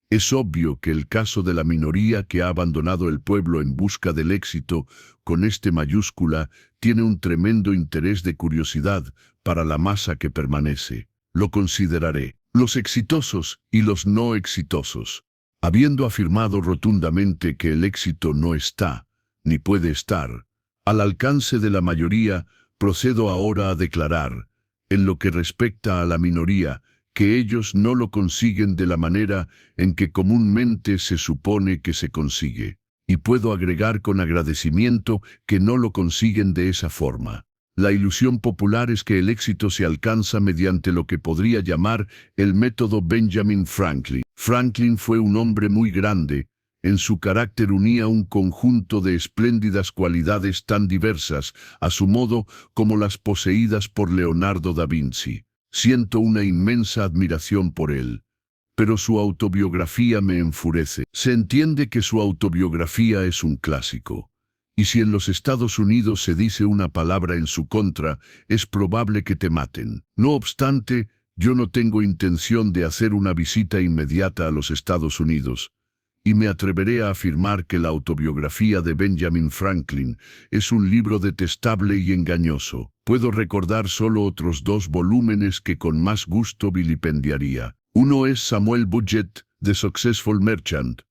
Es obvio que el caso de la minoría que ha abandonado el pueblo en busca del éxito, con este mayúscula, tiene un tremendo interés de curiosidad para la masa que permanece. Lo consideraré. Los exitosos y los no exitosos. Habiendo afirmado rotundamente que el éxito no está, ni puede estar, al alcance de la mayoría, procedo ahora a declarar, en lo que respecta a la minoría, que ellos no lo consiguen de la manera en que comúnmente se supone que se consigue. Y puedo agregar con agradecimiento que no lo consiguen de esa forma. La ilusión popular es que el éxito se alcanza mediante lo que podría llamar el método Benjamin Franklin. Franklin fue un hombre muy grande. En su carácter unía un conjunto de espléndidas cualidades tan diversas, a su modo, como las poseídas por Leonardo da Vinci. Siento una inmensa admiración por él, pero su autobiografía me enfurece. Se entiende que su autobiografía es un clásico, y si en los Estados Unidos se dice una palabra en su contra, es probable que te maten. No obstante, yo no tengo intención de hacer una visita inmediata a los Estados Unidos, y me atreveré a afirmar que la autobiografía de Benjamin Franklin es un libro detestable y engañoso. Puedo recordar solo otros 2 volúmenes que con más gusto vilipendiaría. Uno es Samuel Budget, The Successful Merchant,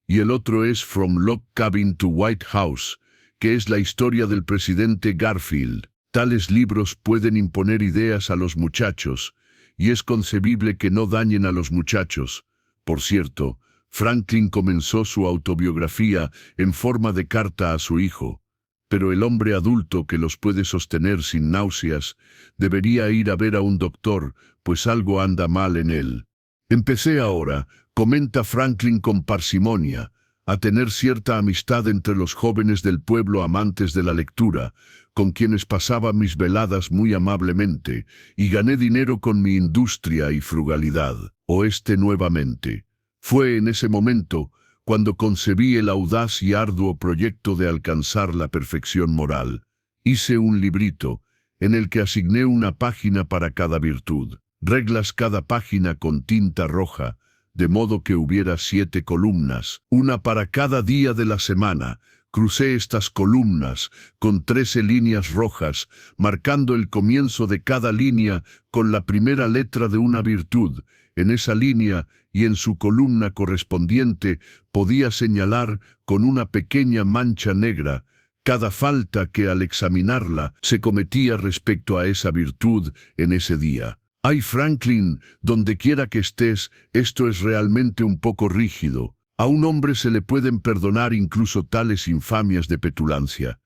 y el otro es From Log Cabin to White House, que es la historia del presidente Garfield. Tales libros pueden imponer ideas a los muchachos, y es concebible que no dañen a los muchachos. Por cierto, Franklin comenzó su autobiografía en forma de carta a su hijo, pero el hombre adulto que los puede sostener sin náuseas debería ir a ver a un doctor, pues algo anda mal en él. Empecé ahora, comenta Franklin con parsimonia, a tener cierta amistad entre los jóvenes del pueblo amantes de la lectura, con quienes pasaba mis veladas muy amablemente, y gané dinero con mi industria y frugalidad. Oeste nuevamente. Fue en ese momento cuando concebí el audaz y arduo proyecto de alcanzar la perfección moral. Hice un librito, en el que asigné una página para cada virtud, reglas cada página con tinta roja, de modo que hubiera 7 columnas, una para cada día de la semana. Crucé estas columnas con 13 líneas rojas, marcando el comienzo de cada línea con la primera letra de una virtud. En esa línea y en su columna correspondiente podía señalar con una pequeña mancha negra cada falta que al examinarla se cometía respecto a esa virtud en ese día. Ay, Franklin, donde quiera que estés, esto es realmente un poco rígido. A un hombre se le pueden perdonar incluso tales infamias de petulancia.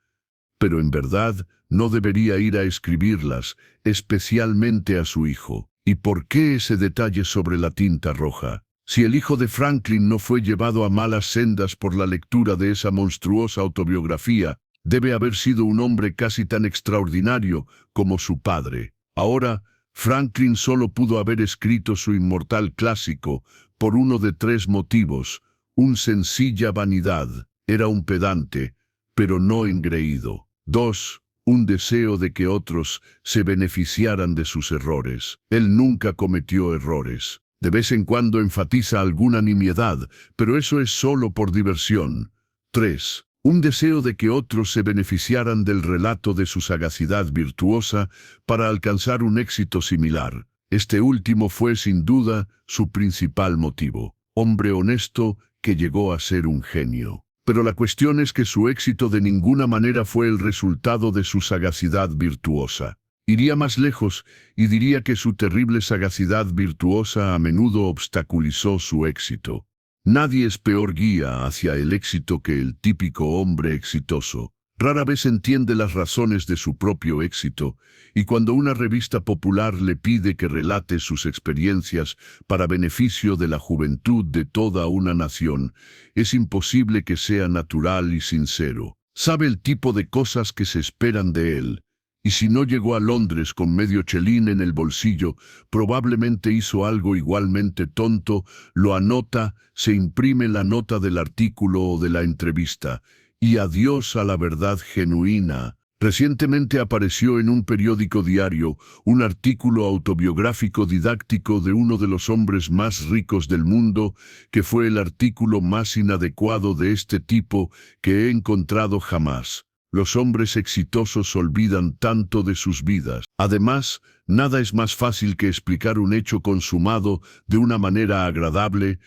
Pero en verdad no debería ir a escribirlas, especialmente a su hijo. ¿Y por qué ese detalle sobre la tinta roja? Si el hijo de Franklin no fue llevado a malas sendas por la lectura de esa monstruosa autobiografía, debe haber sido un hombre casi tan extraordinario como su padre. Ahora, Franklin solo pudo haber escrito su inmortal clásico por uno de 3 motivos. Un sencilla vanidad, era un pedante, pero no engreído. 2. Un deseo de que otros se beneficiaran de sus errores. Él nunca cometió errores. De vez en cuando enfatiza alguna nimiedad, pero eso es solo por diversión. 3. Un deseo de que otros se beneficiaran del relato de su sagacidad virtuosa para alcanzar un éxito similar. Este último fue sin duda su principal motivo. Hombre honesto que llegó a ser un genio. Pero la cuestión es que su éxito de ninguna manera fue el resultado de su sagacidad virtuosa. Iría más lejos y diría que su terrible sagacidad virtuosa a menudo obstaculizó su éxito. Nadie es peor guía hacia el éxito que el típico hombre exitoso. Rara vez entiende las razones de su propio éxito, y cuando una revista popular le pide que relate sus experiencias para beneficio de la juventud de toda una nación, es imposible que sea natural y sincero. Sabe el tipo de cosas que se esperan de él, y si no llegó a Londres con medio chelín en el bolsillo, probablemente hizo algo igualmente tonto, lo anota, se imprime la nota del artículo o de la entrevista, y adiós a la verdad genuina. Recientemente apareció en un periódico diario un artículo autobiográfico didáctico de uno de los hombres más ricos del mundo, que fue el artículo más inadecuado de este tipo que he encontrado jamás. Los hombres exitosos olvidan tanto de sus vidas. Además, nada es más fácil que explicar un hecho consumado de una manera agradable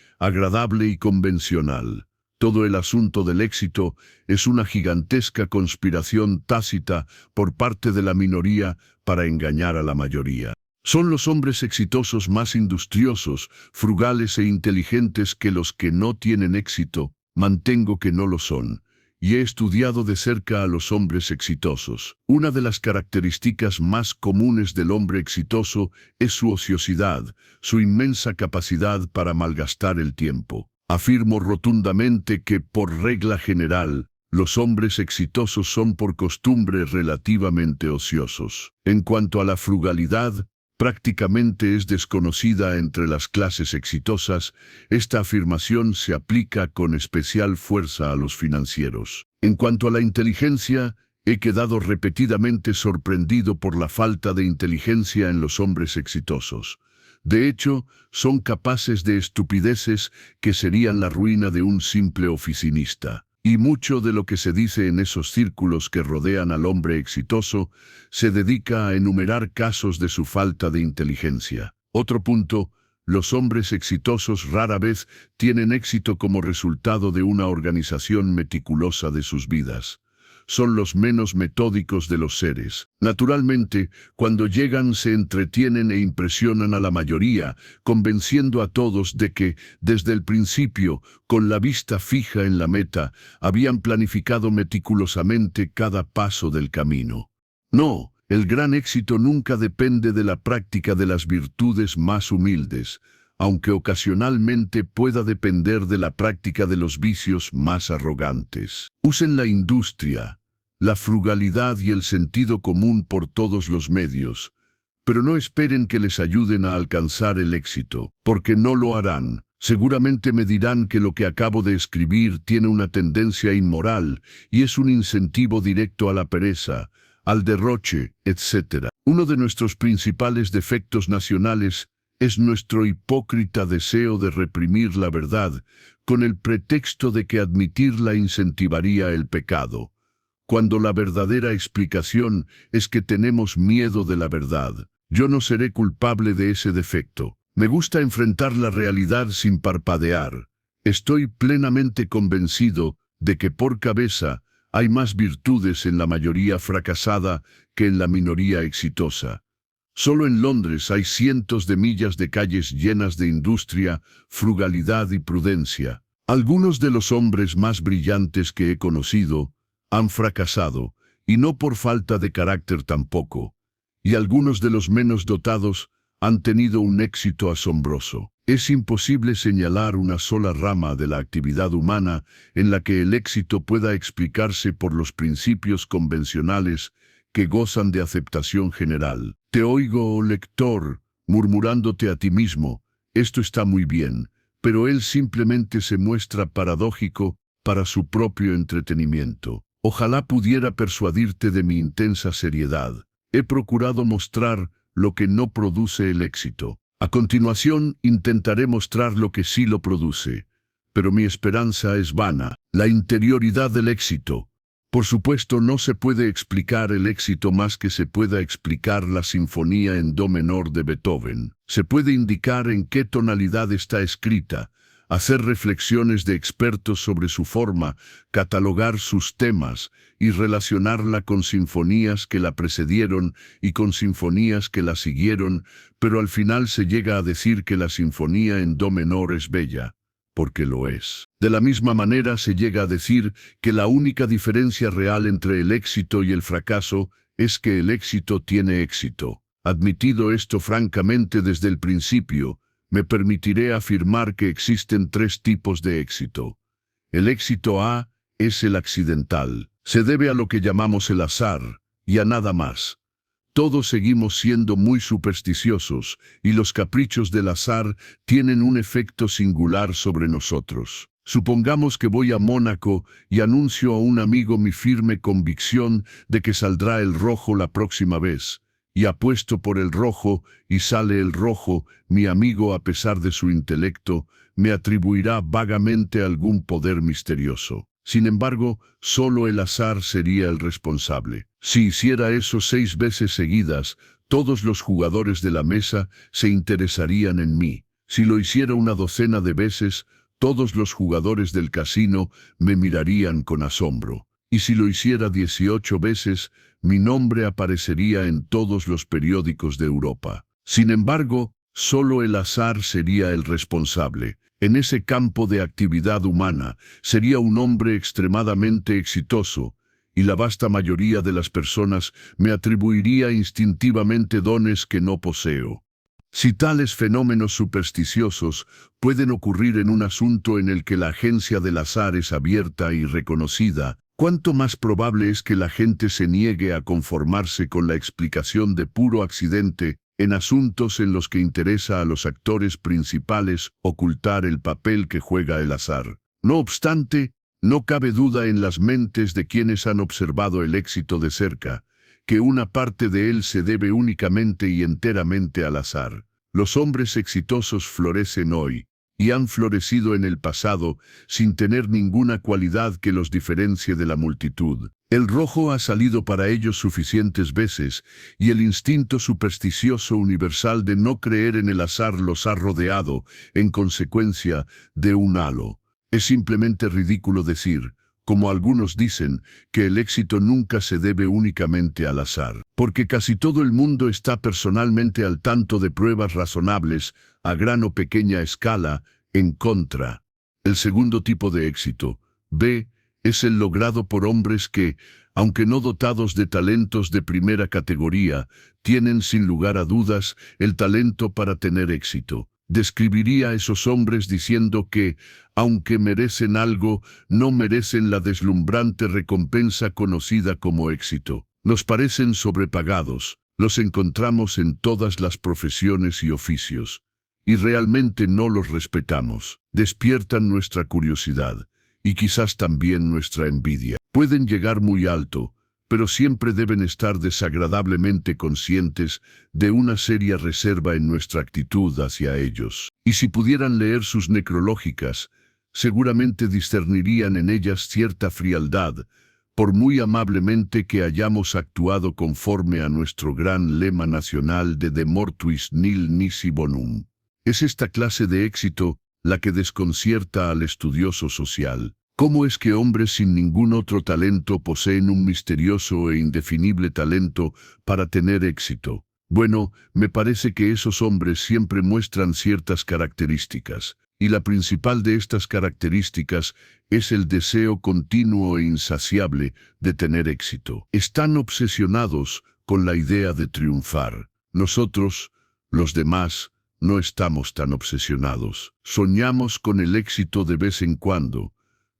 y convencional. Todo el asunto del éxito es una gigantesca conspiración tácita por parte de la minoría para engañar a la mayoría. Son los hombres exitosos más industriosos, frugales e inteligentes que los que no tienen éxito. Mantengo que no lo son. Y he estudiado de cerca a los hombres exitosos. Una de las características más comunes del hombre exitoso es su ociosidad, su inmensa capacidad para malgastar el tiempo. Afirmo rotundamente que, por regla general, los hombres exitosos son por costumbre relativamente ociosos. En cuanto a la frugalidad, prácticamente es desconocida entre las clases exitosas. Esta afirmación se aplica con especial fuerza a los financieros. En cuanto a la inteligencia, he quedado repetidamente sorprendido por la falta de inteligencia en los hombres exitosos. De hecho, son capaces de estupideces que serían la ruina de un simple oficinista. Y mucho de lo que se dice en esos círculos que rodean al hombre exitoso se dedica a enumerar casos de su falta de inteligencia. Otro punto, los hombres exitosos rara vez tienen éxito como resultado de una organización meticulosa de sus vidas. son los menos metódicos de los seres. Naturalmente, cuando llegan se entretienen e impresionan a la mayoría, convenciendo a todos de que, desde el principio, con la vista fija en la meta, habían planificado meticulosamente cada paso del camino. No, el gran éxito nunca depende de la práctica de las virtudes más humildes, aunque ocasionalmente pueda depender de la práctica de los vicios más arrogantes. Usen la industria, la frugalidad y el sentido común por todos los medios, pero no esperen que les ayuden a alcanzar el éxito, porque no lo harán. Seguramente me dirán que lo que acabo de escribir tiene una tendencia inmoral y es un incentivo directo a la pereza, al derroche, etc. Uno de nuestros principales defectos nacionales es nuestro hipócrita deseo de reprimir la verdad con el pretexto de que admitirla incentivaría el pecado, cuando la verdadera explicación es que tenemos miedo de la verdad. Yo no seré culpable de ese defecto. Me gusta enfrentar la realidad sin parpadear. Estoy plenamente convencido de que por cabeza hay más virtudes en la mayoría fracasada que en la minoría exitosa. Solo en Londres hay cientos de millas de calles llenas de industria, frugalidad y prudencia. Algunos de los hombres más brillantes que he conocido han fracasado, y no por falta de carácter tampoco. Y algunos de los menos dotados han tenido un éxito asombroso. Es imposible señalar una sola rama de la actividad humana en la que el éxito pueda explicarse por los principios convencionales que gozan de aceptación general. Te oigo, oh lector, murmurándote a ti mismo, esto está muy bien, pero él simplemente se muestra paradójico para su propio entretenimiento. Ojalá pudiera persuadirte de mi intensa seriedad. He procurado mostrar lo que no produce el éxito. A continuación, intentaré mostrar lo que sí lo produce. Pero mi esperanza es vana. La interioridad del éxito. Por supuesto, no se puede explicar el éxito más que se pueda explicar la sinfonía en do menor de Beethoven. Se puede indicar en qué tonalidad está escrita, hacer reflexiones de expertos sobre su forma, catalogar sus temas y relacionarla con sinfonías que la precedieron y con sinfonías que la siguieron, pero al final se llega a decir que la sinfonía en do menor es bella, porque lo es. De la misma manera se llega a decir que la única diferencia real entre el éxito y el fracaso es que el éxito tiene éxito. Admitido esto francamente desde el principio, me permitiré afirmar que existen tres tipos de éxito. El éxito A es el accidental. Se debe a lo que llamamos el azar, y a nada más. Todos seguimos siendo muy supersticiosos, y los caprichos del azar tienen un efecto singular sobre nosotros. Supongamos que voy a Mónaco y anuncio a un amigo mi firme convicción de que saldrá el rojo la próxima vez. Y apuesto por el rojo, y sale el rojo, mi amigo, a pesar de su intelecto, me atribuirá vagamente algún poder misterioso. Sin embargo, solo el azar sería el responsable. Si hiciera eso 6 veces seguidas, todos los jugadores de la mesa se interesarían en mí. Si lo hiciera una docena de veces, todos los jugadores del casino me mirarían con asombro. Y si lo hiciera 18 veces, mi nombre aparecería en todos los periódicos de Europa. Sin embargo, solo el azar sería el responsable. En ese campo de actividad humana, sería un hombre extremadamente exitoso, y la vasta mayoría de las personas me atribuiría instintivamente dones que no poseo. Si tales fenómenos supersticiosos pueden ocurrir en un asunto en el que la agencia del azar es abierta y reconocida, ¿cuánto más probable es que la gente se niegue a conformarse con la explicación de puro accidente en asuntos en los que interesa a los actores principales ocultar el papel que juega el azar? No obstante, no cabe duda en las mentes de quienes han observado el éxito de cerca, que una parte de él se debe únicamente y enteramente al azar. Los hombres exitosos florecen hoy, y han florecido en el pasado sin tener ninguna cualidad que los diferencie de la multitud. El rojo ha salido para ellos suficientes veces, y el instinto supersticioso universal de no creer en el azar los ha rodeado, en consecuencia, de un halo. Es simplemente ridículo decir, como algunos dicen, que el éxito nunca se debe únicamente al azar, porque casi todo el mundo está personalmente al tanto de pruebas razonables, a gran o pequeña escala, en contra. El segundo tipo de éxito, B, es el logrado por hombres que, aunque no dotados de talentos de primera categoría, tienen sin lugar a dudas el talento para tener éxito. Describiría a esos hombres diciendo que, aunque merecen algo, no merecen la deslumbrante recompensa conocida como éxito. Nos parecen sobrepagados, los encontramos en todas las profesiones y oficios, y realmente no los respetamos. Despiertan nuestra curiosidad, y quizás también nuestra envidia. Pueden llegar muy alto, pero siempre deben estar desagradablemente conscientes de una seria reserva en nuestra actitud hacia ellos. Y si pudieran leer sus necrológicas, seguramente discernirían en ellas cierta frialdad, por muy amablemente que hayamos actuado conforme a nuestro gran lema nacional de mortuis nil nisi bonum. Es esta clase de éxito la que desconcierta al estudioso social. ¿Cómo es que hombres sin ningún otro talento poseen un misterioso e indefinible talento para tener éxito? Bueno, me parece que esos hombres siempre muestran ciertas características, y la principal de estas características es el deseo continuo e insaciable de tener éxito. Están obsesionados con la idea de triunfar. Nosotros, los demás, no estamos tan obsesionados. Soñamos con el éxito de vez en cuando,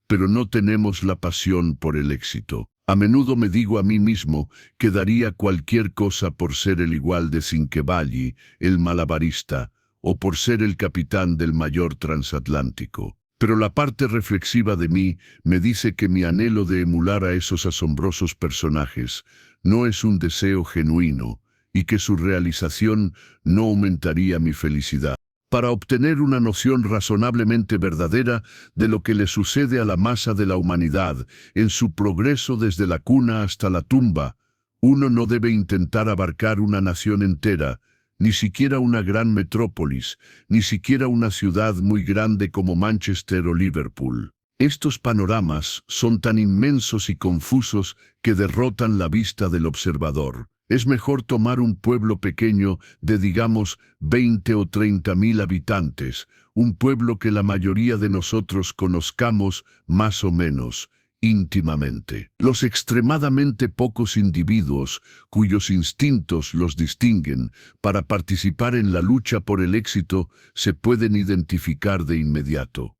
pero no tenemos la pasión por el éxito. A menudo me digo a mí mismo que daría cualquier cosa por ser el igual de Cinquevalli, el malabarista, o por ser el capitán del mayor transatlántico. Pero la parte reflexiva de mí me dice que mi anhelo de emular a esos asombrosos personajes no es un deseo genuino, y que su realización no aumentaría mi felicidad. Para obtener una noción razonablemente verdadera de lo que le sucede a la masa de la humanidad en su progreso desde la cuna hasta la tumba, uno no debe intentar abarcar una nación entera, ni siquiera una gran metrópolis, ni siquiera una ciudad muy grande como Manchester o Liverpool. Estos panoramas son tan inmensos y confusos que derrotan la vista del observador. Es mejor tomar un pueblo pequeño de, digamos, 20 o 30.000 habitantes, un pueblo que la mayoría de nosotros conozcamos más o menos íntimamente. Los extremadamente pocos individuos cuyos instintos los distinguen para participar en la lucha por el éxito se pueden identificar de inmediato,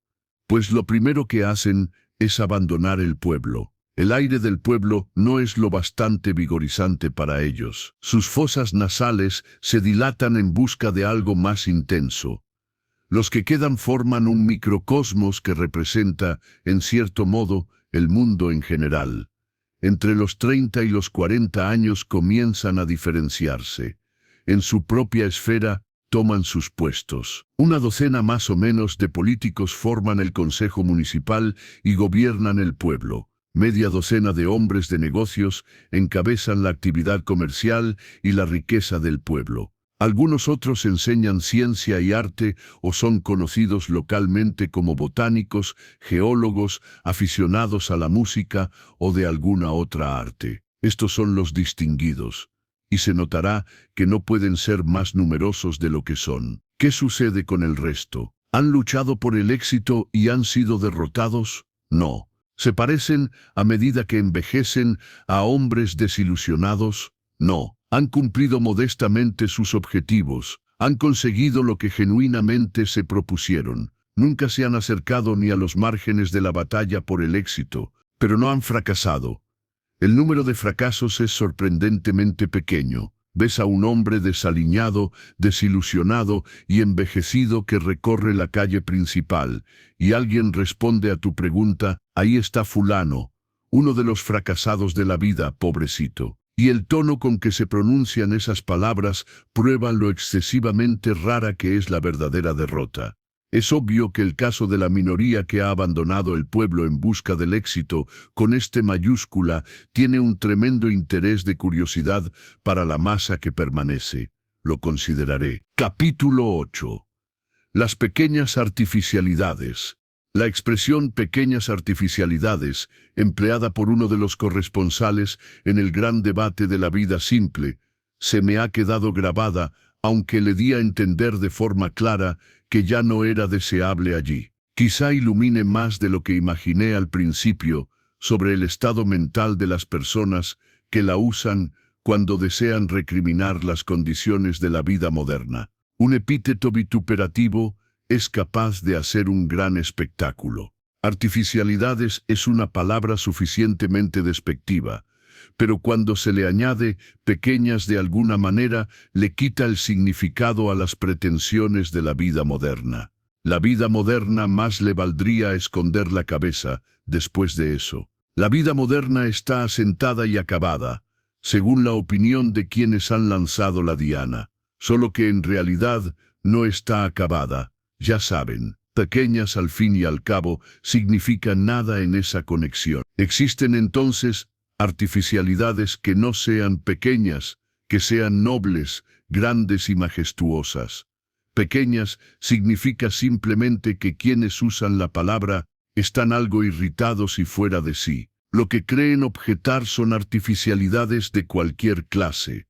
pues lo primero que hacen es abandonar el pueblo. El aire del pueblo no es lo bastante vigorizante para ellos. Sus fosas nasales se dilatan en busca de algo más intenso. Los que quedan forman un microcosmos que representa, en cierto modo, el mundo en general. Entre los 30 y los 40 años comienzan a diferenciarse. En su propia esfera, toman sus puestos. Una docena más o menos de políticos forman el consejo municipal y gobiernan el pueblo. Media docena de hombres de negocios encabezan la actividad comercial y la riqueza del pueblo. Algunos otros enseñan ciencia y arte o son conocidos localmente como botánicos, geólogos, aficionados a la música o de alguna otra arte. Estos son los distinguidos, y se notará que no pueden ser más numerosos de lo que son. ¿Qué sucede con el resto? ¿Han luchado por el éxito y han sido derrotados? No. ¿Se parecen, a medida que envejecen, a hombres desilusionados? No. Han cumplido modestamente sus objetivos, han conseguido lo que genuinamente se propusieron. Nunca se han acercado ni a los márgenes de la batalla por el éxito, pero no han fracasado. El número de fracasos es sorprendentemente pequeño. Ves a un hombre desaliñado, desilusionado y envejecido que recorre la calle principal, y alguien responde a tu pregunta: ahí está fulano, uno de los fracasados de la vida, pobrecito. Y el tono con que se pronuncian esas palabras prueba lo excesivamente rara que es la verdadera derrota. Es obvio que el caso de la minoría que ha abandonado el pueblo en busca del éxito, con este mayúscula, tiene un tremendo interés de curiosidad para la masa que permanece. Lo consideraré. Capítulo 8. Las pequeñas artificialidades. La expresión pequeñas artificialidades, empleada por uno de los corresponsales en el gran debate de la vida simple, se me ha quedado grabada, aunque le di a entender de forma clara que ya no era deseable allí. Quizá ilumine más de lo que imaginé al principio sobre el estado mental de las personas que la usan cuando desean recriminar las condiciones de la vida moderna. Un epíteto vituperativo es capaz de hacer un gran espectáculo. Artificialidades es una palabra suficientemente despectiva, pero cuando se le añade pequeñas de alguna manera, le quita el significado a las pretensiones de la vida moderna. La vida moderna más le valdría esconder la cabeza después de eso. La vida moderna está asentada y acabada, según la opinión de quienes han lanzado la diana, solo que en realidad no está acabada. Ya saben, pequeñas al fin y al cabo significa nada en esa conexión. Existen entonces artificialidades que no sean pequeñas, que sean nobles, grandes y majestuosas. Pequeñas significa simplemente que quienes usan la palabra están algo irritados y fuera de sí. Lo que creen objetar son artificialidades de cualquier clase,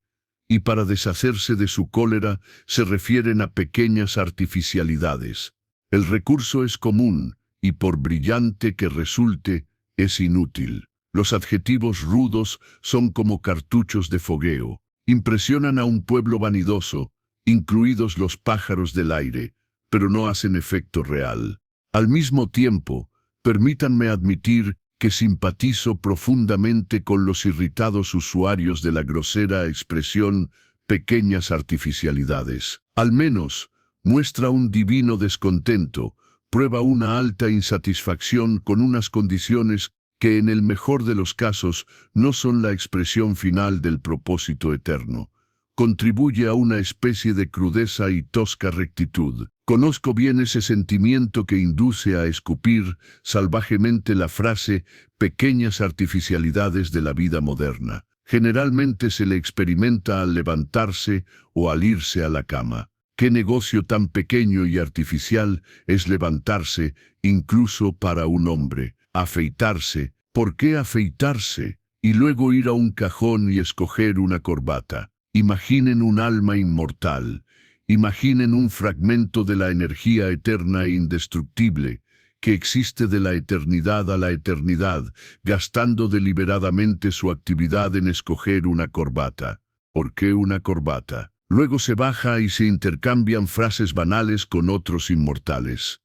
y para deshacerse de su cólera se refieren a pequeñas artificialidades. El recurso es común, y por brillante que resulte, es inútil. Los adjetivos rudos son como cartuchos de fogueo. Impresionan a un pueblo vanidoso, incluidos los pájaros del aire, pero no hacen efecto real. Al mismo tiempo, permítanme admitir que simpatizo profundamente con los irritados usuarios de la grosera expresión pequeñas artificialidades. Al menos, muestra un divino descontento, prueba una alta insatisfacción con unas condiciones que en el mejor de los casos no son la expresión final del propósito eterno. Contribuye a una especie de crudeza y tosca rectitud. Conozco bien ese sentimiento que induce a escupir salvajemente la frase pequeñas artificialidades de la vida moderna. Generalmente se le experimenta al levantarse o al irse a la cama. ¿Qué negocio tan pequeño y artificial es levantarse, incluso para un hombre? Afeitarse. ¿Por qué afeitarse? Y luego ir a un cajón y escoger una corbata. Imaginen un alma inmortal. Imaginen un fragmento de la energía eterna e indestructible, que existe de la eternidad a la eternidad, gastando deliberadamente su actividad en escoger una corbata. ¿Por qué una corbata? Luego se baja y se intercambian frases banales con otros inmortales.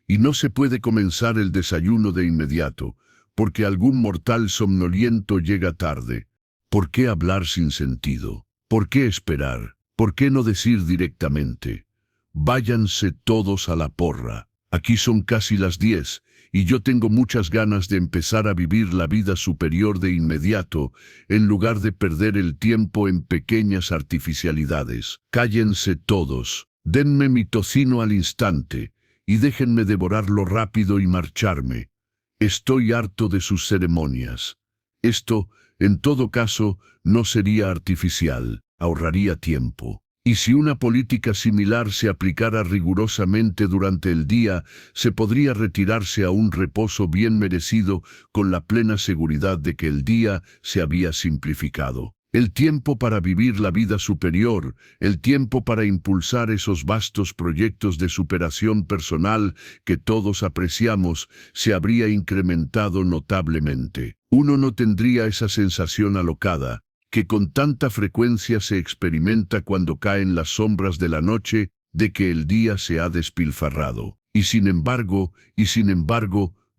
Y no se puede comenzar el desayuno de inmediato, porque algún mortal somnoliento llega tarde. ¿Por qué hablar sin sentido? ¿Por qué esperar? ¿Por qué no decir directamente? Váyanse todos a la porra. Aquí son casi las 10, y yo tengo muchas ganas de empezar a vivir la vida superior de inmediato, en lugar de perder el tiempo en pequeñas artificialidades. Cállense todos, denme mi tocino al instante, y déjenme devorarlo rápido y marcharme. Estoy harto de sus ceremonias. Esto, en todo caso, no sería artificial. Ahorraría tiempo. Y si una política similar se aplicara rigurosamente durante el día, se podría retirarse a un reposo bien merecido con la plena seguridad de que el día se había simplificado. El tiempo para vivir la vida superior, el tiempo para impulsar esos vastos proyectos de superación personal que todos apreciamos, se habría incrementado notablemente. Uno no tendría esa sensación alocada que con tanta frecuencia se experimenta cuando caen las sombras de la noche, de que el día se ha despilfarrado. Y sin embargo,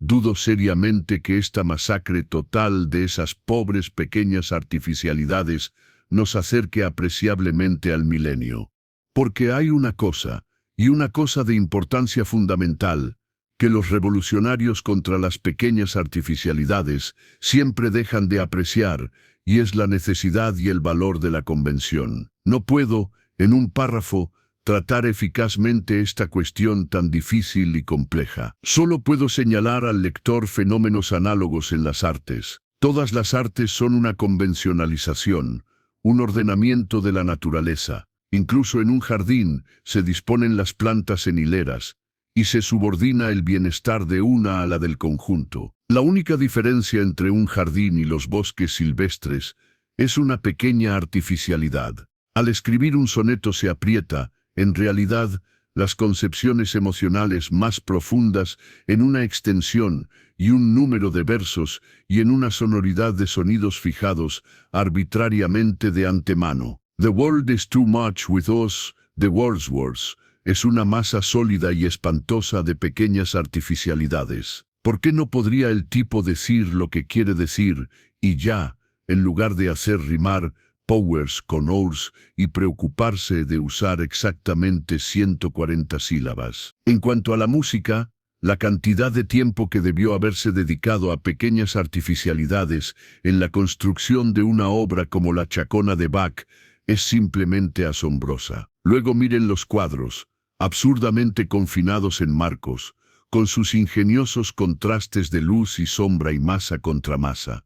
dudo seriamente que esta masacre total de esas pobres pequeñas artificialidades nos acerque apreciablemente al milenio. Porque hay una cosa, y una cosa de importancia fundamental, que los revolucionarios contra las pequeñas artificialidades siempre dejan de apreciar, y es la necesidad y el valor de la convención. No puedo, en un párrafo, tratar eficazmente esta cuestión tan difícil y compleja. Solo puedo señalar al lector fenómenos análogos en las artes. Todas las artes son una convencionalización, un ordenamiento de la naturaleza. Incluso en un jardín se disponen las plantas en hileras, y se subordina el bienestar de una a la del conjunto. La única diferencia entre un jardín y los bosques silvestres es una pequeña artificialidad. Al escribir un soneto se aprieta, en realidad, las concepciones emocionales más profundas en una extensión y un número de versos y en una sonoridad de sonidos fijados arbitrariamente de antemano. The world is too much with us, de Wordsworth, es una masa sólida y espantosa de pequeñas artificialidades. ¿Por qué no podría el tipo decir lo que quiere decir y ya, en lugar de hacer rimar powers con ors y preocuparse de usar exactamente 140 sílabas? En cuanto a la música, la cantidad de tiempo que debió haberse dedicado a pequeñas artificialidades en la construcción de una obra como La Chacona de Bach es simplemente asombrosa. Luego miren los cuadros, absurdamente confinados en marcos, con sus ingeniosos contrastes de luz y sombra y masa contra masa.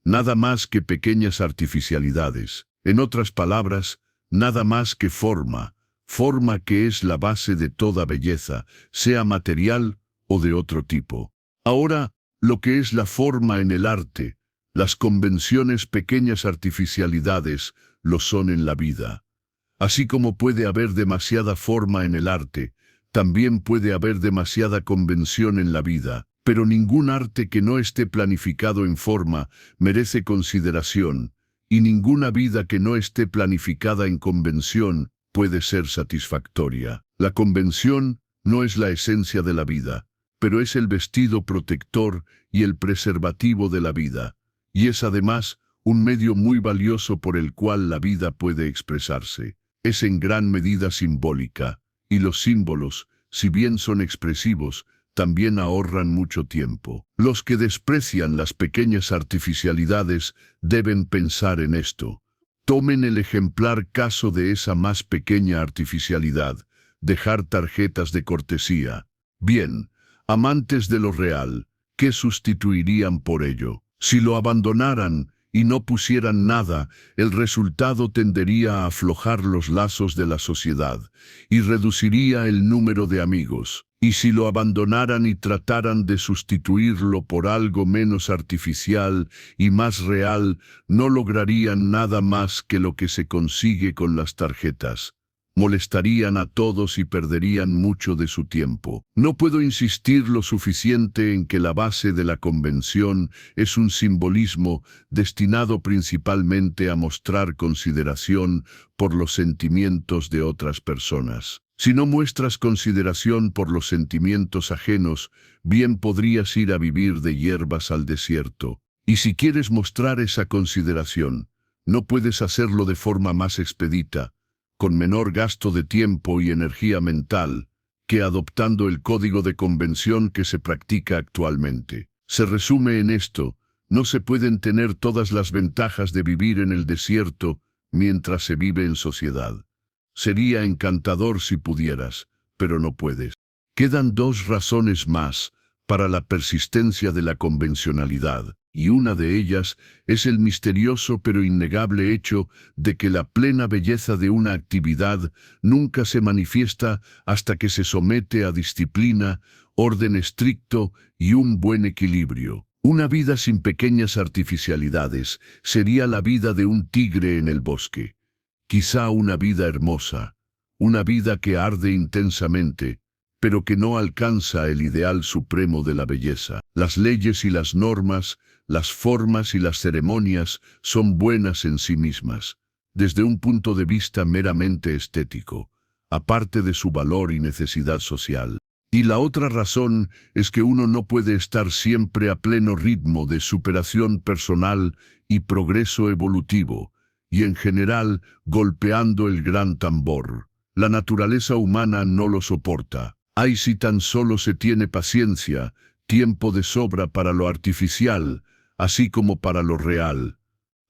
Nada más que pequeñas artificialidades. En otras palabras, nada más que forma que es la base de toda belleza, sea material o de otro tipo. Ahora, lo que es la forma en el arte, las convenciones pequeñas artificialidades, lo son en la vida. Así como puede haber demasiada forma en el arte, también puede haber demasiada convención en la vida, pero ningún arte que no esté planificado en forma merece consideración, y ninguna vida que no esté planificada en convención puede ser satisfactoria. La convención no es la esencia de la vida, pero es el vestido protector y el preservativo de la vida, y es además un medio muy valioso por el cual la vida puede expresarse. Es en gran medida simbólica, y los símbolos, si bien son expresivos, también ahorran mucho tiempo. Los que desprecian las pequeñas artificialidades deben pensar en esto. Tomen el ejemplar caso de esa más pequeña artificialidad, dejar tarjetas de cortesía. Bien, amantes de lo real, ¿qué sustituirían por ello? Si lo abandonaran y no pusieran nada, el resultado tendería a aflojar los lazos de la sociedad y reduciría el número de amigos. Y si lo abandonaran y trataran de sustituirlo por algo menos artificial y más real, no lograrían nada más que lo que se consigue con las tarjetas. Molestarían a todos y perderían mucho de su tiempo. No puedo insistir lo suficiente en que la base de la convención es un simbolismo destinado principalmente a mostrar consideración por los sentimientos de otras personas. Si no muestras consideración por los sentimientos ajenos, bien podrías ir a vivir de hierbas al desierto. Y si quieres mostrar esa consideración, no puedes hacerlo de forma más expedita, con menor gasto de tiempo y energía mental, que adoptando el código de convención que se practica actualmente. Se resume en esto: no se pueden tener todas las ventajas de vivir en el desierto mientras se vive en sociedad. Sería encantador si pudieras, pero no puedes. Quedan dos razones más para la persistencia de la convencionalidad, y una de ellas es el misterioso pero innegable hecho de que la plena belleza de una actividad nunca se manifiesta hasta que se somete a disciplina, orden estricto y un buen equilibrio. Una vida sin pequeñas artificialidades sería la vida de un tigre en el bosque. Quizá una vida hermosa, una vida que arde intensamente, pero que no alcanza el ideal supremo de la belleza. Las leyes y las normas, las formas y las ceremonias son buenas en sí mismas, desde un punto de vista meramente estético, aparte de su valor y necesidad social. Y la otra razón es que uno no puede estar siempre a pleno ritmo de superación personal y progreso evolutivo, y en general golpeando el gran tambor. La naturaleza humana no lo soporta. Ay, si tan solo se tiene paciencia, tiempo de sobra para lo artificial, así como para lo real.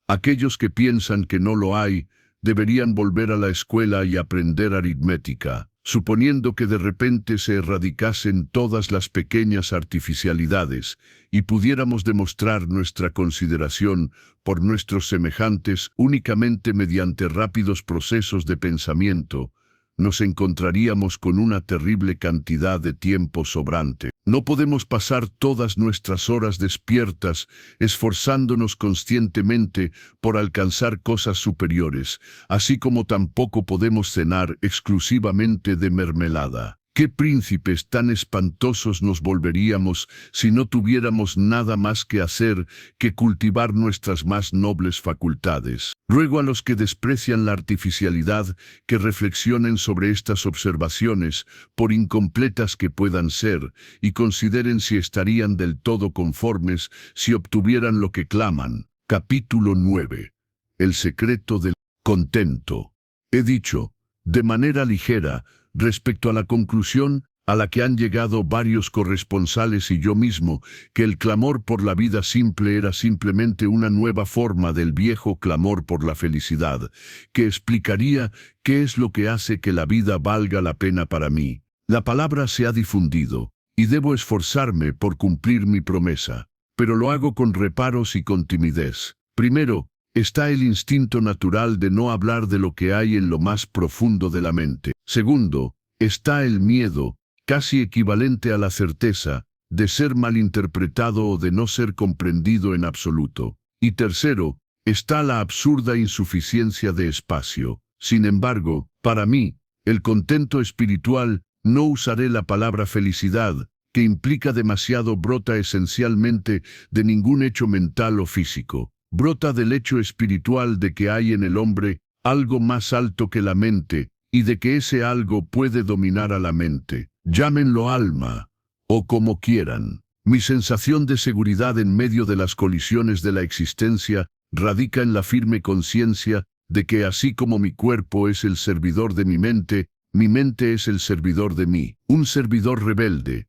Aquellos que piensan que no lo hay, deberían volver a la escuela y aprender aritmética, suponiendo que de repente se erradicasen todas las pequeñas artificialidades y pudiéramos demostrar nuestra consideración por nuestros semejantes únicamente mediante rápidos procesos de pensamiento. nos encontraríamos con una terrible cantidad de tiempo sobrante. No podemos pasar todas nuestras horas despiertas, esforzándonos conscientemente por alcanzar cosas superiores, así como tampoco podemos cenar exclusivamente de mermelada. ¿Qué príncipes tan espantosos nos volveríamos si no tuviéramos nada más que hacer que cultivar nuestras más nobles facultades? Ruego a los que desprecian la artificialidad que reflexionen sobre estas observaciones, por incompletas que puedan ser, y consideren si estarían del todo conformes si obtuvieran lo que claman. Capítulo 9. El secreto del contento. He dicho, de manera ligera, respecto a la conclusión a la que han llegado varios corresponsales y yo mismo, que el clamor por la vida simple era simplemente una nueva forma del viejo clamor por la felicidad, que explicaría qué es lo que hace que la vida valga la pena para mí. La palabra se ha difundido, y debo esforzarme por cumplir mi promesa, pero lo hago con reparos y con timidez. Primero, está el instinto natural de no hablar de lo que hay en lo más profundo de la mente. Segundo, está el miedo, casi equivalente a la certeza, de ser malinterpretado o de no ser comprendido en absoluto. Y tercero, está la absurda insuficiencia de espacio. Sin embargo, para mí, el contento espiritual, no usaré la palabra felicidad, que implica demasiado, brota esencialmente de ningún hecho mental o físico. Brota del hecho espiritual de que hay en el hombre algo más alto que la mente, y de que ese algo puede dominar a la mente. Llámenlo alma, o como quieran. Mi sensación de seguridad en medio de las colisiones de la existencia radica en la firme conciencia de que así como mi cuerpo es el servidor de mi mente es el servidor de mí. Un servidor rebelde,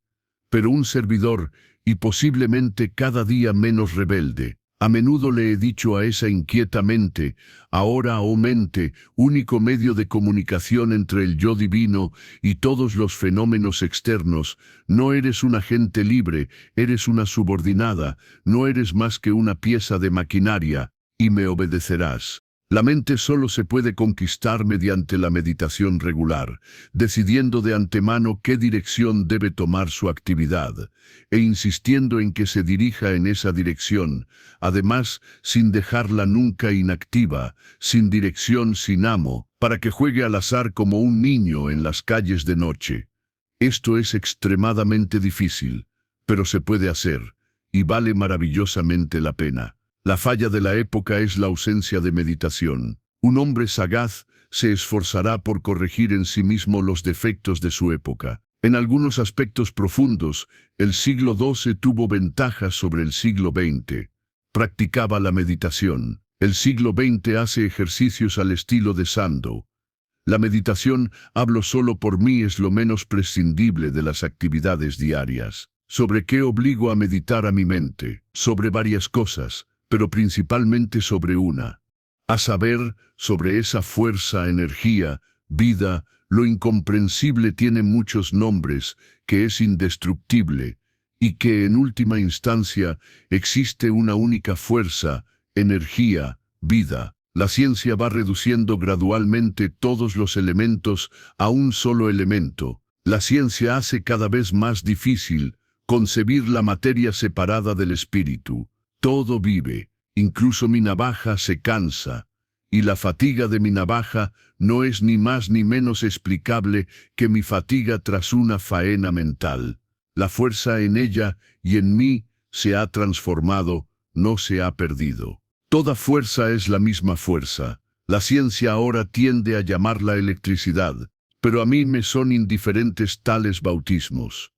pero un servidor, y posiblemente cada día menos rebelde. A menudo le he dicho a esa inquieta mente, ahora oh mente, único medio de comunicación entre el yo divino y todos los fenómenos externos, no eres un agente libre, eres una subordinada, no eres más que una pieza de maquinaria, y me obedecerás. La mente solo se puede conquistar mediante la meditación regular, decidiendo de antemano qué dirección debe tomar su actividad, e insistiendo en que se dirija en esa dirección, además sin dejarla nunca inactiva, sin dirección, sin amo, para que juegue al azar como un niño en las calles de noche. Esto es extremadamente difícil, pero se puede hacer, y vale maravillosamente la pena. La falla de la época es la ausencia de meditación. Un hombre sagaz se esforzará por corregir en sí mismo los defectos de su época. En algunos aspectos profundos, el siglo XII tuvo ventajas sobre el siglo XX. Practicaba la meditación. El siglo XX hace ejercicios al estilo de Sandow. La meditación, hablo solo por mí, es lo menos prescindible de las actividades diarias. ¿Sobre qué obligo a meditar a mi mente? Sobre varias cosas, pero principalmente sobre una, a saber, sobre esa fuerza, energía, vida, lo incomprensible tiene muchos nombres, que es indestructible, y que en última instancia existe una única fuerza, energía, vida. La ciencia va reduciendo gradualmente todos los elementos a un solo elemento. La ciencia hace cada vez más difícil concebir la materia separada del espíritu. Todo vive, incluso mi navaja se cansa, y la fatiga de mi navaja no es ni más ni menos explicable que mi fatiga tras una faena mental. La fuerza en ella y en mí se ha transformado, no se ha perdido. Toda fuerza es la misma fuerza. La ciencia ahora tiende a llamarla electricidad, pero a mí me son indiferentes tales bautismos.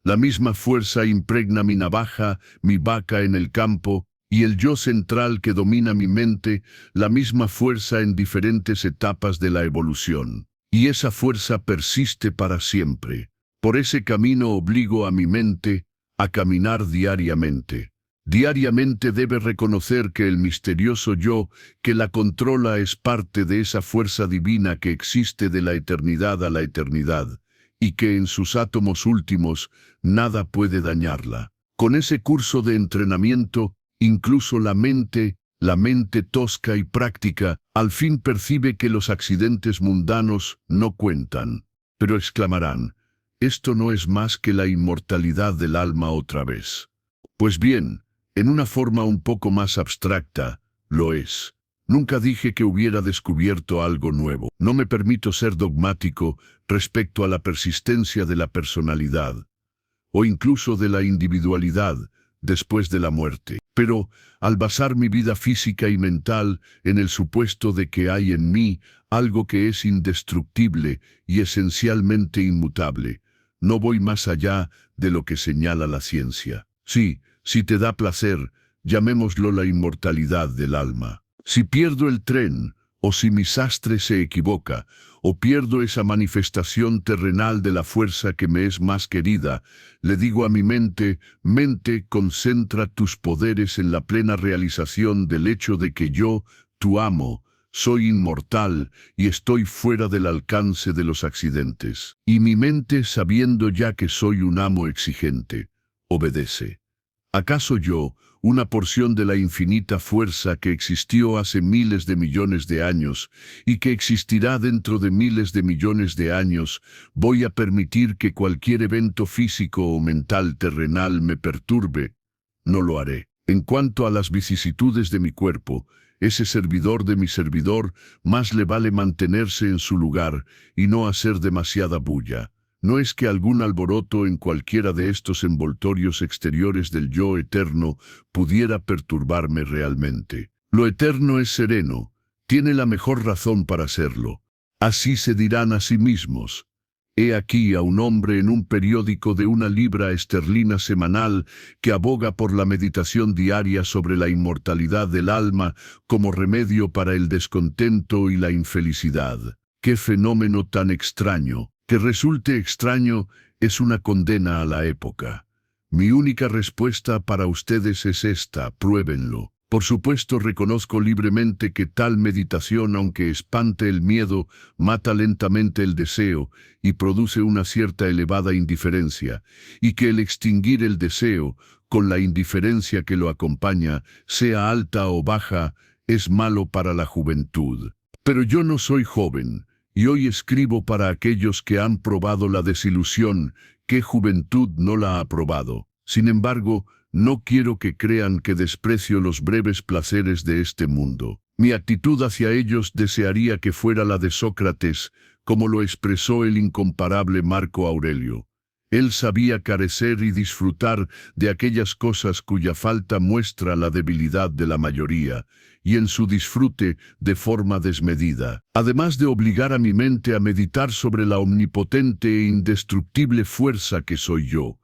La misma fuerza impregna mi navaja, mi vaca en el campo, y el yo central que domina mi mente, la misma fuerza en diferentes etapas de la evolución. Y esa fuerza persiste para siempre. Por ese camino obligo a mi mente a caminar diariamente. Diariamente debe reconocer que el misterioso yo que la controla es parte de esa fuerza divina que existe de la eternidad a la eternidad, y que en sus átomos últimos nada puede dañarla. Con ese curso de entrenamiento, incluso la mente tosca y práctica, Al fin percibe que los accidentes mundanos no cuentan. Pero exclamarán, esto no es más que la inmortalidad del alma otra vez. Pues bien, en una forma un poco más abstracta, lo es. Nunca dije que hubiera descubierto algo nuevo. No me permito ser dogmático respecto a la persistencia de la personalidad, o incluso de la individualidad, después de la muerte. Pero, al basar mi vida física y mental en el supuesto de que hay en mí algo que es indestructible y esencialmente inmutable, no voy más allá de lo que señala la ciencia. Sí, si te da placer, llamémoslo la inmortalidad del alma. Si pierdo el tren, o si mi sastre se equivoca, o pierdo esa manifestación terrenal de la fuerza que me es más querida, le digo a mi mente, mente, concentra tus poderes en la plena realización del hecho de que yo, tu amo, soy inmortal y estoy fuera del alcance de los accidentes. Y mi mente, sabiendo ya que soy un amo exigente, obedece. ¿Acaso yo, una porción de la infinita fuerza que existió hace miles de millones de años y que existirá dentro de miles de millones de años, voy a permitir que cualquier evento físico o mental terrenal me perturbe? No lo haré. En cuanto a las vicisitudes de mi cuerpo, ese servidor de mi servidor, más le vale mantenerse en su lugar y no hacer demasiada bulla. No es que algún alboroto en cualquiera de estos envoltorios exteriores del yo eterno pudiera perturbarme realmente. Lo eterno es sereno, tiene la mejor razón para serlo. Así se dirán a sí mismos. He aquí a un hombre en un periódico de 1 libra esterlina semanal que aboga por la meditación diaria sobre la inmortalidad del alma como remedio para el descontento y la infelicidad. ¡Qué fenómeno tan extraño! Que resulte extraño es una condena a la época. Mi única respuesta para ustedes es esta, pruébenlo. Por supuesto, reconozco libremente que tal meditación, aunque espante el miedo, mata lentamente el deseo y produce una cierta elevada indiferencia, y que el extinguir el deseo, con la indiferencia que lo acompaña, sea alta o baja, es malo para la juventud. Pero yo no soy joven. Y hoy escribo para aquellos que han probado la desilusión, ¿qué juventud no la ha probado? Sin embargo, no quiero que crean que desprecio los breves placeres de este mundo. Mi actitud hacia ellos desearía que fuera la de Sócrates, como lo expresó el incomparable Marco Aurelio. Él sabía carecer y disfrutar de aquellas cosas cuya falta muestra la debilidad de la mayoría, y en su disfrute de forma desmedida. Además de obligar a mi mente a meditar sobre la omnipotente e indestructible fuerza que soy yo,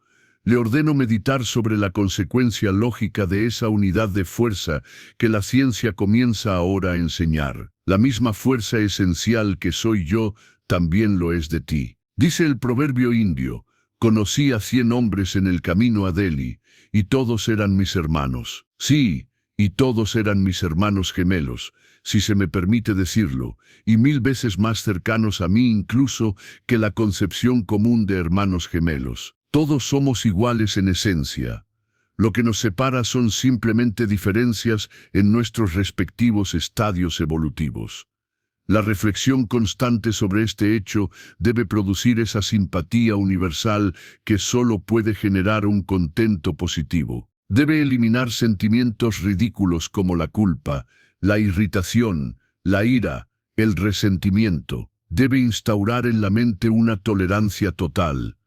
le ordeno meditar sobre la consecuencia lógica de esa unidad de fuerza que la ciencia comienza ahora a enseñar. La misma fuerza esencial que soy yo también lo es de ti. Dice el proverbio indio, conocí a 100 hombres en el camino a Delhi, y todos eran mis hermanos. Sí, y todos eran mis hermanos gemelos, si se me permite decirlo, y 1000 veces más cercanos a mí incluso que la concepción común de hermanos gemelos. Todos somos iguales en esencia. Lo que nos separa son simplemente diferencias en nuestros respectivos estadios evolutivos. La reflexión constante sobre este hecho debe producir esa simpatía universal que solo puede generar un contento positivo. Debe eliminar sentimientos ridículos como la culpa, la irritación, la ira, el resentimiento. Debe instaurar en la mente una tolerancia total,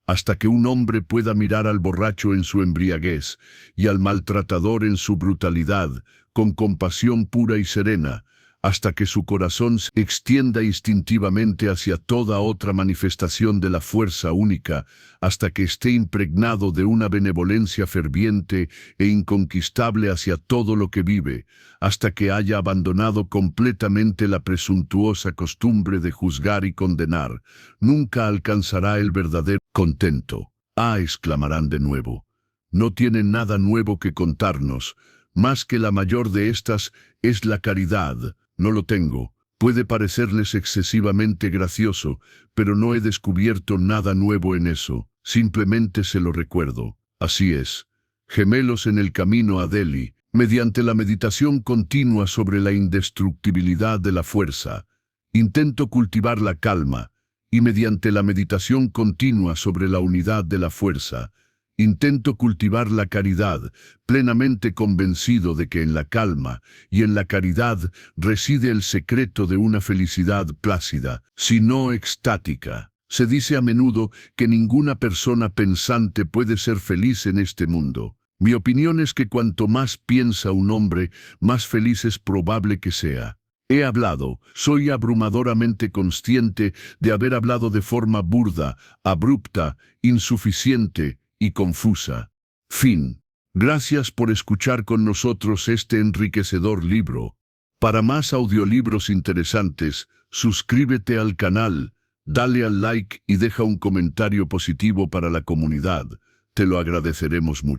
hasta que un hombre pueda mirar al borracho en su embriaguez y al maltratador en su brutalidad, con compasión pura y serena, hasta que su corazón se extienda instintivamente hacia toda otra manifestación de la fuerza única, hasta que esté impregnado de una benevolencia ferviente e inconquistable hacia todo lo que vive, hasta que haya abandonado completamente la presuntuosa costumbre de juzgar y condenar. Nunca alcanzará el verdadero contento. Ah, exclamarán de nuevo, no tienen nada nuevo que contarnos, más que la mayor de estas es la caridad. No lo tengo. Puede parecerles excesivamente gracioso, pero no he descubierto nada nuevo en eso. Simplemente se lo recuerdo. Así es. Gemelos en el camino a Delhi, Mediante la meditación continua sobre la indestructibilidad de la fuerza, intento cultivar la calma, y mediante la meditación continua sobre la unidad de la fuerza, intento cultivar la caridad, plenamente convencido de que en la calma y en la caridad reside el secreto de una felicidad plácida, si no extática. Se dice a menudo que ninguna persona pensante puede ser feliz en este mundo. Mi opinión es que cuanto más piensa un hombre, más feliz es probable que sea. He hablado, soy abrumadoramente consciente de haber hablado de forma burda, abrupta, insuficiente y confusa. Fin. Gracias por escuchar con nosotros este enriquecedor libro. Para más audiolibros interesantes, suscríbete al canal, dale al like y deja un comentario positivo para la comunidad. Te lo agradeceremos mucho.